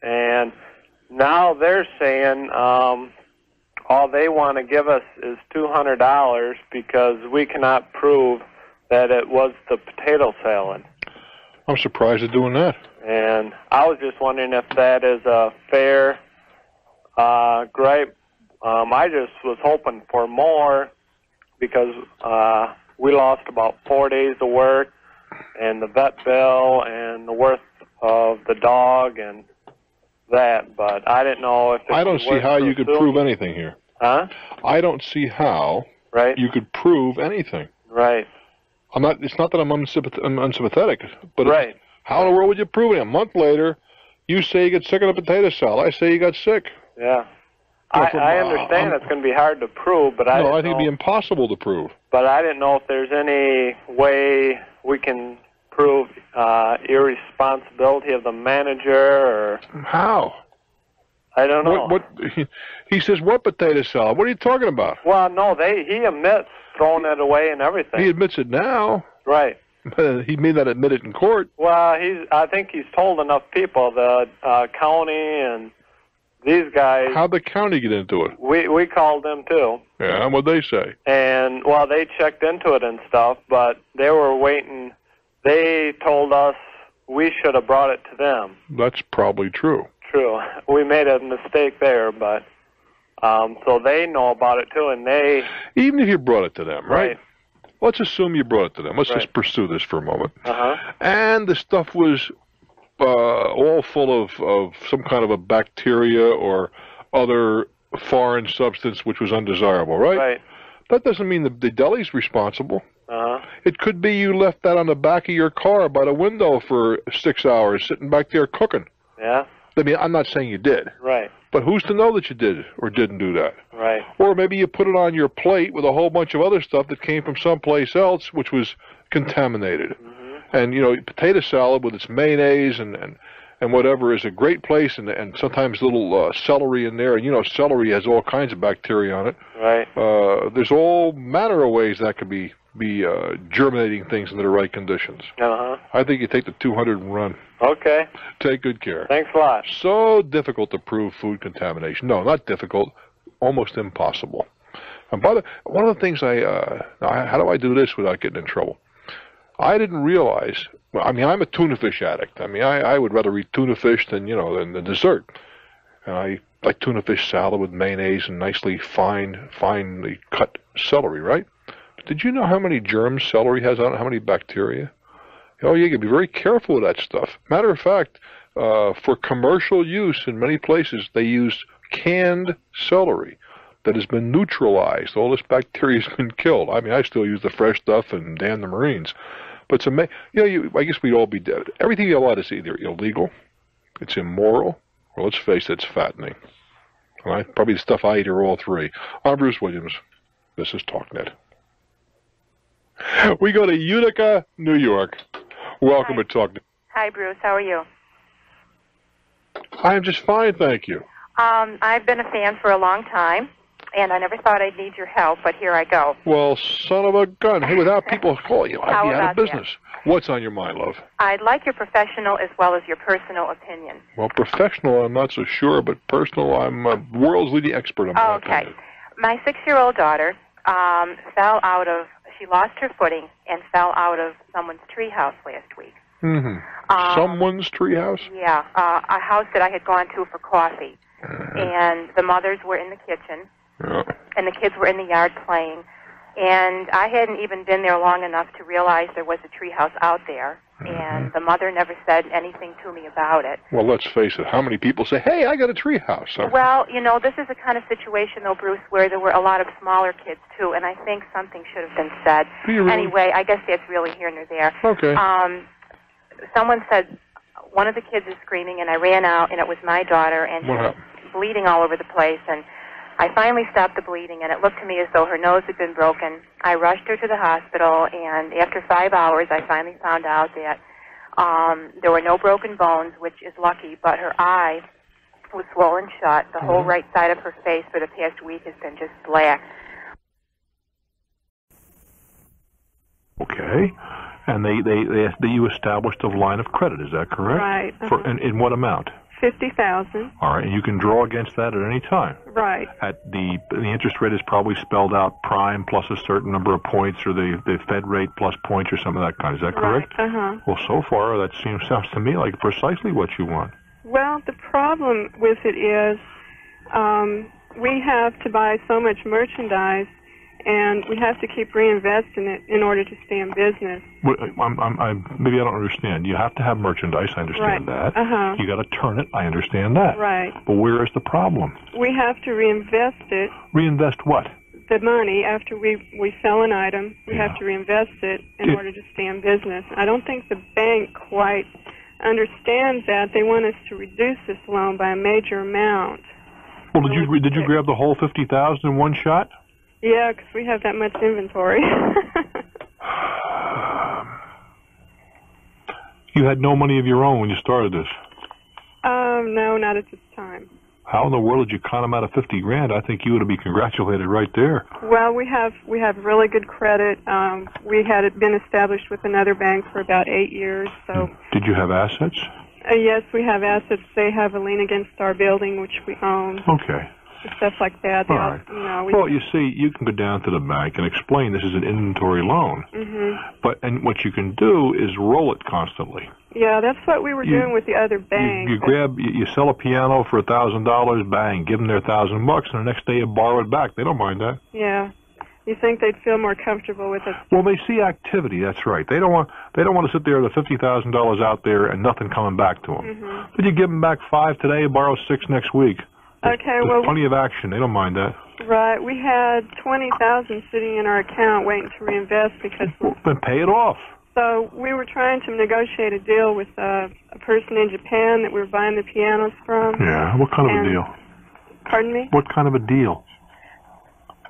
And now they're saying all they want to give us is $200 because we cannot prove that it was the potato salad. I'm surprised they're doing that. And I was just wondering if that is a fair gripe. I just was hoping for more because we lost about 4 days of work and the vet bill and the worth of the dog and that, but I didn't know if it I don't was see worth how you could pursuing. prove anything here. Huh? I don't see how you could prove anything. Right. It's not that I'm unsympathetic, but right. How in the world would you prove it? A month later, you say you get sick of the potato salad. I say you got sick. Yeah. I understand it's going to be hard to prove, but I think it'd be impossible to prove. But I didn't know if there's any way we can prove irresponsibility of the manager or how. I don't know. What he says? What potato salad? What are you talking about? Well, no, he admits throwing it away and everything. He admits it now. Right. He may not admit it in court. Well, I think he's told enough people, the county and these guys. How'd the county get into it? We called them too. Yeah, what'd they say? And, well, they checked into it and stuff, but they were waiting. They told us we should have brought it to them. That's probably true. True. We made a mistake there, but so they know about it too, and they... Even if you brought it to them, right? Let's assume you brought it to them. Let's just pursue this for a moment. And the stuff was all full of some kind of a bacteria or other foreign substance which was undesirable, right? Right. That doesn't mean the deli's responsible. It could be you left that on the back of your car by the window for 6 hours, sitting back there cooking. Yeah. I mean, I'm not saying you did. Right. But who's to know that you did or didn't do that? Right. Or maybe you put it on your plate with a whole bunch of other stuff that came from someplace else, which was contaminated. And, potato salad with its mayonnaise and whatever is a great place, and sometimes little celery in there. And, celery has all kinds of bacteria on it. Right. There's all manner of ways that could be germinating things into the right conditions. I think you take the 200 and run. Okay. Take good care. Thanks a lot. So difficult to prove food contamination. No, not difficult. Almost impossible. And one of the things how do I do this without getting in trouble? I didn't realize. I'm a tuna fish addict. I would rather eat tuna fish than the dessert. And I like tuna fish salad with mayonnaise and nicely finely cut celery, right? But did you know how many germs celery has on it? How many bacteria? Oh, you got to be very careful with that stuff. Matter of fact, for commercial use in many places, they use canned celery that has been neutralized. All this bacteria has been killed. I still use the fresh stuff and damn the Marines. But it's amazing. I guess we'd all be dead. Everything you allowed is either illegal, it's immoral, or let's face it, it's fattening. All right? Probably the stuff I eat are all three. I'm Bruce Williams. This is TalkNet. We go to Utica, New York. Welcome to Talk. Hi, Bruce. How are you? I am just fine, thank you. I've been a fan for a long time, and I never thought I'd need your help, but here I go. Well, son of a gun. Hey, without people calling you, I'd How be out of about business. What's on your mind, love? I'd like your professional as well as your personal opinion. Well, professional, I'm not so sure, but personal, I'm a world's leading expert on that. Okay. My 6-year-old daughter she lost her footing and fell out of someone's treehouse last week. Mm-hmm. Someone's treehouse? Yeah, a house that I had gone to for coffee. And the mothers were in the kitchen, and the kids were in the yard playing. And I hadn't even been there long enough to realize there was a treehouse out there. And the mother never said anything to me about it. Well, let's face it. How many people say, hey, I got a treehouse? Well, this is the kind of situation, though, Bruce, where there were a lot of smaller kids, too, and I think something should have been said. Really? Anyway, I guess that's really here nor there. Okay. Someone said one of the kids is screaming, and I ran out, and it was my daughter, and she was bleeding all over the place, and I finally stopped the bleeding, and it looked to me as though her nose had been broken. I rushed her to the hospital, and after 5 hours, I finally found out that there were no broken bones, which is lucky, but her eye was swollen shut. The whole right side of her face for the past week has been just black. Okay. And they you established a line of credit, is that correct? Right. For in what amount? $50,000. All right, and you can draw against that at any time. Right. At the interest rate is probably spelled out prime plus a certain number of points, or the Fed rate plus points, or something of that kind. Is that correct? Right. Uh-huh. Well, so far that sounds to me like precisely what you want. Well, the problem with it is we have to buy so much merchandise, and we have to keep reinvesting it in order to stay in business. Well, maybe I don't understand. You have to have merchandise. I understand that. Uh-huh. You got to turn it. I understand that. Right. But where is the problem? We have to reinvest it. Reinvest what? The money after we sell an item. We have to reinvest it in order to stay in business. I don't think the bank quite understands that. They want us to reduce this loan by a major amount. Well, did you grab the whole $50,000 in one shot? Yeah, because we have that much inventory. You had no money of your own when you started this. No, not at this time. How in the world did you con them out of $50,000? I think you ought to be congratulated right there. Well, we have really good credit. We had it been established with another bank for about 8 years. So. Did you have assets? Yes, we have assets. They have a lien against our building, which we own. Okay. Stuff like that. All right. Well, you see, you can go down to the bank and explain this is an inventory loan. Mm-hmm. And what you can do is roll it constantly. Yeah, that's what we were doing with the other bank. You sell a piano for $1,000, bang, give them their $1,000, and the next day you borrow it back. They don't mind that. Yeah. You think they'd feel more comfortable with it? Well, they see activity. That's right. They don't want to sit there with $50,000 out there and nothing coming back to them. Mm-hmm. But you give them back $5 today, borrow $6 next week. There's plenty of action. They don't mind that. Right. We had $20,000 sitting in our account waiting to reinvest because. Then pay it off. So we were trying to negotiate a deal with a person in Japan that we were buying the pianos from. Yeah. What kind of a deal? Pardon me? What kind of a deal?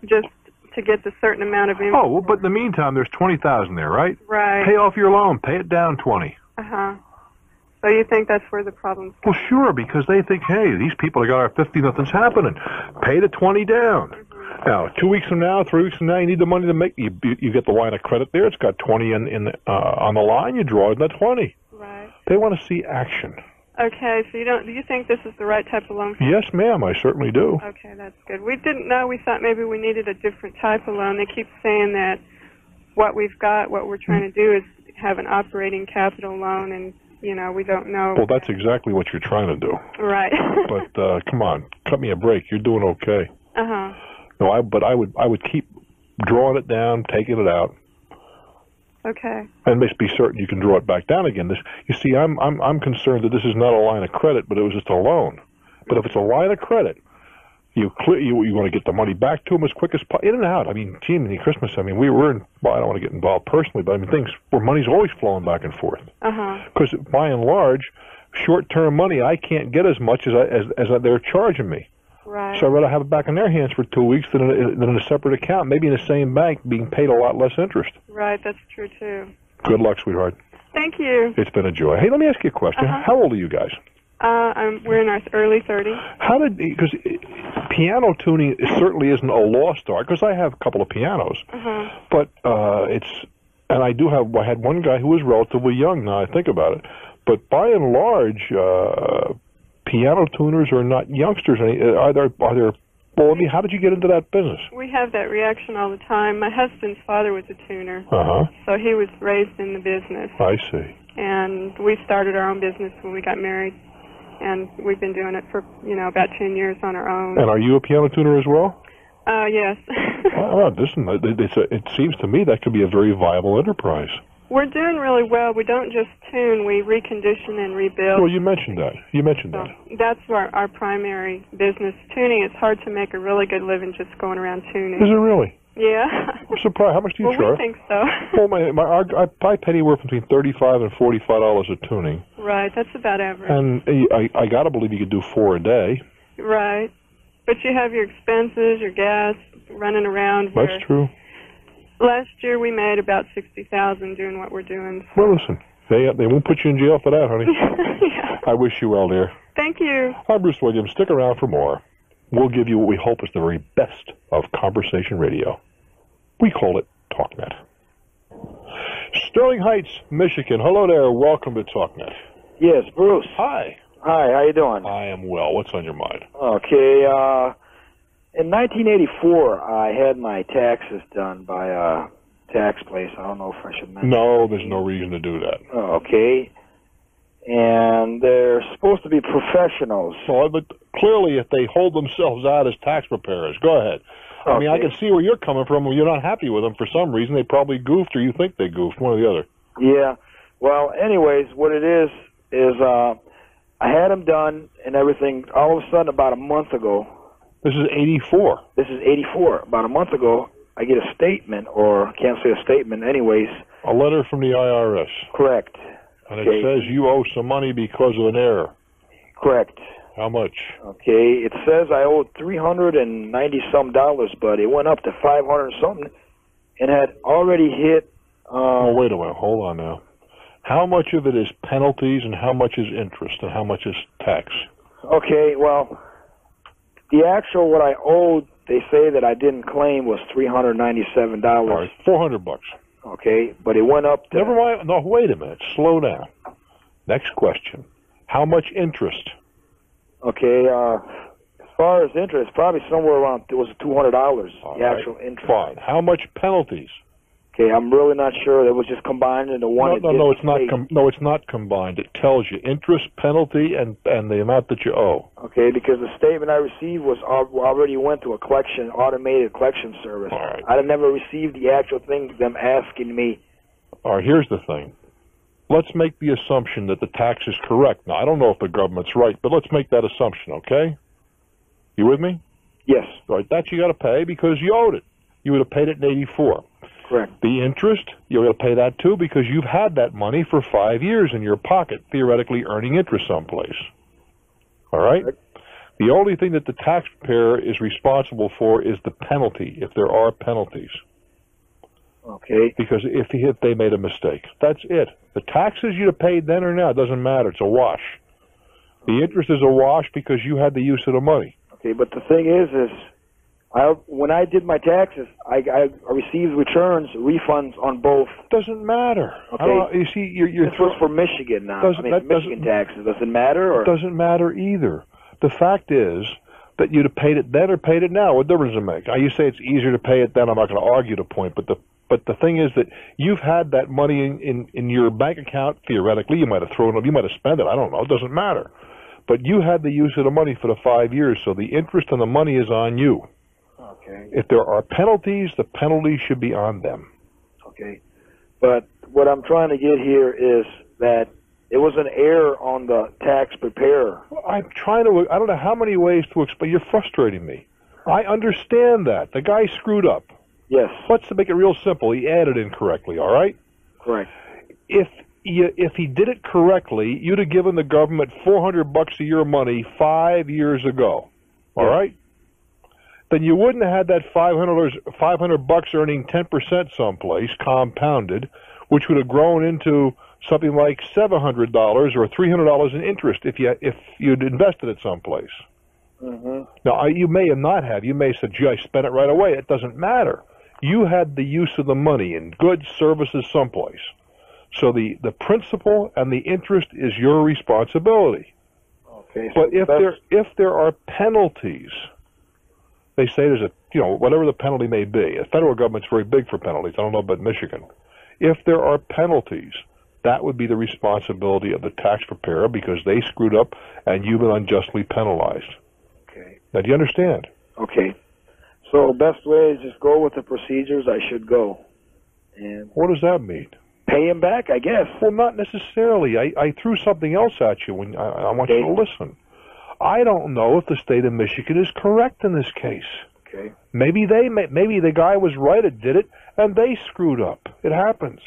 Just to get the certain amount of inventory. Oh, well, but in the meantime, there's $20,000 there, right? Right. Pay off your loan. Pay it down 20. Uh-huh. So you think that's where the problem's Well, sure, because they think, hey, these people have got our 50, nothing's happening. Pay the 20 down. Mm-hmm. Now, 2 weeks from now, 3 weeks from now, you need the money to make. You get the line of credit there. It's got 20 on the line. You draw the 20. Right. They want to see action. Okay, so do you think this is the right type of loan? Yes, ma'am, I certainly do. Okay, that's good. We didn't know. We thought maybe we needed a different type of loan. They keep saying that what we're trying to do is have an operating capital loan, and we don't know. Well, that's exactly what you're trying to do. Right. But come on, cut me a break. You're doing okay. Uh-huh. No, I would keep drawing it down, taking it out. Okay. And just be certain you can draw it back down again. You see, I'm concerned that this is not a line of credit, but it was just a loan. But if it's a line of credit, you want to get the money back to them as quick as possible, in and out. I mean, Christmas. I mean, we were in. Well, I don't want to get involved personally, but I mean, things where money's always flowing back and forth. Because by and large, short-term money, I can't get as much as they're charging me. Right. So I'd rather have it back in their hands for 2 weeks than in a separate account, maybe in the same bank, being paid a lot less interest. Right, that's true, too. Good luck, sweetheart. Thank you. It's been a joy. Hey, let me ask you a question. How old are you guys? We're in our early 30s. Because piano tuning certainly isn't a lost art, because I have a couple of pianos, but I had one guy who was relatively young, now I think about it, but by and large, piano tuners are not youngsters. Are there, well, I mean, how did you get into that business? We have that reaction all the time. My husband's father was a tuner, so he was raised in the business. I see. And we started our own business when we got married, and we've been doing it for, about 10 years on our own. And are you a piano tuner as well? Yes. It seems to me that could be a very viable enterprise. We're doing really well. We don't just tune, we recondition and rebuild. Well, you mentioned that. That's our primary business. Tuning, it's hard to make a really good living just going around tuning. Is it really? Yeah. I'm surprised. How much do you charge? We think so. Well, I pay anywhere between $35 and $45 a tuning. Right, that's about average. And I got to believe you could do 4 a day. Right. But you have your expenses, your gas, running around. That's true. Last year we made about $60,000 doing what we're doing. Well, listen, they won't put you in jail for that, honey. Yeah. I wish you well, dear. Thank you. I'm Bruce Williams. Stick around for more. We'll give you what we hope is the very best of conversation radio. We call it TalkNet. Sterling Heights, Michigan. Hello there. Welcome to TalkNet. Yes, Bruce. Hi. Hi, how you doing? I am well. What's on your mind? Okay, in 1984, I had my taxes done by a tax place. I don't know if I should mention. No, there's no reason to do that. Okay. And they're supposed to be professionals. Well, but clearly if they hold themselves out as tax preparers, go ahead. I mean, I can see where you're coming from. When you're not happy with them for some reason, they probably goofed or you think they goofed, one or the other. Yeah. Well, anyways, what it is I had them done and everything. All of a sudden, about a month ago. This is 84. This is 84. About a month ago, I get a statement, or I can't say a statement anyways. A letter from the IRS. Correct. And it says you owe some money because of an error. Correct. How much? Okay, it says I owed $390-some, but it went up to $500-something, and had already hit. Oh, wait a minute. Hold on now. How much of it is penalties, and how much is interest, and how much is tax? Okay, well, the actual what I owed, they say that I didn't claim was $397. All right, $400. Okay, but it went up to... Never mind. No, wait a minute. Slow down. Next question. How much interest? Okay, as far as interest, probably somewhere around, it was $200, the actual interest. Fine. How much penalties? Okay, I'm really not sure. It was just combined into one. No, it's not. No, it's not combined. It tells you interest, penalty, and the amount that you owe. Okay, because the statement I received was already went to a automated collection service. All right. I never received the actual thing, them asking me. All right, here's the thing. Let's make the assumption that the tax is correct. Now, I don't know if the government's right, but let's make that assumption, okay? You with me? Yes. All right, that you got to pay because you owed it. You would have paid it in 84. Correct. The interest, you're going to pay that too because you've had that money for 5 years in your pocket, theoretically earning interest someplace. All right? Correct. The only thing that the tax preparer is responsible for is the penalty, if there are penalties. Okay. Because if they made a mistake. That's it. The taxes you'd have paid then or now, it doesn't matter. It's a wash. The interest is a wash because you had the use of the money. Okay, but the thing is when I did my taxes, I received returns, refunds on both. Doesn't matter. Okay. You see, you're this was for Michigan now. Michigan taxes. Does it matter? Or? It doesn't matter either. The fact is that you'd have paid it then or paid it now. What difference does it make? You say it's easier to pay it then. I'm not going to argue the point, but the thing is that you've had that money in your bank account, theoretically. You might have thrown it, you might have spent it, I don't know, it doesn't matter. But you had the use of the money for the 5 years, so the interest on the money is on you. Okay. If there are penalties, the penalties should be on them. Okay. But what I'm trying to get here is that it was an error on the tax preparer. I'm trying to, I don't know how many ways to explain, you're frustrating me. I understand that. The guy screwed up. Yes. Let's make it real simple. He added incorrectly, all right? Correct. If he did it correctly, you'd have given the government $400 of your money 5 years ago. All right? Then you wouldn't have had that $500 earning 10% someplace compounded, which would have grown into something like $700 or $300 in interest if you'd invested it someplace. Mm-hmm. Now, you may have not have. You may have said, gee, I spent it right away. It doesn't matter. You had the use of the money in goods, services someplace. So the principal and the interest is your responsibility. Okay. But if there are penalties, they say there's whatever the penalty may be. The federal government's very big for penalties. I don't know about Michigan. If there are penalties, that would be the responsibility of the tax preparer because they screwed up and you've been unjustly penalized. Okay. Now, do you understand? Okay. So best way is just go with the procedures I should go. And what does that mean? Pay him back, I guess. Well, not necessarily. I threw something else at you when I want you to listen. I don't know if the state of Michigan is correct in this case. Okay. Maybe the guy was right that did it, and they screwed up. It happens.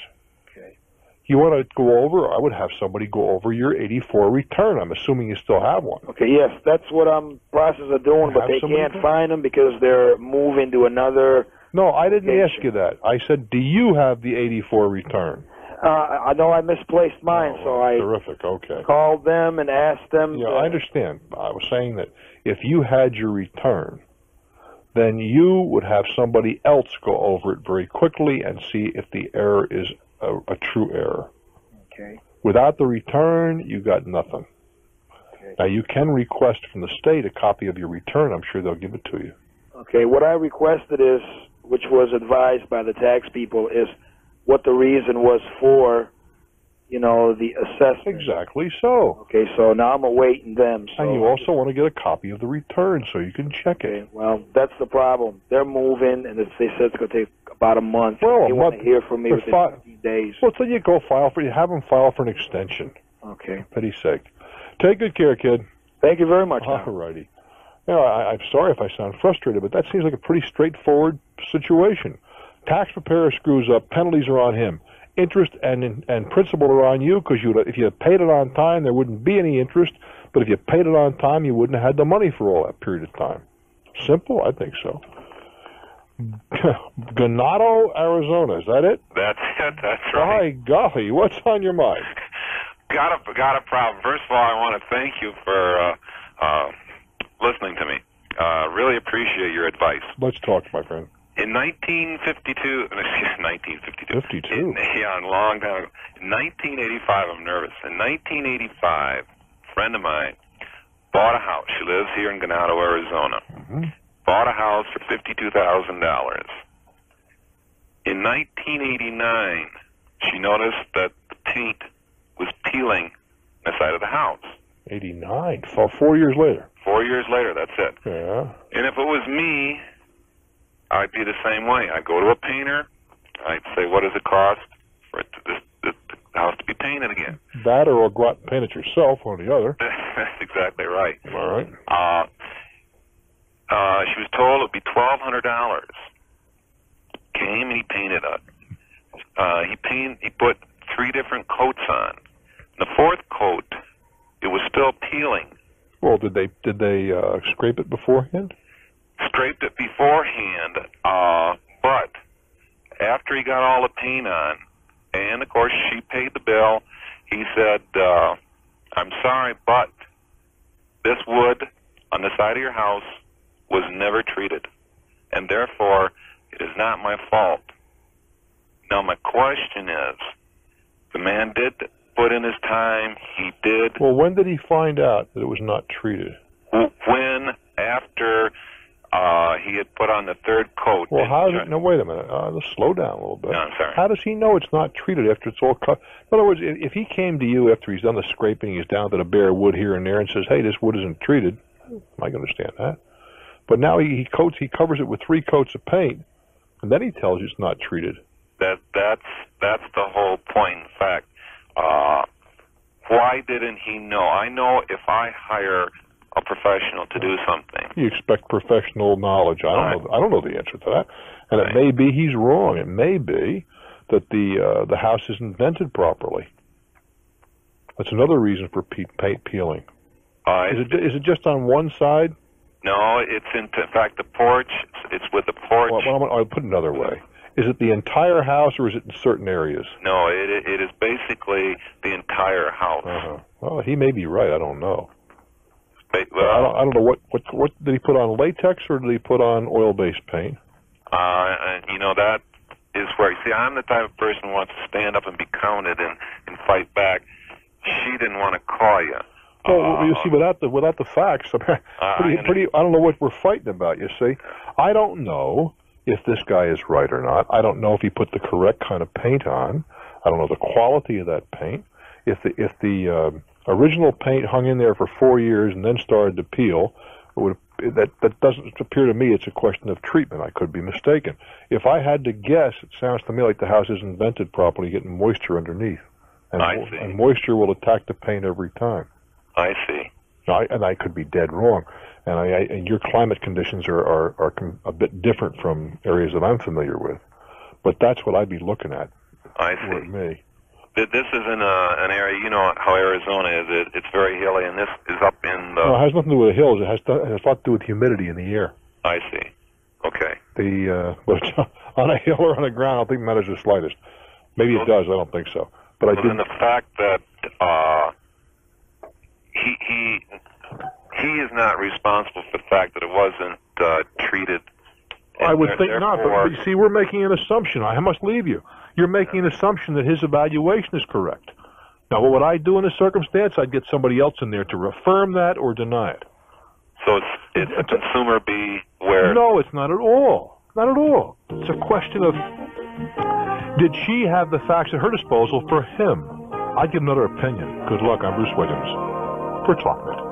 Okay. You want to go over? I would have somebody go over your 84 return. I'm assuming you still have one. Okay. Yes, that's what I'm in the process of doing, but they can't find them because they're moving to another. No, I didn't ask you that. I said, do you have the 84 return? I know I misplaced mine, so I terrific. Okay. Called them and asked them. Yeah, I understand. I was saying that if you had your return, then you would have somebody else go over it very quickly and see if the error is a true error. Okay. Without the return, you got nothing. Okay. Now, you can request from the state a copy of your return. I'm sure they'll give it to you. Okay. What I requested is, which was advised by the tax people, is what the reason was for, the assessment. Exactly so. Okay, so now I'm awaiting them. So and you also want to get a copy of the return so you can check it. Well, that's the problem. They're moving, and they said it's going to take about a month. Well, they want to hear from me within 15 days. Well, so you have them file for an extension. Okay. For pity's sake. Take good care, kid. Thank you very much. All righty. I'm sorry if I sound frustrated, but that seems like a pretty straightforward situation. Tax preparer screws up, penalties are on him. Interest and principal are on you because if you had paid it on time, there wouldn't be any interest. But if you paid it on time, you wouldn't have had the money for all that period of time. Simple? I think so. Ganado, Arizona, is that it? That's it. That's right. By golly, what's on your mind? Got a problem. First of all, I want to thank you for listening to me. Really appreciate your advice. Let's talk, my friend. In 1952, yeah, a long time ago. In 1985, I'm nervous. In 1985, a friend of mine bought a house. She lives here in Ganado, Arizona. Mm-hmm. Bought a house for $52,000. In 1989, she noticed that the paint was peeling on the side of the house. 89? 4 years later. 4 years later, that's it. Yeah. And if it was me, I'd be the same way. I'd go to a painter. I'd say, what does it cost for the house to be painted again? That or go out and paint it yourself, one or the other. That's exactly right. All right. She was told it would be $1,200. Came and he painted it. He put 3 different coats on. The 4th coat, it was still peeling. Well, did they scrape it beforehand? Scraped it beforehand, but after he got all the paint on, and of course she paid the bill, he said, I'm sorry, but this wood on the side of your house was never treated, and therefore it is not my fault. Now my question is, the man did put in his time, he did. Well, when did he find out that it was not treated? When, after he had put on the 3rd coat. Well, how does it? No, wait a minute. Let's slow down a little bit. No, I'm sorry. How does he know it's not treated after it's all cut? In other words, if he came to you after he's done the scraping, he's down to the bare wood here and there, and says, "Hey, this wood isn't treated," I can understand that. But now he covers it with 3 coats of paint, and then he tells you it's not treated. That's the whole point. In fact, why didn't he know? I know if I hire a professional to do something. You expect professional knowledge. I don't know the answer to that. And it may be he's wrong. It may be that the house isn't vented properly. That's another reason for paint peeling. Is it just on one side? No, it's in fact the porch. It's with the porch. Well, I'll put it another way. Is it the entire house, or is it in certain areas? No, it is basically the entire house. Well, he may be right. I don't know. Well, I don't know what did he put on, latex or did he put on oil-based paint? You know, that is where, see, I'm the type of person who wants to stand up and be counted and fight back. She didn't want to call you. Well, you see, without the facts, I don't know what we're fighting about. You see, I don't know if this guy is right or not. I don't know if he put the correct kind of paint on. I don't know the quality of that paint. If the original paint hung in there for 4 years and then started to peel, that doesn't appear to me. It's a question of treatment. I could be mistaken. If I had to guess, it sounds to me like the house isn't vented properly, getting moisture underneath, and moisture will attack the paint every time. I see. And I could be dead wrong. And your climate conditions are a bit different from areas that I'm familiar with. But that's what I'd be looking at. I see. This isn't an area, you know how Arizona is. It's very hilly, and this is up in the... No, it has nothing to do with the hills. It has a lot to do with humidity in the air. I see. Okay. Whether it's on a hill or on the ground, I don't think it matters the slightest. Maybe it does. I don't think so. But then the fact that he is not responsible for the fact that it wasn't treated. I would think not, but you see, we're making an assumption. I must leave you. You're making an assumption that his evaluation is correct. Now, what would I do in this circumstance? I'd get somebody else in there to affirm that or deny it. So it's a consumer beware. No, it's not at all. Not at all. It's a question of, did she have the facts at her disposal for him? I'd give another opinion. Good luck. I'm Bruce Wiggins for TalkNet.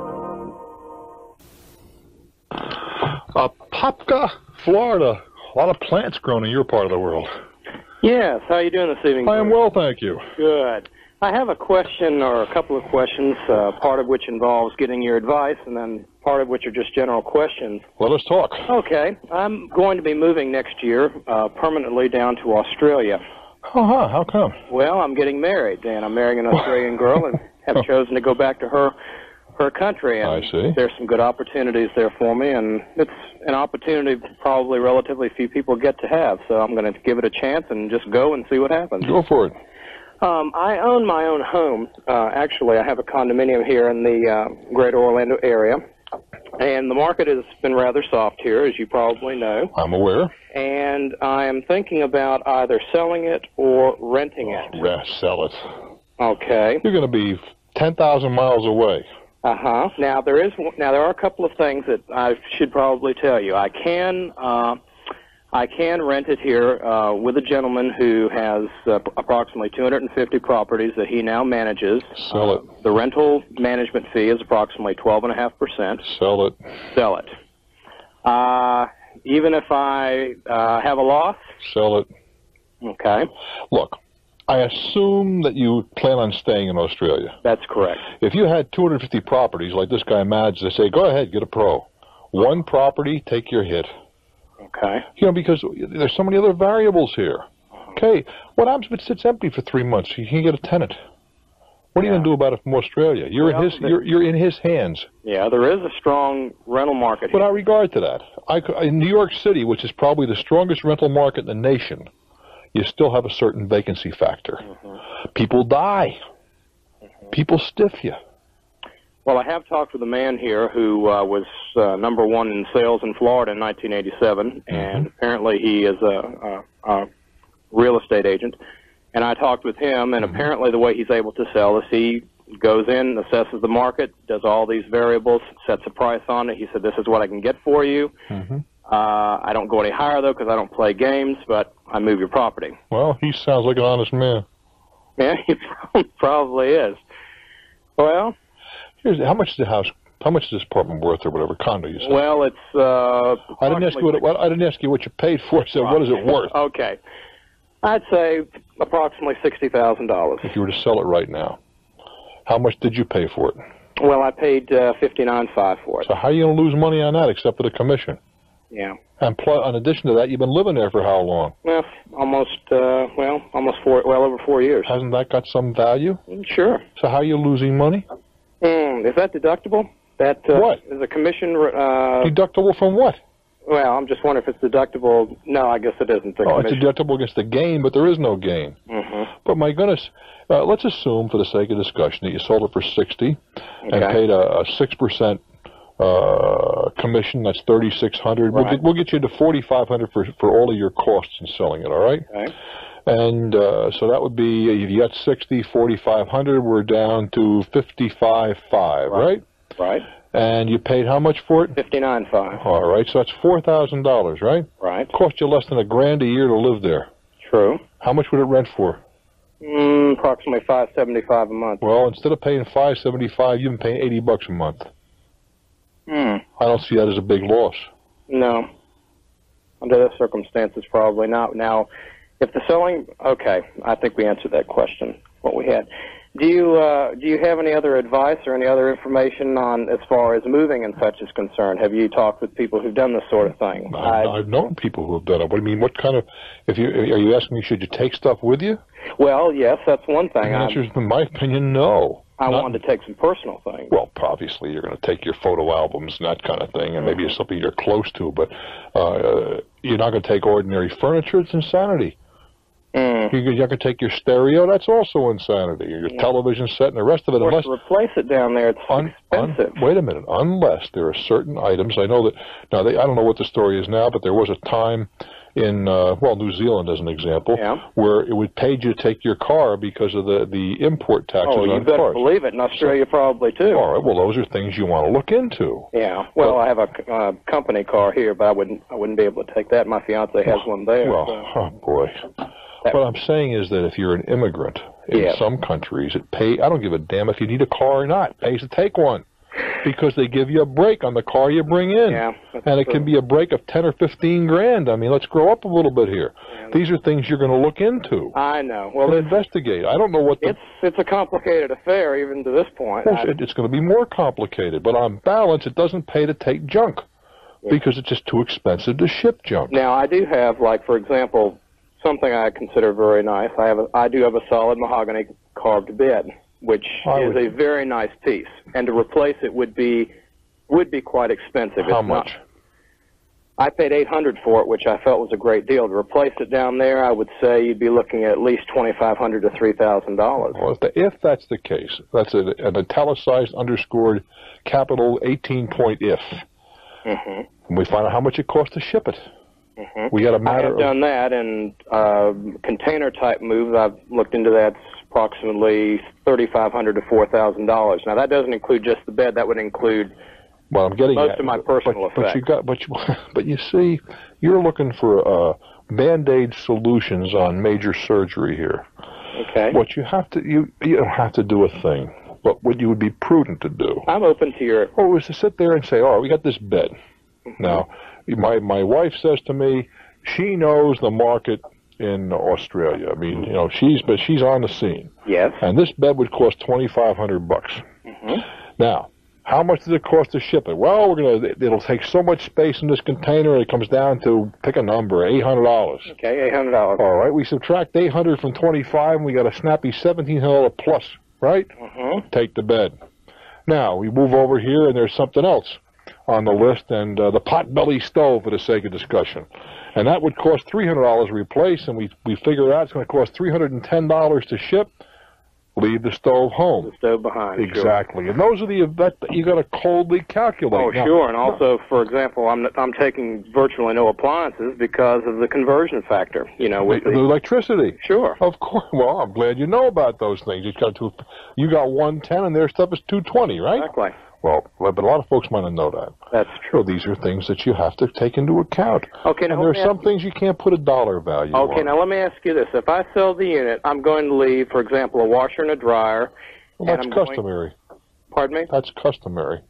Apopka, Florida. A lot of plants grown in your part of the world. Yes, how are you doing this evening? I am well, thank you. Good. I have a question, or a couple of questions, part of which involves getting your advice, and then part of which are just general questions. Let us talk. Okay. I'm going to be moving next year permanently down to Australia. How come? Well, I'm getting married, and I'm marrying an Australian girl, and have chosen to go back to her country, and I see. There's some good opportunities there for me, and it's an opportunity probably relatively few people get to have, so I'm going to give it a chance and just go and see what happens. Go for it. I own my own home. Actually, I have a condominium here in the greater Orlando area, and the market has been rather soft here, as you probably know. I'm aware. And I am thinking about either selling it or renting it. Sell it. Okay. You're going to be 10,000 miles away. Now there are a couple of things that I should probably tell you. I can rent it here with a gentleman who has approximately 250 properties that he now manages. Sell it. The rental management fee is approximately 12.5%. Sell it. Sell it. Even if I have a loss? Sell it. Okay. Look, I assume that you plan on staying in Australia. That's correct. If you had 250 properties like this guy Mads, they say, go ahead, get a pro. One property, take your hit. Okay. You know, because there's so many other variables here. Okay, what happens if it sits empty for 3 months? You can't get a tenant. What are you going to do about it from Australia? You're in his hands. Yeah, there is a strong rental market here. Without regard to that, in New York City, which is probably the strongest rental market in the nation, you still have a certain vacancy factor. People die. People stiff you. Well, I have talked with a man here who was number one in sales in Florida in 1987, and apparently he is a real estate agent. And I talked with him, and apparently the way he's able to sell is he goes in, assesses the market, does all these variables, sets a price on it. He said, this is what I can get for you. I don't go any higher, though, because I don't play games, but I move your property. Well, he sounds like an honest man. Yeah, he probably is. Well, how much is the house? How much is this apartment worth, or whatever condo you said? Well, it's. I didn't ask you what you paid for it. So what is it worth? Okay, I'd say approximately $60,000. If you were to sell it right now, how much did you pay for it? Well, I paid $59,500 for it. So how are you going to lose money on that except for the commission? Yeah. And in addition to that, you've been living there for how long? Well, almost over 4 years. Hasn't that got some value? Sure. So how are you losing money? Is that deductible? That what? Is a commission... deductible from what? Well, I'm just wondering if it's deductible. No, I guess it isn't. Oh, it's deductible against the gain, but there is no gain. But my goodness, let's assume, for the sake of discussion, that you sold it for $60 and paid a 6% commission. That's $3,600. Right. We'll get you to $4,500 for all of your costs in selling it. All right. Okay. And so that would be, if you got $60, $4,500. We're down to $55,500, right? Right. And you paid how much for it? $59,500. All right, so that's $4,000, right? Right. Cost you less than $1,000 a year to live there. True. How much would it rent for? Approximately $575 a month. Well, instead of paying $575, you've been paying $80 a month. I don't see that as a big loss. No. Under those circumstances, probably not. Now, if the selling... Okay, I think we answered that question, what we had. Do you have any other advice or any other information on as far as moving and such is concerned? Have you talked with people who've done this sort of thing? I've known people who have done it. What do you mean? What kind of? Are you asking me? Should you take stuff with you? Well, yes, that's one thing. The answer is, in my opinion, no. I wanted to take some personal things. Well, obviously, you're going to take your photo albums and that kind of thing, and maybe it's something you're close to, but you're not going to take ordinary furniture. It's insanity. You can take your stereo. That's also insanity. Your television set and the rest of it. Unless to replace it down there, it's expensive. Wait a minute. Unless there are certain items. I know that now. I don't know what the story is now, but there was a time in New Zealand, as an example, where it would pay you to take your car because of the import taxes on cars. Oh, you better believe it. In Australia, probably too. All right. Well, those are things you want to look into. Yeah. Well, I have a company car here, but I wouldn't be able to take that. My fiance has one there. Well, oh boy. What I'm saying is that if you're an immigrant in some countries, I don't give a damn if you need a car or not. It pays to take one because they give you a break on the car you bring in. Yeah, and it can be a break of 10 or 15 grand. I mean, let's grow up a little bit here. These are things you're going to look into. I know. Well, investigate. I don't know what it's a complicated affair even to this point. Well, it's going to be more complicated, but on balance, it doesn't pay to take junk because it's just too expensive to ship junk. Now, I do have, like, for example, something I consider very nice. I do have a solid mahogany carved bed, which is a very nice piece, and to replace it would be quite expensive. How much? I paid $800 for it, which I felt was a great deal. To replace it down there, I would say you'd be looking at least $2,500 to $3,000. Well, if that's the case, that's an italicized, underscored, capital 18-point if. And we find out how much it costs to ship it. We got a matter. I have done that, and container type moves. I've looked into that. It's approximately $3,500 to $4,000. Now that doesn't include just the bed. That would include I'm getting most of my personal effects. But you see, you're looking for Band-Aid solutions on major surgery here. Okay. What you have to you don't have to do a thing, but what you would be prudent to do. I'm open to your. It was to sit there and say, all right, we got this bed. Now. My wife says to me, she knows the market in Australia. I mean, she's on the scene. Yes. And this bed would cost $2,500. Now, how much does it cost to ship it? Well, it'll take so much space in this container. It comes down to pick a number, $800. Okay, $800. All right. We subtract $800 from $25, and we got a snappy $1,700 plus, right? Take the bed. Now we move over here, and there's something else on the list, and the potbelly stove, for the sake of discussion, and that would cost $300 to replace, and we figure out it's going to cost $310 to ship. Leave the stove home. The stove behind. Exactly, and those are the events that you got to coldly calculate. Oh, sure, and also, for example, I'm taking virtually no appliances because of the conversion factor. With the electricity. Sure. Of course. Well, I'm glad you know about those things. You got 110, and their stuff is 220, right? Exactly. Well, but a lot of folks might not know that. That's true. So these are things that you have to take into account. Okay, and there are some things you can't put a dollar value on. Okay, now let me ask you this. If I sell the unit, I'm going to leave, for example, a washer and a dryer. Well, that's customary. Pardon me? That's customary.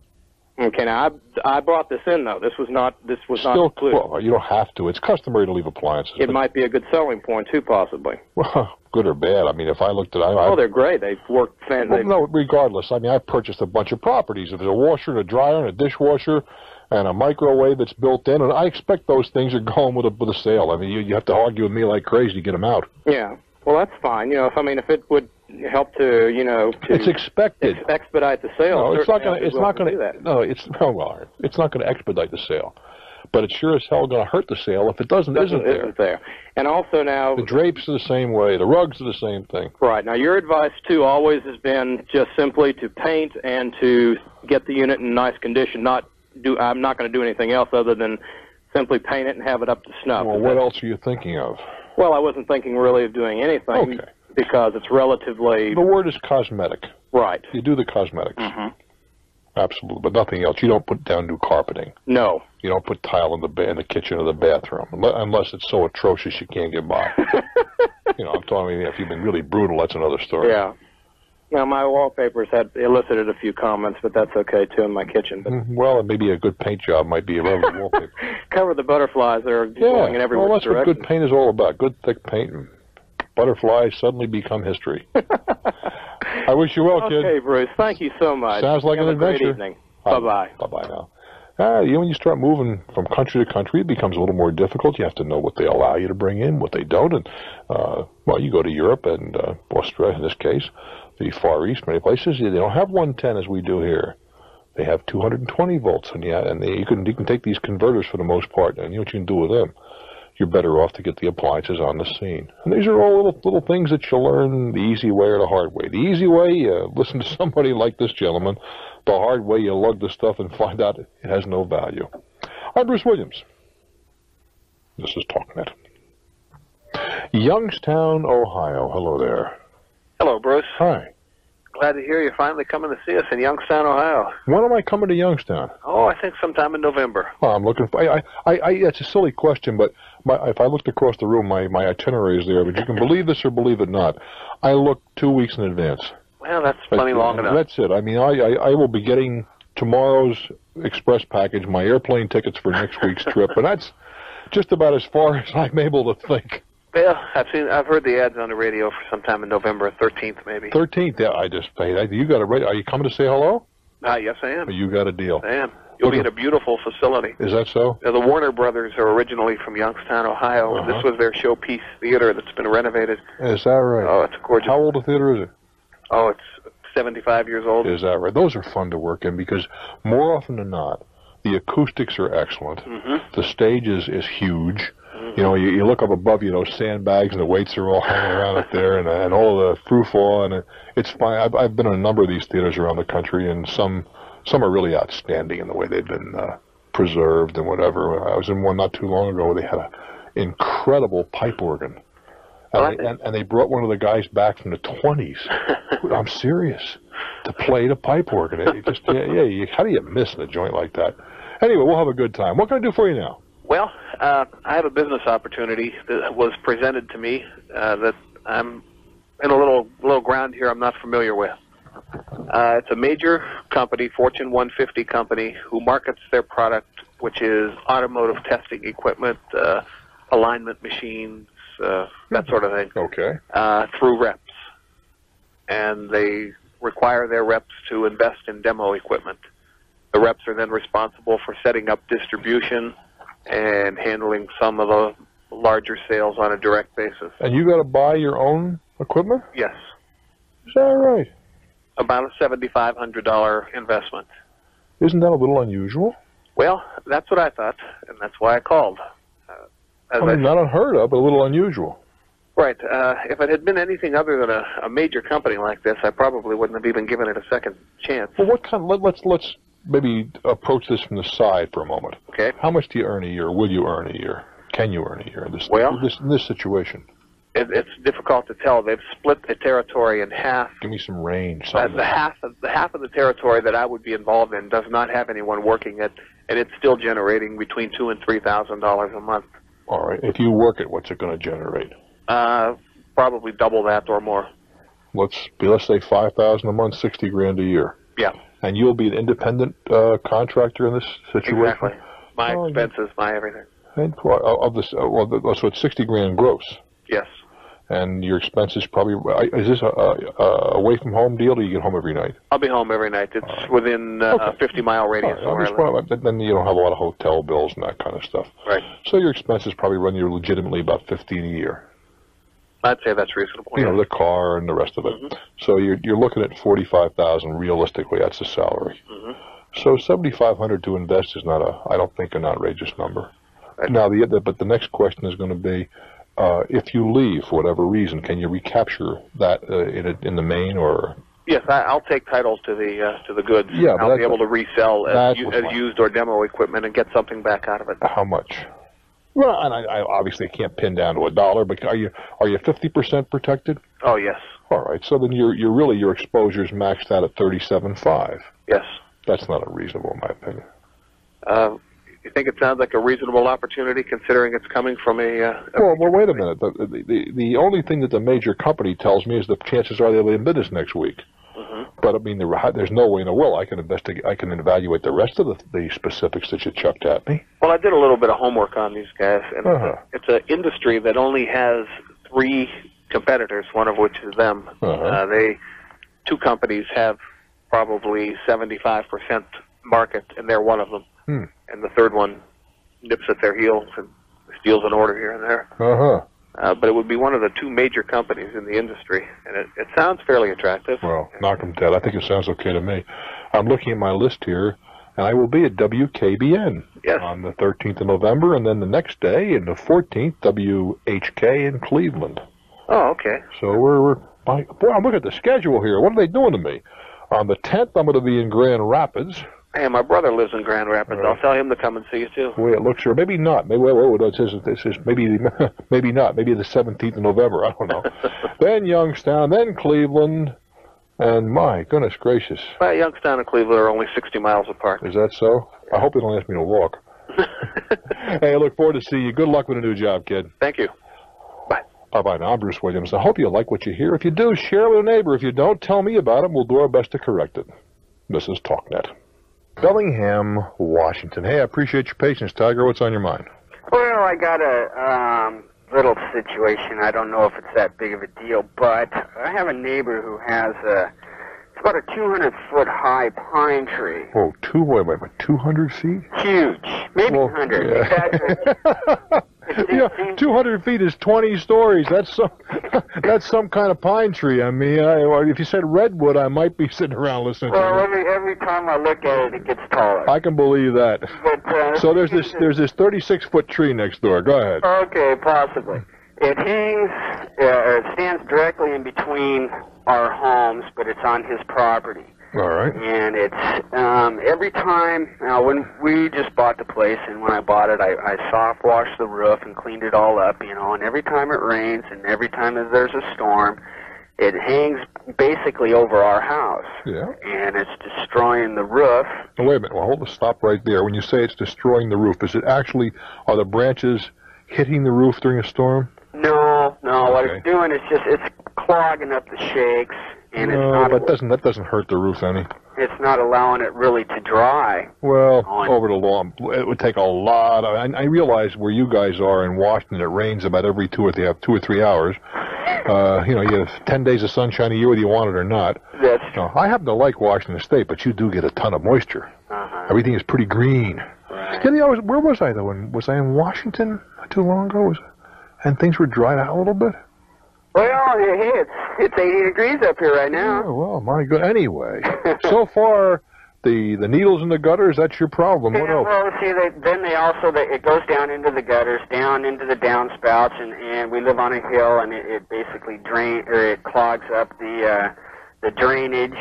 Okay, now I brought this in, though. This was not included. Well, you don't have to. It's customary to leave appliances. It might be a good selling point, too, possibly. Well, good or bad. I mean, if I looked at they're great. They've worked fantastic. Well, no, regardless. I mean, I purchased a bunch of properties. If there's a washer and a dryer and a dishwasher and a microwave that's built in, and I expect those things are going with a sale. I mean, you have to argue with me like crazy to get them out. Yeah. Well, that's fine. If it would help to, it's expected. Expedite the sale. No, it's not going to. It's not going to. No, it's not going to expedite the sale, but it's sure as hell going to hurt the sale if it isn't there. And also now, the drapes are the same way. The rugs are the same thing. Right. Now, your advice too always has been just simply to paint and to get the unit in nice condition. I'm not going to do anything else other than simply paint it and have it up to snuff. Well, what else are you thinking of? Well, I wasn't thinking really of doing anything because it's relatively... The word is cosmetic. Right. You do the cosmetics. Mm-hmm. Absolutely, but nothing else. You don't put down new carpeting. No. You don't put tile in the kitchen or the bathroom, unless it's so atrocious you can't get by. I'm talking, if you've been really brutal, that's another story. Yeah. Now, my wallpapers had elicited a few comments, but that's okay, too, in my kitchen. But well, maybe a good paint job might be a relevant wallpaper. Cover the butterflies. They're going in every well, that's direction. what good paint is all about. Good, thick paint. And butterflies suddenly become history. I wish you well, kid. Okay, Bruce. Thank you so much. Sounds like an adventure. Great evening. Bye-bye. Bye-bye now. When you start moving from country to country, it becomes a little more difficult. You have to know what they allow you to bring in, what they don't. And, you go to Europe and Australia, in this case, the Far East, many places, they don't have 110 as we do here. They have 220 volts, and you can take these converters for the most part, and you know what you can do with them. You're better off to get the appliances on the scene. And these are all little things that you learn the easy way or the hard way. The easy way, you listen to somebody like this gentleman. The hard way, you lug the stuff and find out it has no value. I'm Bruce Williams. This is TalkNet. Youngstown, Ohio. Hello there. Hello, Bruce. Hi. Glad to hear you're finally coming to see us in Youngstown, Ohio. When am I coming to Youngstown? Oh, I think sometime in November. Oh, I'm looking for... it's a silly question, but if I looked across the room, my itinerary is there, but you can believe this or believe it not. I look 2 weeks in advance. Well, that's plenty long enough. That's it. I mean, I will be getting tomorrow's express package, my airplane tickets for next week's trip, and that's just about as far as I'm able to think. Yeah, I've heard the ads on the radio for sometime in November 13th, maybe. 13th, yeah, I just paid. You got it right. Are you coming to say hello? Yes, I am. You got a deal. I am. You'll be in a beautiful facility. Is that so? The Warner Brothers are originally from Youngstown, Ohio, and this was their showpiece theater that's been renovated. Is that right? Oh, it's gorgeous. How old a theater is it? Oh, it's 75 years old. Is that right? Those are fun to work in because more often than not, the acoustics are excellent. Mm-hmm. The stage is huge. Mm-hmm. You look up above, sandbags and the weights are all hanging around up there and all the frou-frou, and it's fine. I've been in a number of these theaters around the country, and some are really outstanding in the way they've been preserved and whatever. I was in one not too long ago where they had an incredible pipe organ. And they brought one of the guys back from the 20s. I'm serious. To play the pipe organ. How do you miss in a joint like that? Anyway, we'll have a good time. What can I do for you now? Well, I have a business opportunity that was presented to me that I'm in a little ground here I'm not familiar with. It's a major company, Fortune 150 company, who markets their product, which is automotive testing equipment, alignment machines, that sort of thing. Okay. Through reps. And they require their reps to invest in demo equipment. The reps are then responsible for setting up distribution and handling some of the larger sales on a direct basis. And you got to buy your own equipment? Yes. Is that right? About a $7,500 investment. Isn't that a little unusual? Well, that's what I thought, and that's why I called. Not unheard of, but a little unusual. Right. If it had been anything other than a major company like this, I probably wouldn't have even given it a second chance. Well, what kind? Let's maybe approach this from the side for a moment. Okay. How much do you earn a year? Will you earn a year? Can you earn a year in this situation? It's difficult to tell. They've split the territory in half. Give me some range. The half of the territory that I would be involved in does not have anyone working it, and it's still generating between $2,000 and $3,000 a month. All right. If you work it, what's it going to generate? Probably double that or more. Let's say $5,000 a month, $60,000 a year. Yeah. And you'll be an independent contractor in this situation. Exactly. My expenses, my everything. And of this, so it's $60,000 gross. Yes. And your expenses probably is this a away from home deal, or you get home every night? I'll be home every night. It's within a 50-mile radius. Then you don't have a lot of hotel bills and that kind of stuff. Right. So your expenses probably run you legitimately about $15,000 a year. I'd say that's reasonable. You know, the car and the rest of it. So you're looking at $45,000 realistically. That's the salary. So $7,500 to invest is not I don't think, an outrageous number. Now, but the next question is going to be, if you leave for whatever reason, can you recapture that in the main or? Yes, I'll take titles to the goods. Yeah, I'll be able to resell as used or demo equipment and get something back out of it. How much? Well, and I obviously can't pin down to $1, but are you 50% protected? Oh yes. All right, so then your exposure's maxed out at 37.5. Yes. That's not unreasonable, in my opinion. You think it sounds like a reasonable opportunity, considering it's coming from a? Well, wait a minute. The only thing that the major company tells me is the chances are they'll be in business next week. But I mean, there's no way in the world I can investigate. I can evaluate the rest of the specifics that you chucked at me. Well, I did a little bit of homework on these guys, and it's an industry that only has 3 competitors, one of which is them. Two companies have probably 75% market, and they're one of them. And the third one nips at their heels and steals an order here and there. But it would be one of the 2 major companies in the industry, and it sounds fairly attractive. Well, knock them dead. I think it sounds okay to me. I'm looking at my list here, and I will be at WKBN on the 13th of November, and then the next day, and the 14th, WHK in Cleveland. Oh, okay. So I'm looking at the schedule here. What are they doing to me? On the 10th, I'm going to be in Grand Rapids. Hey, my brother lives in Grand Rapids. I'll tell him to come and see you, too. Well, it looks here. Maybe not. Maybe this is maybe not. Maybe the 17th of November. I don't know. Then Youngstown, then Cleveland, and my goodness gracious. Well, Youngstown and Cleveland are only 60 miles apart. Is that so? I hope they don't ask me to walk. Hey, I look forward to seeing you. Good luck with the new job, kid. Thank you. Bye. Bye-bye. Now, I'm Bruce Williams. I hope you like what you hear. If you do, share with a neighbor. If you don't, tell me about it. We'll do our best to correct it. This is TalkNet. Bellingham, Washington. Hey, I appreciate your patience, Tiger. What's on your mind? Well, I got a little situation. I don't know if it's that big of a deal, but I have a neighbor who has it's about a 200-foot high pine tree. Oh, 200 feet? Huge. Maybe 100. Yeah. Yeah, 200 feet is 20 stories. That's some kind of pine tree. I mean, if you said redwood, I might be sitting around listening to it. Every time I look at it, it gets taller. I can believe that. But, so there's this 36-foot tree next door. Go ahead. Okay, possibly. It hangs, or it stands directly in between our homes, but it's on his property. All right. And it's every time, when we just bought the place, and when I bought it, I soft washed the roof and cleaned it all up, and every time it rains and every time there's a storm, it hangs basically over our house. Yeah. And it's destroying the roof. Now, wait a minute. Well, stop right there. When you say it's destroying the roof, is it actually, are the branches hitting the roof during a storm? No. What it's doing is it's clogging up the shakes. And that doesn't hurt the roof any. It's not allowing it really to dry. Well, over the long, it would take a lot of. I realize where you guys are in Washington, it rains about every 2 or 3 hours. You have 10 days of sunshine a year, whether you want it or not. That's true. I happen to like Washington State, but you do get a ton of moisture. Everything is pretty green. Right. Yeah, where was I though? Was I in Washington not too long ago? And things were dried out a little bit. Well, hey, it's 80 degrees up here right now. Oh, well, my God. Anyway, so far, the needles in the gutters, that's your problem. What else? Well, see, it goes down into the gutters, down into the downspouts, and we live on a hill, and it basically it clogs up the drainage,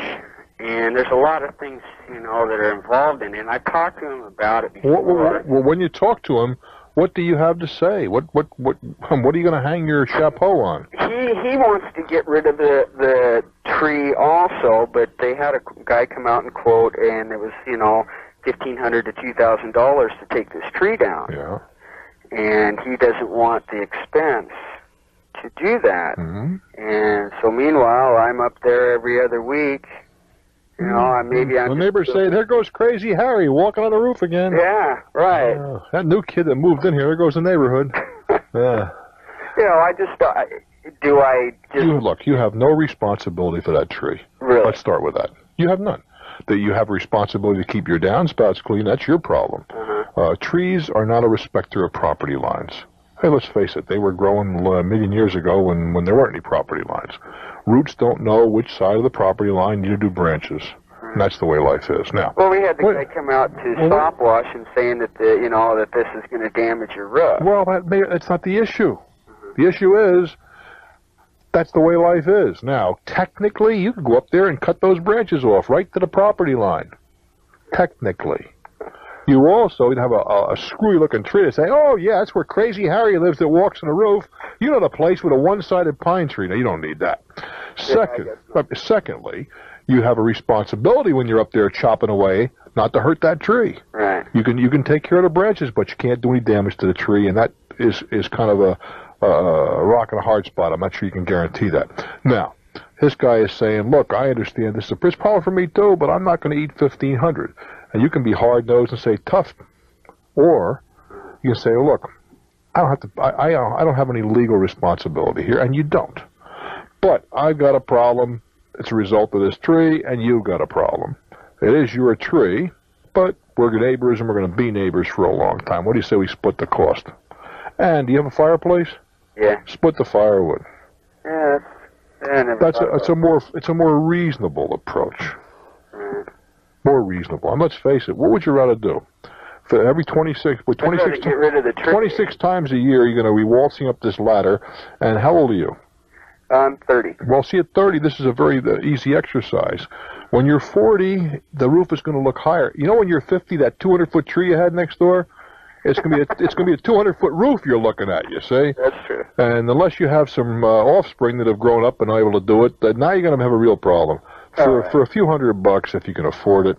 and there's a lot of things, that are involved in it, and I talked to him about it before. Well, when you talk to him, what do you have to say? What are you going to hang your chapeau on? He wants to get rid of the tree also, but they had a guy come out and quote, and it was $1,500 to $2,000 to take this tree down. Yeah. And he doesn't want the expense to do that. Mm-hmm. And so meanwhile, I'm up there every other week. The neighbors say, there goes Crazy Harry walking on the roof again. Yeah, right. That new kid that moved in here, there goes the neighborhood. Yeah. I just Look, you have no responsibility for that tree. Really? Let's start with that. You have none. That you have a responsibility to keep your downspouts clean, that's your problem. Trees are not a respecter of property lines. Hey, let's face it, they were growing a million years ago when there weren't any property lines. Roots don't know which side of the property line you do branches. And that's the way life is. Now, well, we had the guy come out to stopwash and saying that that this is going to damage your roof. Well, that's not the issue. The issue is that's the way life is. Now, technically, you could go up there and cut those branches off right to the property line. Technically. You also would have a screwy-looking tree to say, oh, yeah, that's where Crazy Harry lives that walks on the roof. You know the place with a one-sided pine tree. Now, you don't need that. Secondly, you have a responsibility when you're up there chopping away not to hurt that tree. Right. You can take care of the branches, but you can't do any damage to the tree, and that is kind of a rock and a hard spot. I'm not sure you can guarantee that. Now, this guy is saying, look, I understand this is a problem for me too, but I'm not going to eat $1,500. And you can be hard-nosed and say tough, or you can say, look, I don't have any legal responsibility here, and you don't. But I've got a problem. It's a result of this tree, and you've got a problem. It is your tree, but we're neighbors, and we're going to be neighbors for a long time. What do you say we split the cost? And do you have a fireplace? Yeah. Split the firewood. Yeah, it's a more reasonable approach. More reasonable. And let's face it, what would you rather do? For every 26 get rid of the tree. 26 times a year, you're going to be waltzing up this ladder. And how old are you? I'm 30. Well, see, at 30, this is a very easy exercise. When you're 40, the roof is going to look higher. You know, when you're 50, that 200-foot tree you had next door, it's going to be a 200-foot roof you're looking at. You see? That's true. And unless you have some offspring that have grown up and are able to do it, now you're going to have a real problem. For a few $100, if you can afford it,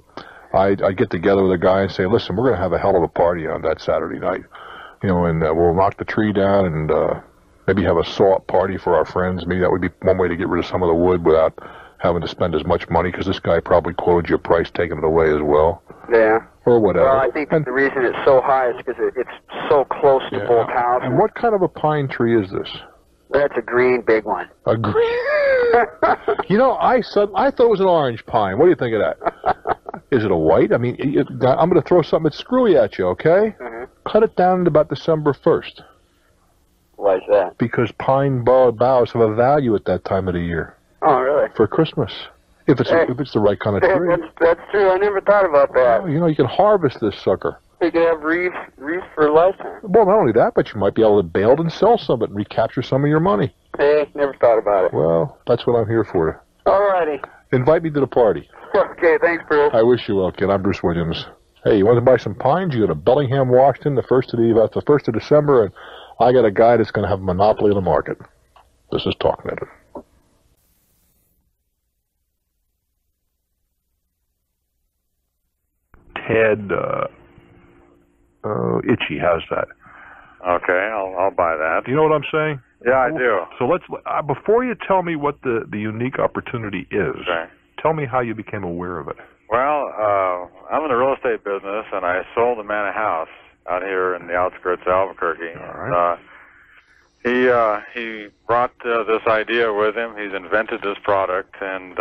I get together with a guy and say, listen, we're going to have a hell of a party on that Saturday night. You know, and we'll knock the tree down and maybe have a saw-up party for our friends. Maybe that would be one way to get rid of some of the wood without having to spend as much money, because this guy probably quoted you a price taking it away as well. Yeah. Or whatever. Well, I think the reason it's so high is because it's so close to both houses. And what kind of a pine tree is this? That's a green big one. A green? You know, I thought it was an orange pine. What do you think of that? Is it a white? I mean, I'm going to throw something that's screwy at you, okay? Cut it down to about December 1st. Why is that? Because pine boughs have a value at that time of the year. Oh, really? For Christmas. If it's the right kind of tree. That's true. I never thought about that. Oh, you know, you can harvest this sucker. You can have wreaths for a lifetime. Well, not only that, but you might be able to bail it and sell some of it and recapture some of your money. Hey, never thought about it. Well, that's what I'm here for. All righty. Invite me to the party. Okay, thanks, Bruce. I wish you well, kid. I'm Bruce Williams. Hey, you want to buy some pines? You go to Bellingham, Washington, the 1st of December, and I got a guy that's going to have a monopoly of the market. This is Talking It. Ted Itchy, how's that? Okay, I'll buy that. You know what I'm saying? Yeah, I do. So let's before you tell me what the unique opportunity is, tell me how you became aware of it. Well, I'm in the real estate business, and I sold a man a house out here in the outskirts of Albuquerque. All right. He brought this idea with him. He's invented this product, and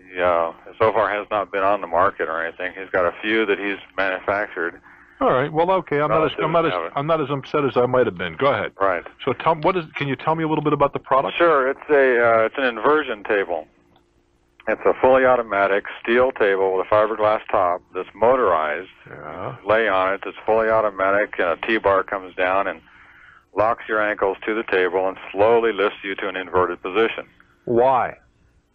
he so far has not been on the market or anything. He's got a few that he's manufactured. All right. Well, okay. I'm not as upset as I might have been. Go ahead. Right. So can you tell me a little bit about the product? Sure. It's an inversion table. It's a fully automatic steel table with a fiberglass top that's motorized. Yeah. Lay on it. It's fully automatic, and a T-bar comes down and locks your ankles to the table and slowly lifts you to an inverted position. Why?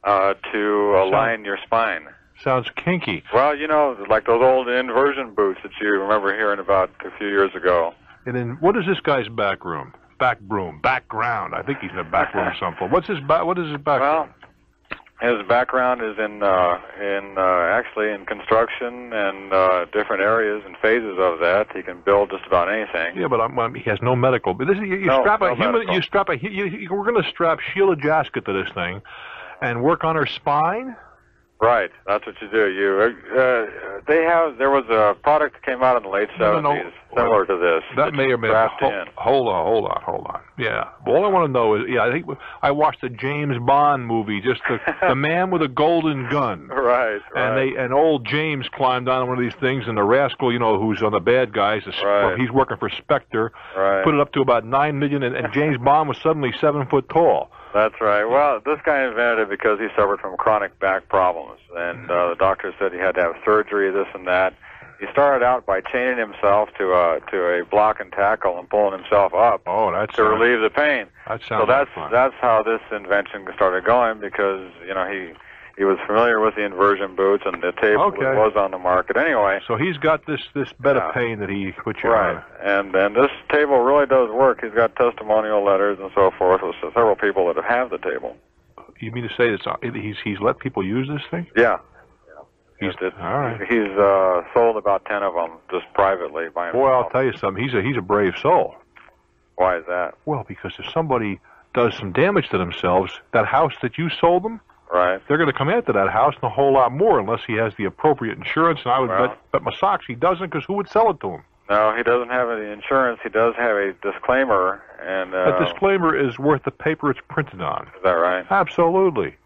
To align your spine. Sounds kinky. Well, you know, like those old inversion boots that you remember hearing about a few years ago. And then, what is this guy's background? I think he's in a back room or something. What is his background? Well, his background is actually in construction and different areas and phases of that. He can build just about anything. Yeah, but he has no medical. But this is, we're going to strap Sheila Jaskett to this thing, and work on her spine. Right, that's what you do. There was a product that came out in the late 70s similar to this. That may or may not. Hold on. Yeah. All I want to know is, I think I watched the James Bond movie, just the man with a golden gun. Right. And old James climbed on one of these things, and the rascal, who's on the bad guys, he's working for Spectre, put it up to about 9 million, and James Bond was suddenly 7 foot tall. That's right. Well, this guy invented it because he suffered from chronic back problems, and the doctor said he had to have surgery, this and that. He started out by chaining himself to a block and tackle and pulling himself up to relieve the pain. So that's how this invention started going, because he was familiar with the inversion boots, and the table was on the market anyway. So he's got this bed of pain that he put you on. And this table really does work. He's got testimonial letters and so forth with several people that have the table. You mean to say that he's let people use this thing? Yeah. All right. He's sold about 10 of them just privately by himself. Boy, I'll tell you something. He's a brave soul. Why is that? Well, because if somebody does some damage to themselves, that house that you sold them, they're going to come after that house and a whole lot more, unless he has the appropriate insurance. And I would bet my socks he doesn't, because who would sell it to him? No, he doesn't have any insurance. He does have a disclaimer, and that disclaimer is worth the paper it's printed on. Is that right? Absolutely.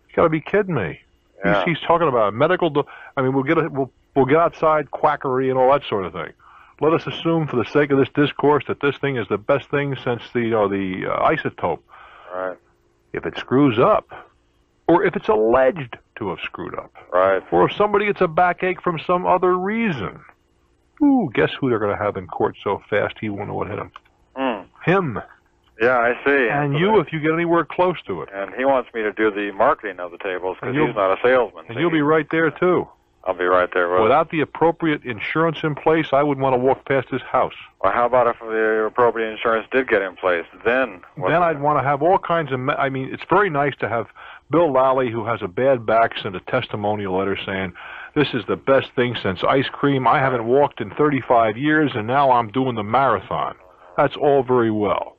You got to be kidding me. Yeah. He's talking about medical. I mean, we'll get outside quackery and all that sort of thing. Let us assume, for the sake of this discourse, that this thing is the best thing since the isotope. Right. If it screws up, or if it's alleged to have screwed up, or if somebody gets a backache from some other reason, guess who they're going to have in court so fast he won't know what hit him? Him. Yeah, I see. And you, if you get anywhere close to it. And he wants me to do the marketing of the tables, because he's not a salesman. And you'll be right there, too. I'll be right there with it. Without the appropriate insurance in place, I wouldn't want to walk past his house. Well, how about if the appropriate insurance did get in place? Then I'd want to have all kinds of... I mean, it's very nice to have Bill Lally, who has a bad back, send a testimonial letter saying, this is the best thing since ice cream. I haven't walked in 35 years, and now I'm doing the marathon. That's all very well.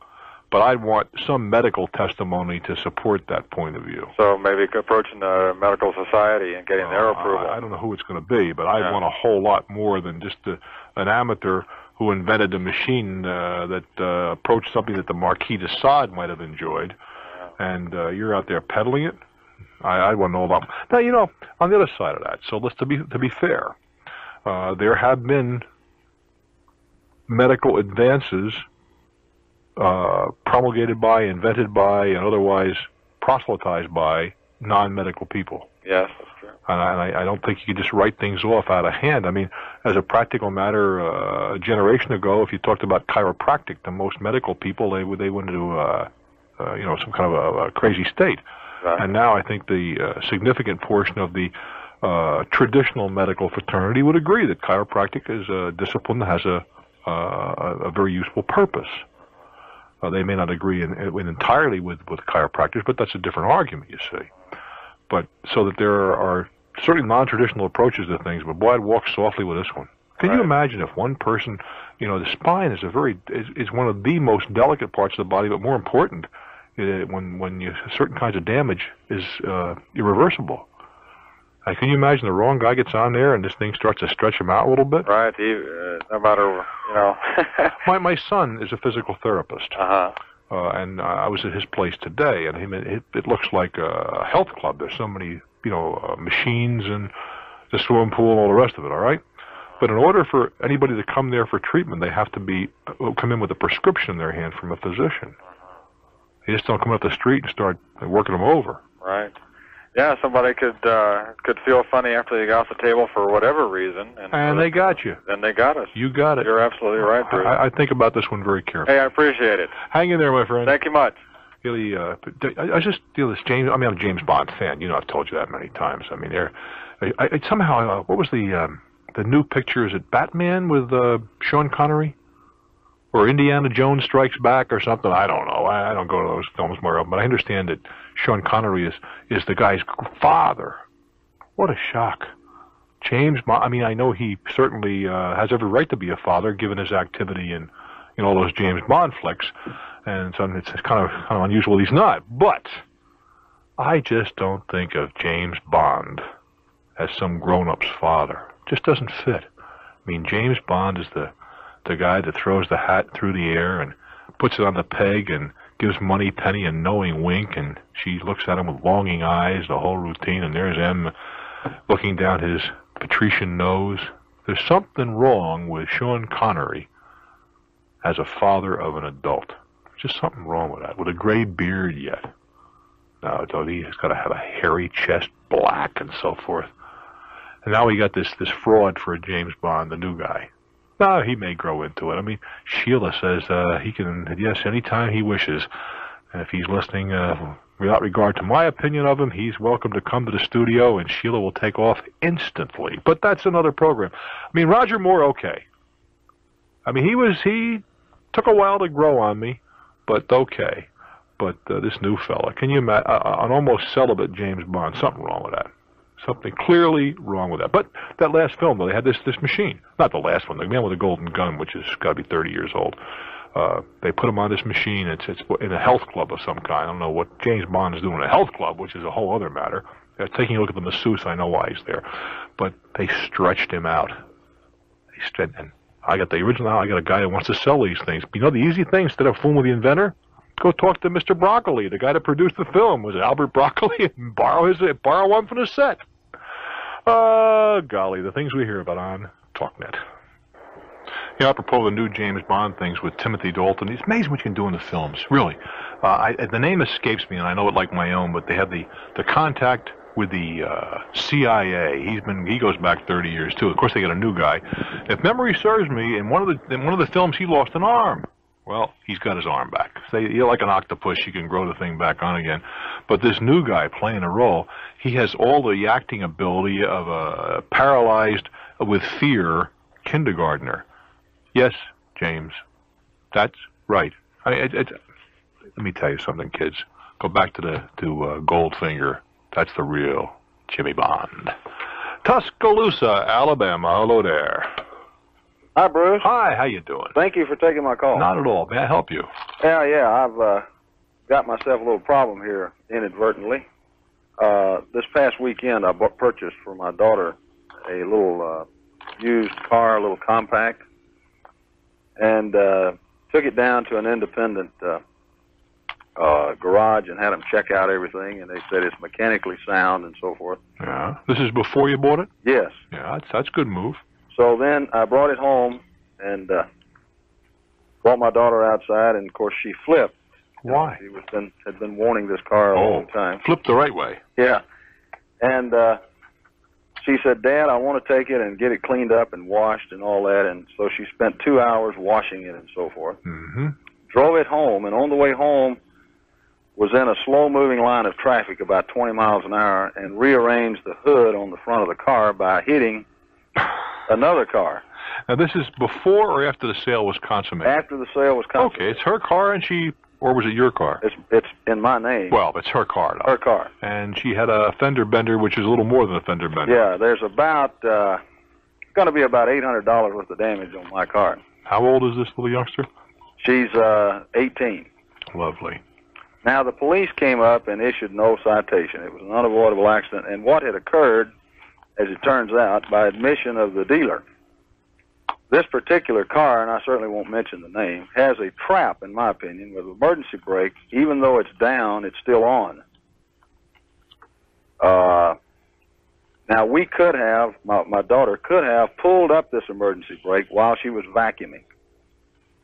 But I'd want some medical testimony to support that point of view. So maybe approaching the medical society and getting their approval. I don't know who it's going to be, but I'd want a whole lot more than just an amateur who invented a machine that approached something that the Marquis de Sade might have enjoyed, and you're out there peddling it. I want to know about. Now, on the other side of that, so let's to be fair, there have been medical advances promulgated by, invented by, and otherwise proselytized by non-medical people. Yes, that's true. And I don't think you can just write things off out of hand. I mean, as a practical matter, a generation ago, if you talked about chiropractic to most medical people, they went into some kind of a crazy state. Right. And now I think the significant portion of the traditional medical fraternity would agree that chiropractic is a discipline that has a very useful purpose. They may not agree entirely with chiropractors, but that's a different argument, you see. But so that there are certainly non-traditional approaches to things, but boy, I'd walk softly with this one. Can you imagine if one person, the spine is one of the most delicate parts of the body, but more important, when certain kinds of damage is irreversible. Can you imagine the wrong guy gets on there and this thing starts to stretch him out a little bit? Right. No matter, My son is a physical therapist. And I was at his place today, and it looks like a health club. There's so many, machines and the swimming pool and all the rest of it, all right? But in order for anybody to come there for treatment, they have to come in with a prescription in their hand from a physician. They just don't come up the street and start working them over. Right. Yeah, somebody could feel funny after they got off the table for whatever reason. And they got you. And they got us. You got it. You're absolutely right, Bruce. I think about this one very carefully. Hey, I appreciate it. Hang in there, my friend. Thank you much. Really, I just feel this James. I mean, I'm a James Bond fan. I've told you that many times. I mean, somehow, what was the new picture? Is it Batman with Sean Connery? Or Indiana Jones Strikes Back or something? I don't know. I don't go to those films more often, but I understand that Sean Connery is the guy's father. What a shock. James Bond, I mean, I know he certainly has every right to be a father, given his activity in all those James Bond flicks, and so it's kind of unusual he's not. But I just don't think of James Bond as some grown-up's father. Just doesn't fit. I mean, James Bond is the guy that throws the hat through the air and puts it on the peg and gives Moneypenny a knowing wink, and she looks at him with longing eyes, the whole routine, and there's M looking down his patrician nose. There's something wrong with Sean Connery as a father of an adult. Just something wrong with that. With a gray beard yet. No, he's got to have a hairy chest, black, and so forth. And now we got this fraud for James Bond, the new guy. No, he may grow into it. I mean, Sheila says he can, yes, anytime he wishes. And if he's listening, without regard to my opinion of him, he's welcome to come to the studio, and Sheila will take off instantly. But that's another program. I mean, Roger Moore, okay. I mean, he took a while to grow on me, but okay. But this new fella, can you imagine, an almost celibate James Bond, something wrong with that. Something clearly wrong with that. But that last film, though, they had this machine. Not the last one, the Man with the Golden Gun, which has got to be 30 years old. They put him on this machine. It's in a health club of some kind. I don't know what James Bond is doing in a health club, which is a whole other matter. Taking a look at the masseuse, I know why he's there. But they stretched him out. And I got the original. I got a guy that wants to sell these things. You know the easy thing, instead of fooling with the inventor? Go talk to Mr. Broccoli, the guy that produced the film. Was it Albert Broccoli? And borrow one from the set. Golly, the things we hear about on TalkNet. You know, apropos the new James Bond things with Timothy Dalton, it's amazing what you can do in the films, really. The name escapes me, and I know it like my own, but they had the contact with the CIA. He goes back 30 years, too. Of course, they got a new guy. If memory serves me, in one of the films, he lost an arm. Well, he's got his arm back. You're like an octopus. You can grow the thing back on again. But this new guy playing a role, he has all the acting ability of a paralyzed with fear kindergartner. Yes, James, that's right. Let me tell you something, kids. Go back to Goldfinger. That's the real Jimmy Bond. Tuscaloosa, Alabama. Hello there. Hi, Bruce. Hi, how you doing? Thank you for taking my call. Not at all. May I help you? Yeah, I've got myself a little problem here inadvertently. This past weekend, I purchased for my daughter a little used car, a little compact, and took it down to an independent garage and had them check out everything, and they said it's mechanically sound and so forth. Yeah. This is before you bought it? Yes. Yeah, that's a good move. So then I brought it home and brought my daughter outside, and of course she flipped. Why? She had been wanting this car a long time. Flipped the right way. Yeah. And she said, Dad, I want to take it and get it cleaned up and washed and all that. And so she spent 2 hours washing it and so forth. Mm-hmm. Drove it home, and on the way home was in a slow-moving line of traffic about 20 miles an hour and rearranged the hood on the front of the car by hitting another car. Now, this is before or after the sale was consummated? After the sale was consummated. Okay, it's her car, and or was it your car? It's in my name. Well, it's her car, though. Her car. And she had a fender bender, which is a little more than a fender bender. Yeah, there's about, going to be about $800 worth of damage on my car. How old is this little youngster? She's 18. Lovely. Now, the police came up and issued no citation. It was an unavoidable accident. And what had occurred, as it turns out, by admission of the dealer, this particular car, and I certainly won't mention the name, has a trap, in my opinion, with emergency brake. Even though it's down, it's still on. Now, we could have, my daughter could have pulled up this emergency brake while she was vacuuming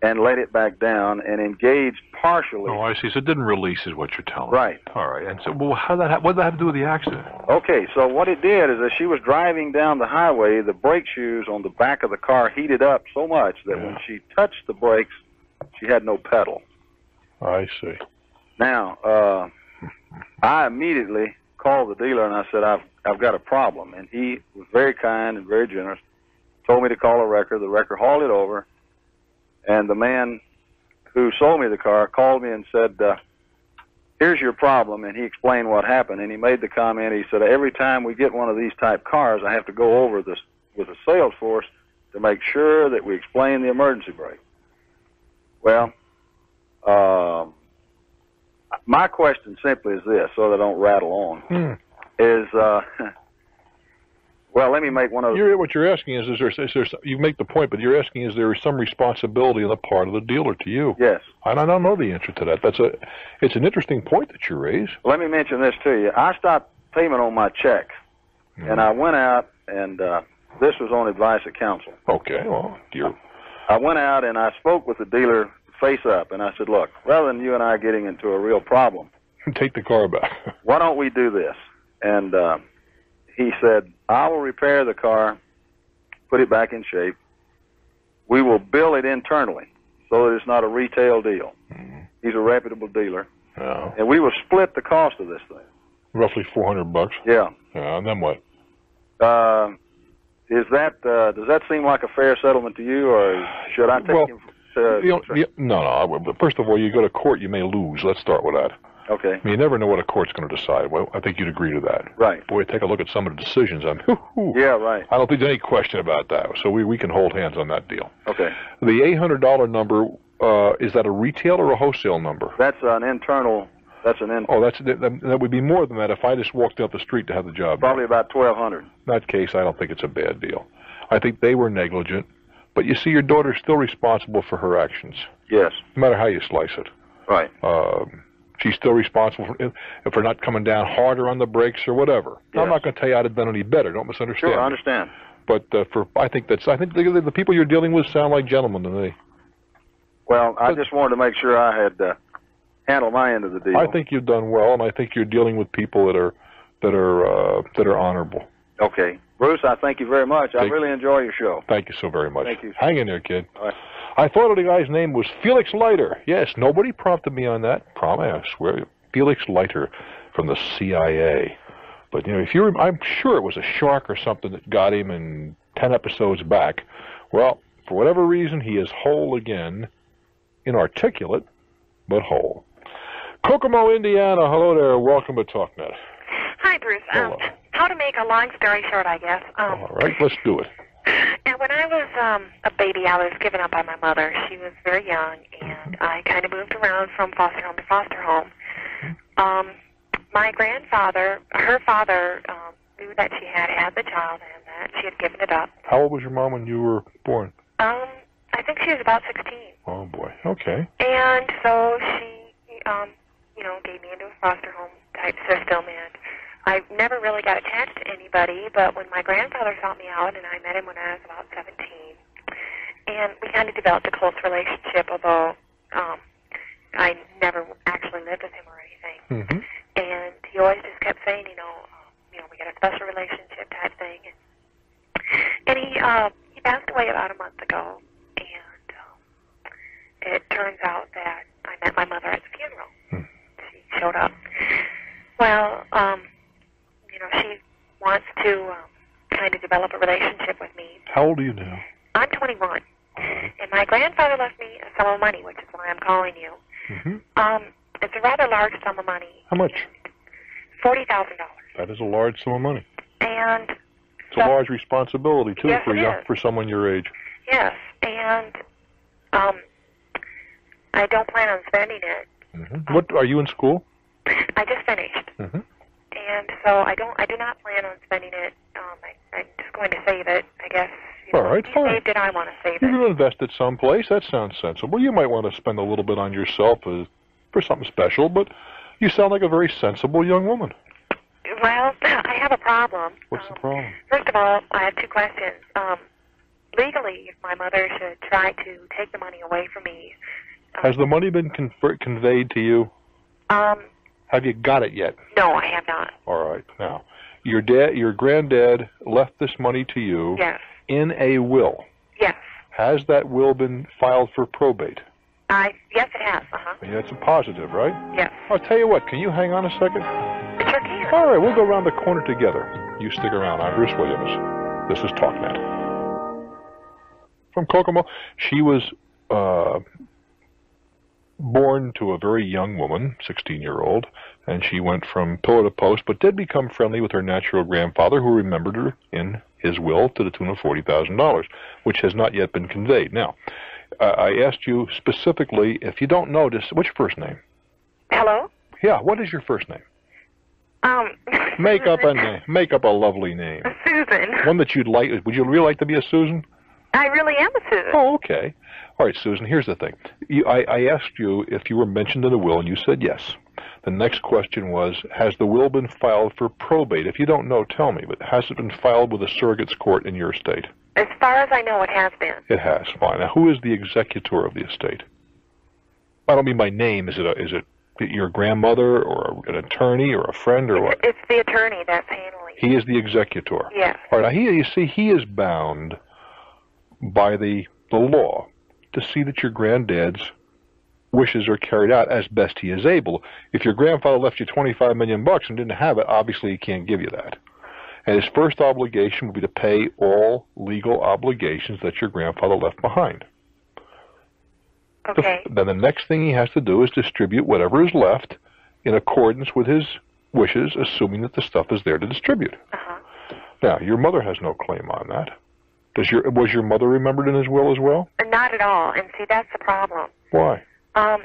and laid it back down and engaged partially. Oh, I see. So it didn't release is what you're telling me. Right. All right. And so, well, what did that have to do with the accident? Okay, so what it did is, as she was driving down the highway, the brake shoes on the back of the car heated up so much that when she touched the brakes, she had no pedal. I see. Now, I immediately called the dealer and I said, I've got a problem. And he was very kind and very generous, told me to call a wrecker. The wrecker hauled it over. And the man who sold me the car called me and said, here's your problem. And he explained what happened. And he made the comment, he said, every time we get one of these type cars, I have to go over this with the sales force to make sure that we explain the emergency brake. Well, My question simply is this, so that I don't rattle on, is, well, let me make one of the... What you're asking is there, you make the point, but you're asking, is there some responsibility on the part of the dealer to you? Yes. And I don't know the answer to that. It's an interesting point that you raise. Let me mention this to you. I stopped payment on my checks, and I went out, and this was on advice of counsel. Okay, well, I went out and I spoke with the dealer face up, and I said, look, rather than you and I getting into a real problem, take the car back. Why don't we do this? And he said, I will repair the car, put it back in shape. We will bill it internally so that it's not a retail deal. He's a reputable dealer. Yeah. And we will split the cost of this thing. Roughly $400. Yeah. Yeah, and then what? Does that seem like a fair settlement to you, or should I take him? No. First of all, you go to court, you may lose. Let's start with that. Okay. I mean, you never know what a court's going to decide. Well, I think you'd agree to that. Right. Boy, take a look at some of the decisions. Yeah, right. I don't think there's any question about that. So we can hold hands on that deal. Okay. The $800 number, is that a retail or a wholesale number? That's an internal. Oh, that would be more than that if I just walked up the street to have the job. Probably about $1,200. In that case, I don't think it's a bad deal. I think they were negligent, but you see, your daughter's still responsible for her actions. Yes. No matter how you slice it. Right. She's still responsible for not coming down harder on the brakes or whatever. Yes. I'm not going to tell you I'd have done any better. Don't misunderstand. Sure, I understand. But I think the people you're dealing with sound like gentlemen to me. Well, I just wanted to make sure I had handled my end of the deal. I think you've done well, and I think you're dealing with people that are honorable. Okay. Bruce, I thank you very much. I really enjoy your show. Thank you so very much. Thank you. Hang in there, kid. All right. I thought the guy's name was Felix Leiter. Yes, nobody prompted me on that. I swear. Felix Leiter from the CIA. But, I'm sure it was a shark or something that got him in 10 episodes back. Well, for whatever reason, he is whole again. Inarticulate, but whole. Kokomo, Indiana. Hello there. Welcome to TalkNet. Hi, Bruce. How to make a long story short, I guess. All right, let's do it. And when I was a baby, I was given up by my mother. She was very young, and I kind of moved around from foster home to foster home. My grandfather, her father, knew that she had the child and that she had given it up. How old was your mom when you were born? I think she was about 16. Oh, boy. Okay. And so she, gave me into a foster home type system, and I never really got attached to anybody, but when my grandfather sought me out, and I met him when I was about 17, and we kind of developed a close relationship, although I never actually lived with him or anything. Mm-hmm. And he always just kept saying, we got a special relationship type thing. And he passed away about a month ago, and it turns out that I met my mother at the funeral. She showed up. Well, she wants to kind of develop a relationship with me. How old are you now? I'm 21. And my grandfather left me a sum of money, which is why I'm calling you. Mm-hmm. It's a rather large sum of money. How much? $40,000. That is a large sum of money. And it's a large responsibility, too, yes, for someone your age. Yes, and I don't plan on spending it. Mm-hmm. What, are you in school? I just finished. Mm-hmm. And so I do not plan on spending it. I'm just going to save it, I guess. All right, you fine. saved it, I want to save You're it. going to invest it someplace. That sounds sensible. You might want to spend a little bit on yourself for something special, but you sound like a very sensible young woman. Well, I have a problem. What's the problem? First of all, I have two questions. Legally, if my mother should try to take the money away from me... Has the money been conveyed to you? Have you got it yet? No, I have not. All right. Now, your granddad left this money to you in a will. Yes. Has that will been filed for probate? Yes, it has. That's a positive, right? Yes. I'll tell you what. Can you hang on a second? Sure can. All right. We'll go around the corner together. You stick around. I'm Bruce Williams. This is TalkNet. From Kokomo. She was born to a very young woman, 16-year-old, and she went from pillar to post, but did become friendly with her natural grandfather, who remembered her in his will to the tune of $40,000, which has not yet been conveyed. Now, I asked you specifically, if you don't know, what's your first name? Hello? Yeah, what is your first name? Make up a name. Make up a lovely name. Susan. One that you'd like. Would you really like to be a Susan? I really am a Susan. Oh, okay. All right, Susan, here's the thing. I asked you if you were mentioned in the will, and you said yes. The next question was, has the will been filed for probate? If you don't know, tell me, but has it been filed with a surrogate's court in your estate? As far as I know, it has been. It has. Fine. Now, who is the executor of the estate? I don't mean by name. Is it your grandmother or an attorney or a friend or what? It's the attorney that's handling it. He is the executor. Yes. All right. Now, you see, he is bound by the law to see that your granddad's wishes are carried out as best he is able. If your grandfather left you $25 million and didn't have it, obviously he can't give you that. And his first obligation would be to pay all legal obligations that your grandfather left behind. Okay. Then the next thing he has to do is distribute whatever is left in accordance with his wishes, assuming that the stuff is there to distribute. Now, your mother has no claim on that. Was your mother remembered in his will as well? Not at all. And see, that's the problem. Why? I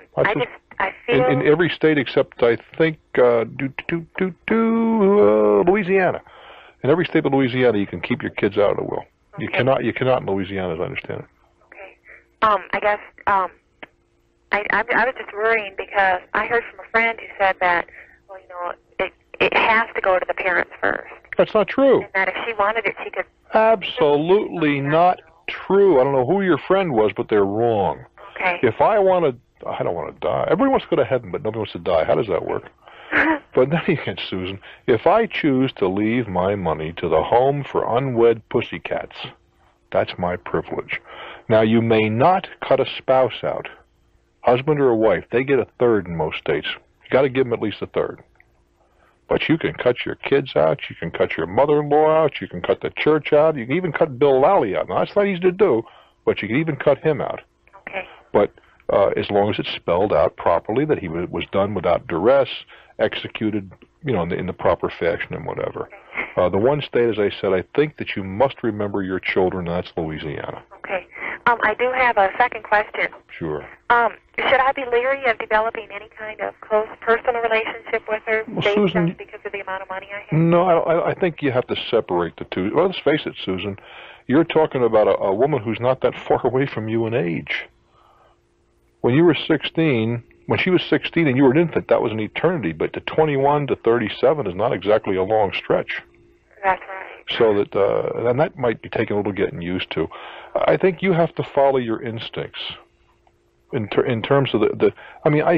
feel in every state except I think Louisiana. In every state but Louisiana, you can keep your kids out of the will. Okay. You cannot in Louisiana, as I understand it. Okay. I guess I was just worrying because I heard from a friend who said that, well, you know, it has to go to the parents first. That's not true. And that if she wanted it, she could. Absolutely not true. I don't know who your friend was, but they're wrong. Okay. If I don't want to die. Everybody wants to go to heaven, but nobody wants to die. How does that work? But then again, Susan, if I choose to leave my money to the Home for Unwed Pussycats, that's my privilege. Now, you may not cut a spouse out, husband or a wife. They get a third in most states. You got to give them at least a third. But you can cut your kids out. You can cut your mother-in-law out. You can cut the church out. You can even cut Bill Lally out. Now, that's not easy to do, but you can even cut him out. Okay. But as long as it's spelled out properly that he was done without duress, executed, you know, in the proper fashion and whatever. The one state, as I said, I think that you must remember your children, and that's Louisiana. Okay. I do have a second question. Sure. Should I be leery of developing any kind of close personal relationship with her Susan, because of the amount of money I have? No, I think you have to separate the two. Well, let's face it, Susan. You're talking about a woman who's not that far away from you in age. When you were 16, when she was 16 and you were an infant, that was an eternity. But to 21 to 37 is not exactly a long stretch. That's right. So that, and that might be taking a little getting used to. I think you have to follow your instincts. In terms of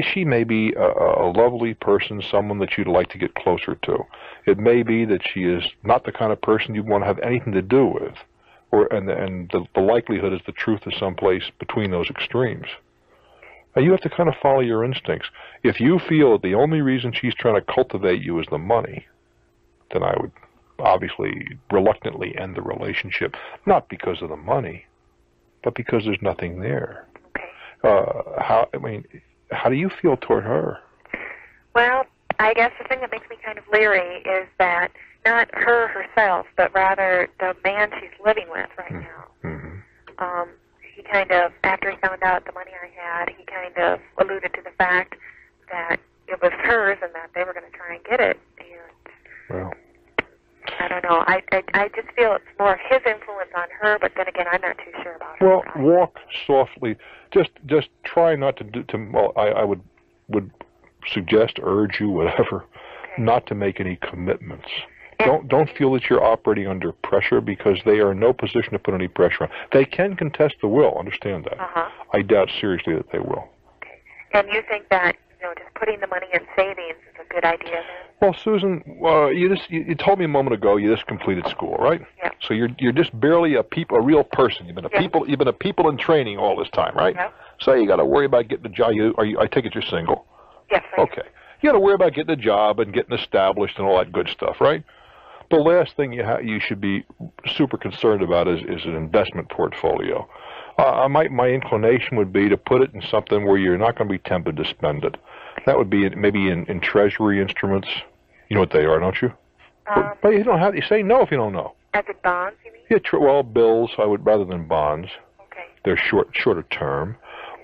she may be a lovely person, someone that you'd like to get closer to. It may be that she is not the kind of person you'd want to have anything to do with, and the likelihood is the truth is someplace between those extremes. And you have to kind of follow your instincts. If you feel that the only reason she's trying to cultivate you is the money, then I would obviously reluctantly end the relationship, not because of the money, but because there's nothing there. How do you feel toward her? Well, I guess the thing that makes me kind of leery is that not her herself, but rather the man she's living with right now. Mm-hmm. He kind of, after he found out the money I had, he kind of alluded to the fact that it was hers and that they were going to try and get it. And well, I don't know. I just feel it's more of his influence on her, but then again, I'm not too sure about well, her. walk softly. Just try not to do. I would suggest, urge you, whatever, not to make any commitments. Don't feel that you're operating under pressure because they are in no position to put any pressure on. They can contest the will. Understand that. I doubt seriously that they will. Okay. And you think that just putting the money in savings is a good idea then? Well, Susan, you told me a moment ago you just completed school, right? Yeah. So you're just barely a real person. You've been a people in training all this time, right? Yeah. So you got to worry about getting a job. I take it you're single. Yes. Okay. You got to worry about getting a job and getting established and all that good stuff, right? The last thing you should be super concerned about is an investment portfolio. My inclination would be to put it in something where you're not going to be tempted to spend it. That would be maybe in treasury instruments. You know what they are, don't you? But you don't have. You say no if you don't know. As in bonds, you mean? Yeah, well, bills. I would rather than bonds. Okay. They're shorter term,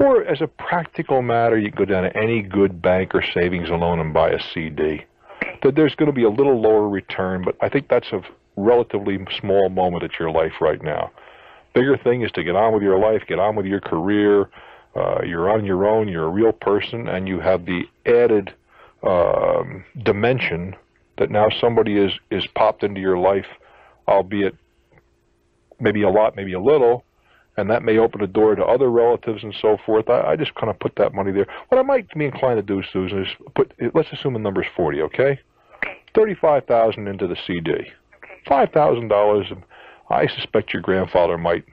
Or as a practical matter, you can go down to any good bank or savings and loan and buy a CD. That there's going to be a little lower return, but I think that's a relatively small moment at your life right now. Bigger thing is to get on with your life, get on with your career. You're on your own, you're a real person, and you have the added dimension that now somebody is popped into your life, albeit maybe a lot, maybe a little, and that may open the door to other relatives and so forth. I just kind of put that money there. What I might be inclined to do, Susan, is let's assume the number's 40, okay? $35,000 into the CD. $5,000. I suspect your grandfather might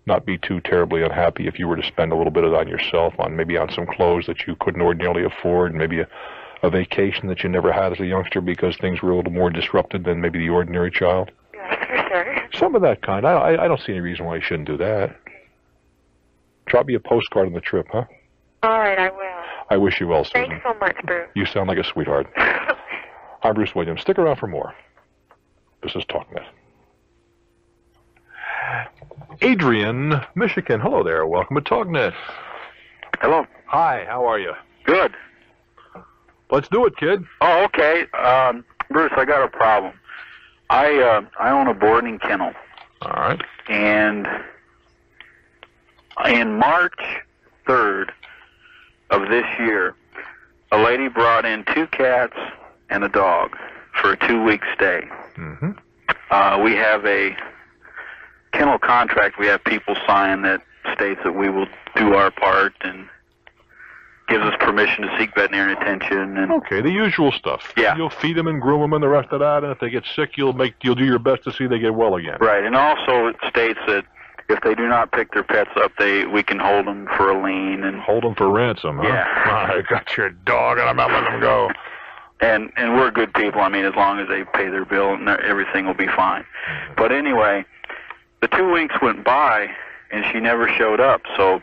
not be too terribly unhappy if you were to spend a little bit of that on yourself, maybe on some clothes that you couldn't ordinarily afford, and maybe a vacation that you never had as a youngster because things were a little more disrupted than maybe the ordinary child. Some of that kind. I don't see any reason why you shouldn't do that. Drop me a postcard on the trip, huh? All right, I will. I wish you well, Susan. Thanks so much, Bruce. You sound like a sweetheart. I'm Bruce Williams. Stick around for more. This is TalkNet. Adrian, Michigan. Hello there. Welcome to TalkNet. Hello. Hi, how are you? Good. Let's do it, kid. Oh, okay. Bruce, I got a problem. I own a boarding kennel. All right. And in March 3rd of this year, a lady brought in 2 cats and a dog for a 2-week stay. Mm-hmm. We have a kennel contract. We have people sign that states that we will do our part and gives us permission to seek veterinary attention. And okay, the usual stuff. Yeah. You'll feed them and groom them and the rest of that, and if they get sick, you'll do your best to see they get well again. Right, and also it states that if they do not pick their pets up, we can hold them for a lien and hold them for ransom. Huh? Yeah. I got your dog, and I'm not letting them go. And we're good people. I mean, as long as they pay their bill, and everything will be fine. But anyway, the 2 weeks went by, and she never showed up. So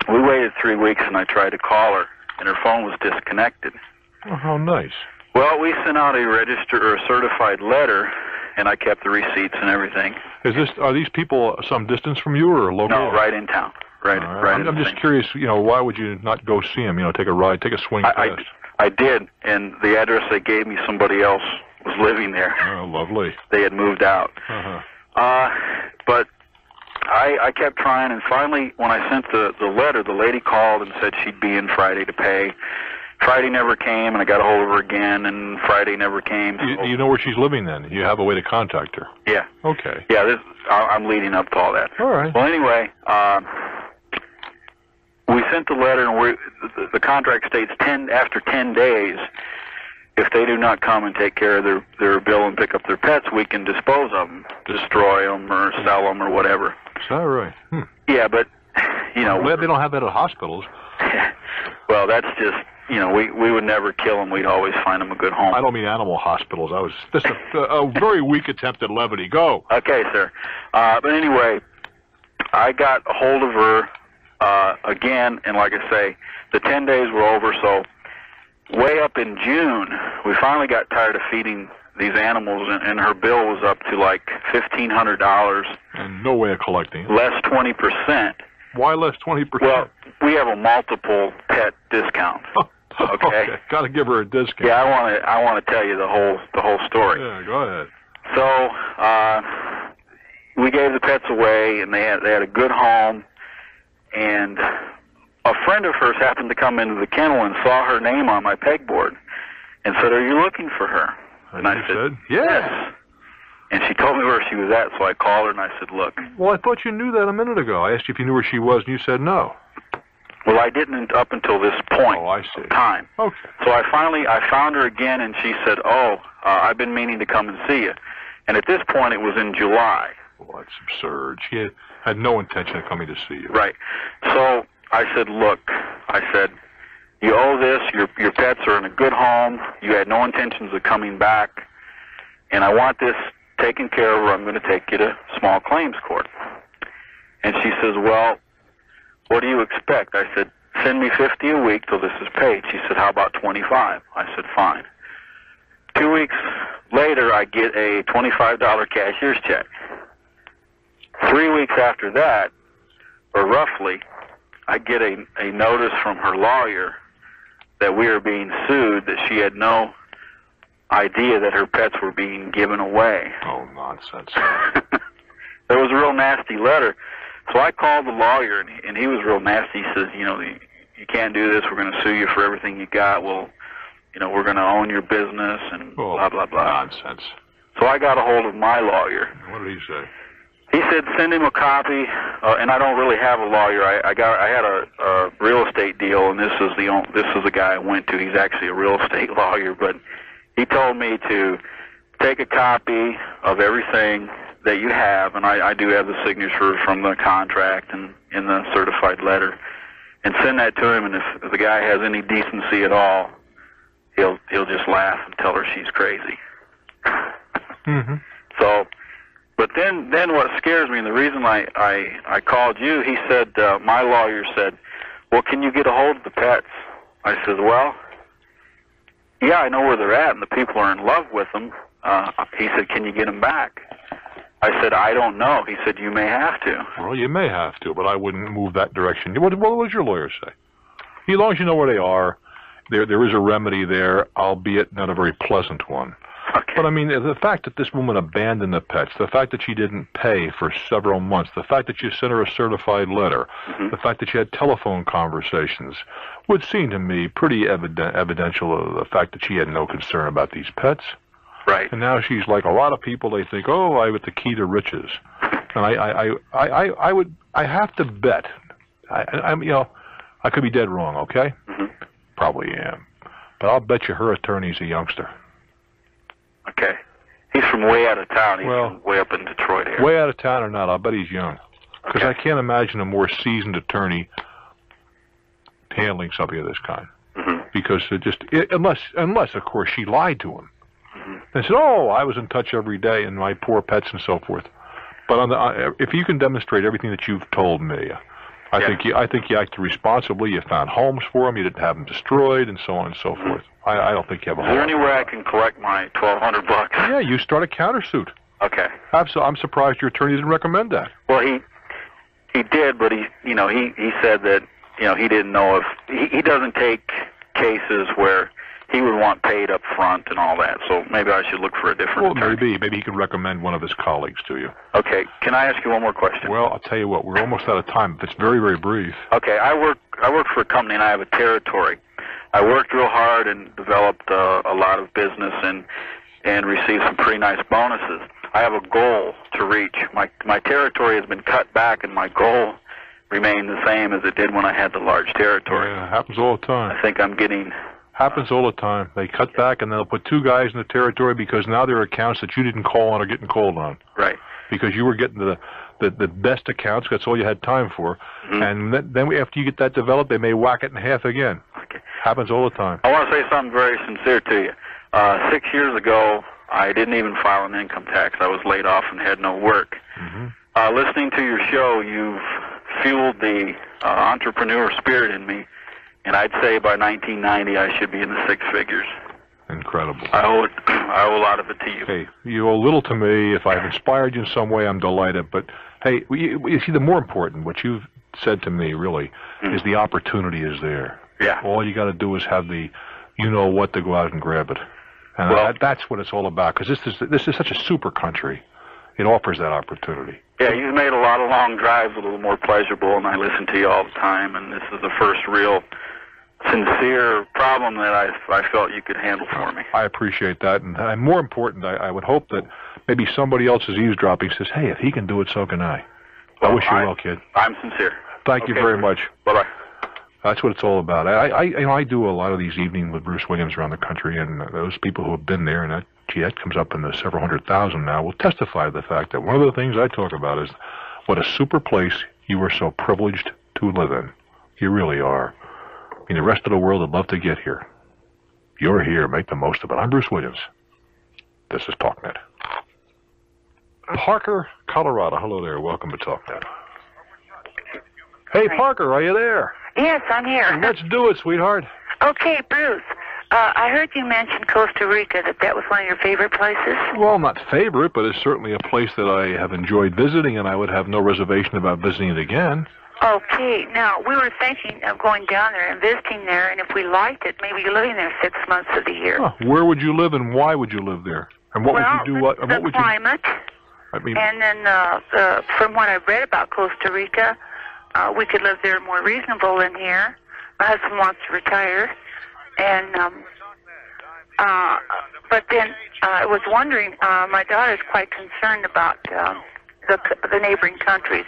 we waited 3 weeks, and I tried to call her, and her phone was disconnected. Oh, how nice. Well, we sent out a certified letter, and I kept the receipts and everything. Are these people some distance from you or local? No, right in town. Right. I'm just curious. Why would you not go see them? Take a ride, take a swing past. I did, and the address they gave me, somebody else was living there. Oh, lovely. They had moved out. Uh-huh. But I kept trying, and finally, when I sent the letter, the lady called and said she'd be in Friday to pay. Friday never came, and I got a hold of her again, and Friday never came. So. You know where she's living then? You have a way to contact her? Yeah. Okay. Yeah, I'm leading up to all that. All right. Well, anyway, we sent the letter, and the contract states after 10 days, if they do not come and take care of their bill and pick up their pets, we can dispose of them, destroy them, or sell them, or whatever. Is that right? Yeah, but, I'm glad they don't have that at hospitals. Well, that's just, we would never kill them. We'd always find them a good home. I don't mean animal hospitals. This is a very weak attempt at levity. Go. Okay, sir. But anyway, I got a hold of her again, and like I say, the 10 days were over, so way up in June, we finally got tired of feeding these animals, and her bill was up to like $1,500. And no way of collecting it. Less 20%. Why less 20%? Well, we have a multiple pet discount. Okay. Got to give her a discount. Yeah, I want to tell you the whole story. Yeah, go ahead. So we gave the pets away, and they had a good home. And a friend of hers happened to come into the kennel and saw her name on my pegboard, and said, "Are you looking for her?" And I said, "Yes." And she told me where she was at, so I called her and I said, "Look." Well, I thought you knew that a minute ago. I asked you if you knew where she was, and you said no. Well, I didn't up until this point. Oh, I see. Of time. Okay. So I found her again, and she said, I've been meaning to come and see you. And at this point, it was in July. Well, that's absurd. She had no intention of coming to see you. Right. So I said, "Look," I said, "you owe this. Your pets are in a good home. You had no intentions of coming back, and I want this taken care of, or I'm going to take you to small claims court." And she says, "Well, what do you expect?" I said, "Send me $50 a week till this is paid." She said, "How about $25?" I said, "Fine." 2 weeks later, I get a $25 cashier's check. 3 weeks after that, or roughly, I get a notice from her lawyer that we are being sued, that she had no idea that her pets were being given away. Oh, nonsense. There was a real nasty letter. So I called the lawyer, and he was real nasty. He says, you know, you can't do this. We're going to sue you for everything you got. Well, you know, we're going to own your business and blah, blah, blah. Nonsense. So I got a hold of my lawyer. What did he say? He said send him a copy, and I don't really have a lawyer. I had a real estate deal, and this is the guy I went to. He's actually a real estate lawyer, but he told me to take a copy of everything that you have, and I do have the signature from the contract and in the certified letter, and send that to him. And if the guy has any decency at all, he'll just laugh and tell her she's crazy. Mm-hmm. So. But then what scares me, and the reason I called you, he said, my lawyer said, well, can you get a hold of the pets? I said, well, yeah, I know where they're at, and the people are in love with them. He said, can you get them back? I said, I don't know. He said, you may have to. Well, you may have to, but I wouldn't move that direction. What does your lawyer say? As long as you know where they are, there is a remedy there, albeit not a very pleasant one. Okay. But, I mean, the fact that this woman abandoned the pets, the fact that she didn't pay for several months, the fact that you sent her a certified letter, the fact that you had telephone conversations, would seem to me pretty evidential of the fact that she had no concern about these pets. Right. And now she's like a lot of people. They think, oh, I have the key to riches. And I have to bet. I'm, you know, I could be dead wrong, okay? Mm-hmm. Probably am. But I'll bet you her attorney's a youngster. Okay. He's from way out of town. He's from way up in Detroit area. Way out of town or not, I'll bet he's young. Because I can't imagine a more seasoned attorney handling something of this kind. Mm-hmm. Because unless, of course, she lied to him. And said, oh, I was in touch every day and my poor pets and so forth. But if you can demonstrate everything that you've told me, I think you acted responsibly. You found homes for them. You didn't have them destroyed, and so on and so forth. I don't think you have a. Is there any way I can collect my $1,200? Yeah, you start a countersuit. Okay. I'm surprised your attorney didn't recommend that. Well, he did, but he said that he didn't know if he doesn't take cases where he would want paid up front and all that. So maybe I should look for a different attorney. Maybe he could recommend one of his colleagues to you. Okay. Can I ask you one more question? Well, I'll tell you what. We're almost out of time. If it's very, very brief. Okay. I work for a company and I have a territory. I worked real hard and developed a lot of business and received some pretty nice bonuses. I have a goal to reach. My territory has been cut back, and my goal remained the same as it did when I had the large territory. Yeah, it happens all the time. I think I'm getting... Happens all the time. They cut back, and they'll put 2 guys in the territory because now there are accounts that you didn't call on are getting called on. Right. Because you were getting the best accounts. That's all you had time for. Mm-hmm. And then after you get that developed, they may whack it in half again. Okay. Happens all the time. I want to say something very sincere to you. 6 years ago, I didn't even file an income tax. I was laid off and had no work. Mm-hmm. Listening to your show, you've fueled the entrepreneur spirit in me, and I'd say by 1990 I should be in the 6 figures. Incredible. I owe a lot of it to you. Hey, you owe little to me. If I've inspired you in some way, I'm delighted. But, hey, you see, the more important, what you've said to me, really, is the opportunity is there. Yeah. All you got to do is have the, what to go out and grab it. And that's what it's all about, because this is such a super country. It offers that opportunity. Yeah, you've made a lot of long drives a little more pleasurable, and I listen to you all the time, and this is the first real sincere problem that I felt you could handle for me. I appreciate that, and more important, I would hope that maybe somebody else is eavesdropping says, hey, if he can do it, so can I. I wish you well, kid. I'm sincere. Thank you very much. Bye-bye. That's what it's all about. I do a lot of these evenings with Bruce Williams around the country, and those people who have been there, and that comes up in the several 100,000 now, will testify to the fact that one of the things I talk about is what a super place you are so privileged to live in. You really are. I mean, the rest of the world would love to get here. You're here. Make the most of it. I'm Bruce Williams. This is TalkNet. Parker, Colorado. Hello there. Welcome to TalkNet. Hey, Parker, are you there? Yes, I'm here. Let's do it, sweetheart. Okay, Bruce. I heard you mention Costa Rica, that was one of your favorite places. Well, not favorite, but it's certainly a place that I have enjoyed visiting, and I would have no reservation about visiting it again. Okay, now we were thinking of going down there and visiting there, and if we liked it, maybe living there 6 months of the year. Huh. Where would you live, and why would you live there? And what would you do? What would you? Climate. I mean, and then from what I've read about Costa Rica, we could live there more reasonable than here. My husband wants to retire, and but then I was wondering. My daughter's quite concerned about the neighboring countries.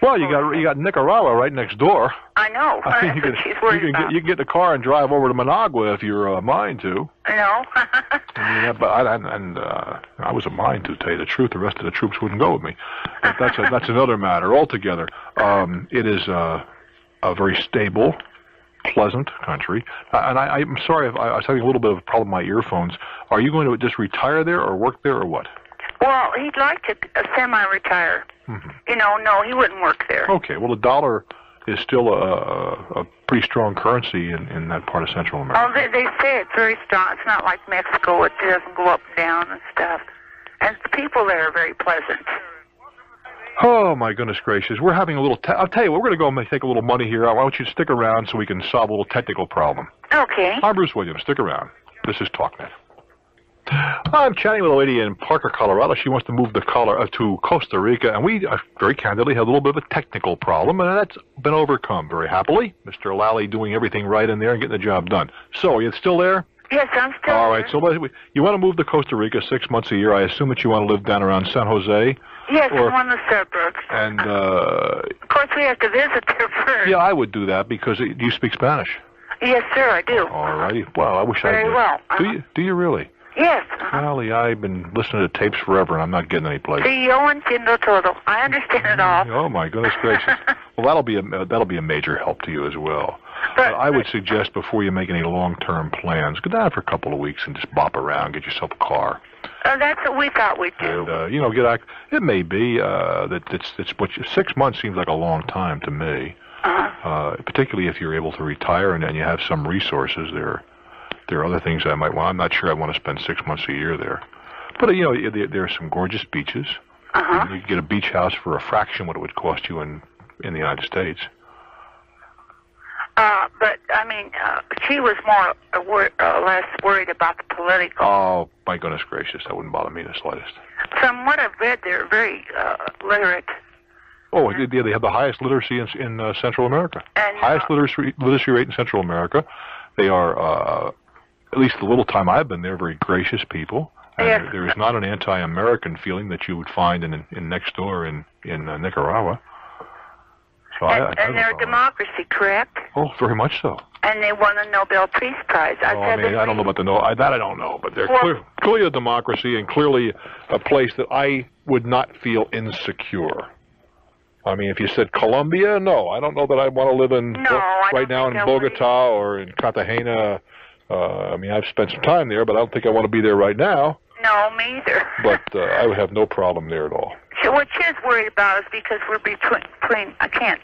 Well, you got Nicaragua right next door. I know. I mean, she's worried you can get in the car and drive over to Managua if you're a mind to. No. I mean, but I was a mind to tell you the truth. The rest of the troops wouldn't go with me. But that's another matter altogether. It is a very stable, pleasant country. And I'm sorry if I was having a little bit of a problem with my earphones. Are you going to just retire there or work there or what? Well, he'd like to semi-retire. Mm-hmm. No, he wouldn't work there. Okay, well, the dollar is still a pretty strong currency in that part of Central America. Oh, they say it's very strong. It's not like Mexico. It doesn't go up and down and stuff. And the people there are very pleasant. Oh, my goodness gracious. We're having a little... I'll tell you what, we're going to go and take a little money here. I want you to stick around so we can solve a little technical problem. Okay. I'm Bruce Williams. Stick around. This is TalkNet. I'm chatting with a lady in Parker, Colorado. She wants to move to Costa Rica, and we very candidly had a little bit of a technical problem, and that's been overcome very happily. Mr. Lally doing everything right in there and getting the job done. So, are you still there? Yes, I'm still All right, so you want to move to Costa Rica 6 months a year. I assume that you want to live down around San Jose? Yes, in one of the suburbs. And, of course, we have to visit there first. Yeah, I would do that because you speak Spanish. Yes, sir, I do. All righty. Well, I wish I did. Very well. Do you really? Yes. Golly, I've been listening to tapes forever, and I'm not getting any place. Sí, yo entiendo todo. I understand it all. Oh my goodness gracious! Well, that'll be a major help to you as well. But I would suggest before you make any long-term plans, go down for a couple of weeks and just bop around, get yourself a car. That's what we thought we'd do. And get out. It may be that it's 6 months seems like a long time to me. Particularly if you're able to retire and you have some resources there. There are other things I might want. I'm not sure I want to spend 6 months a year there. But, there are some gorgeous beaches. You can get a beach house for a fraction what it would cost you in the United States. But, I mean, she was less worried about the political. Oh, my goodness gracious. That wouldn't bother me the slightest. From what I've read, they're very literate. Oh, yeah, they have the highest literacy in Central America. And, highest literacy rate in Central America. They are... at least the little time I've been there, very gracious people. And yes. there is not an anti-American feeling that you would find in next door in Nicaragua. So and they're a democracy, correct? Oh, very much so. And they won a Nobel Peace Prize. I don't know about that I don't know, but they're clearly a democracy and clearly a place that I would not feel insecure. I mean, if you said Colombia, no, I don't know that I'd want to live right now in Bogota or in Cartagena. I mean, I've spent some time there, but I don't think I want to be there right now. No, me either. But I would have no problem there at all. So what she's worried about is because we're between I can't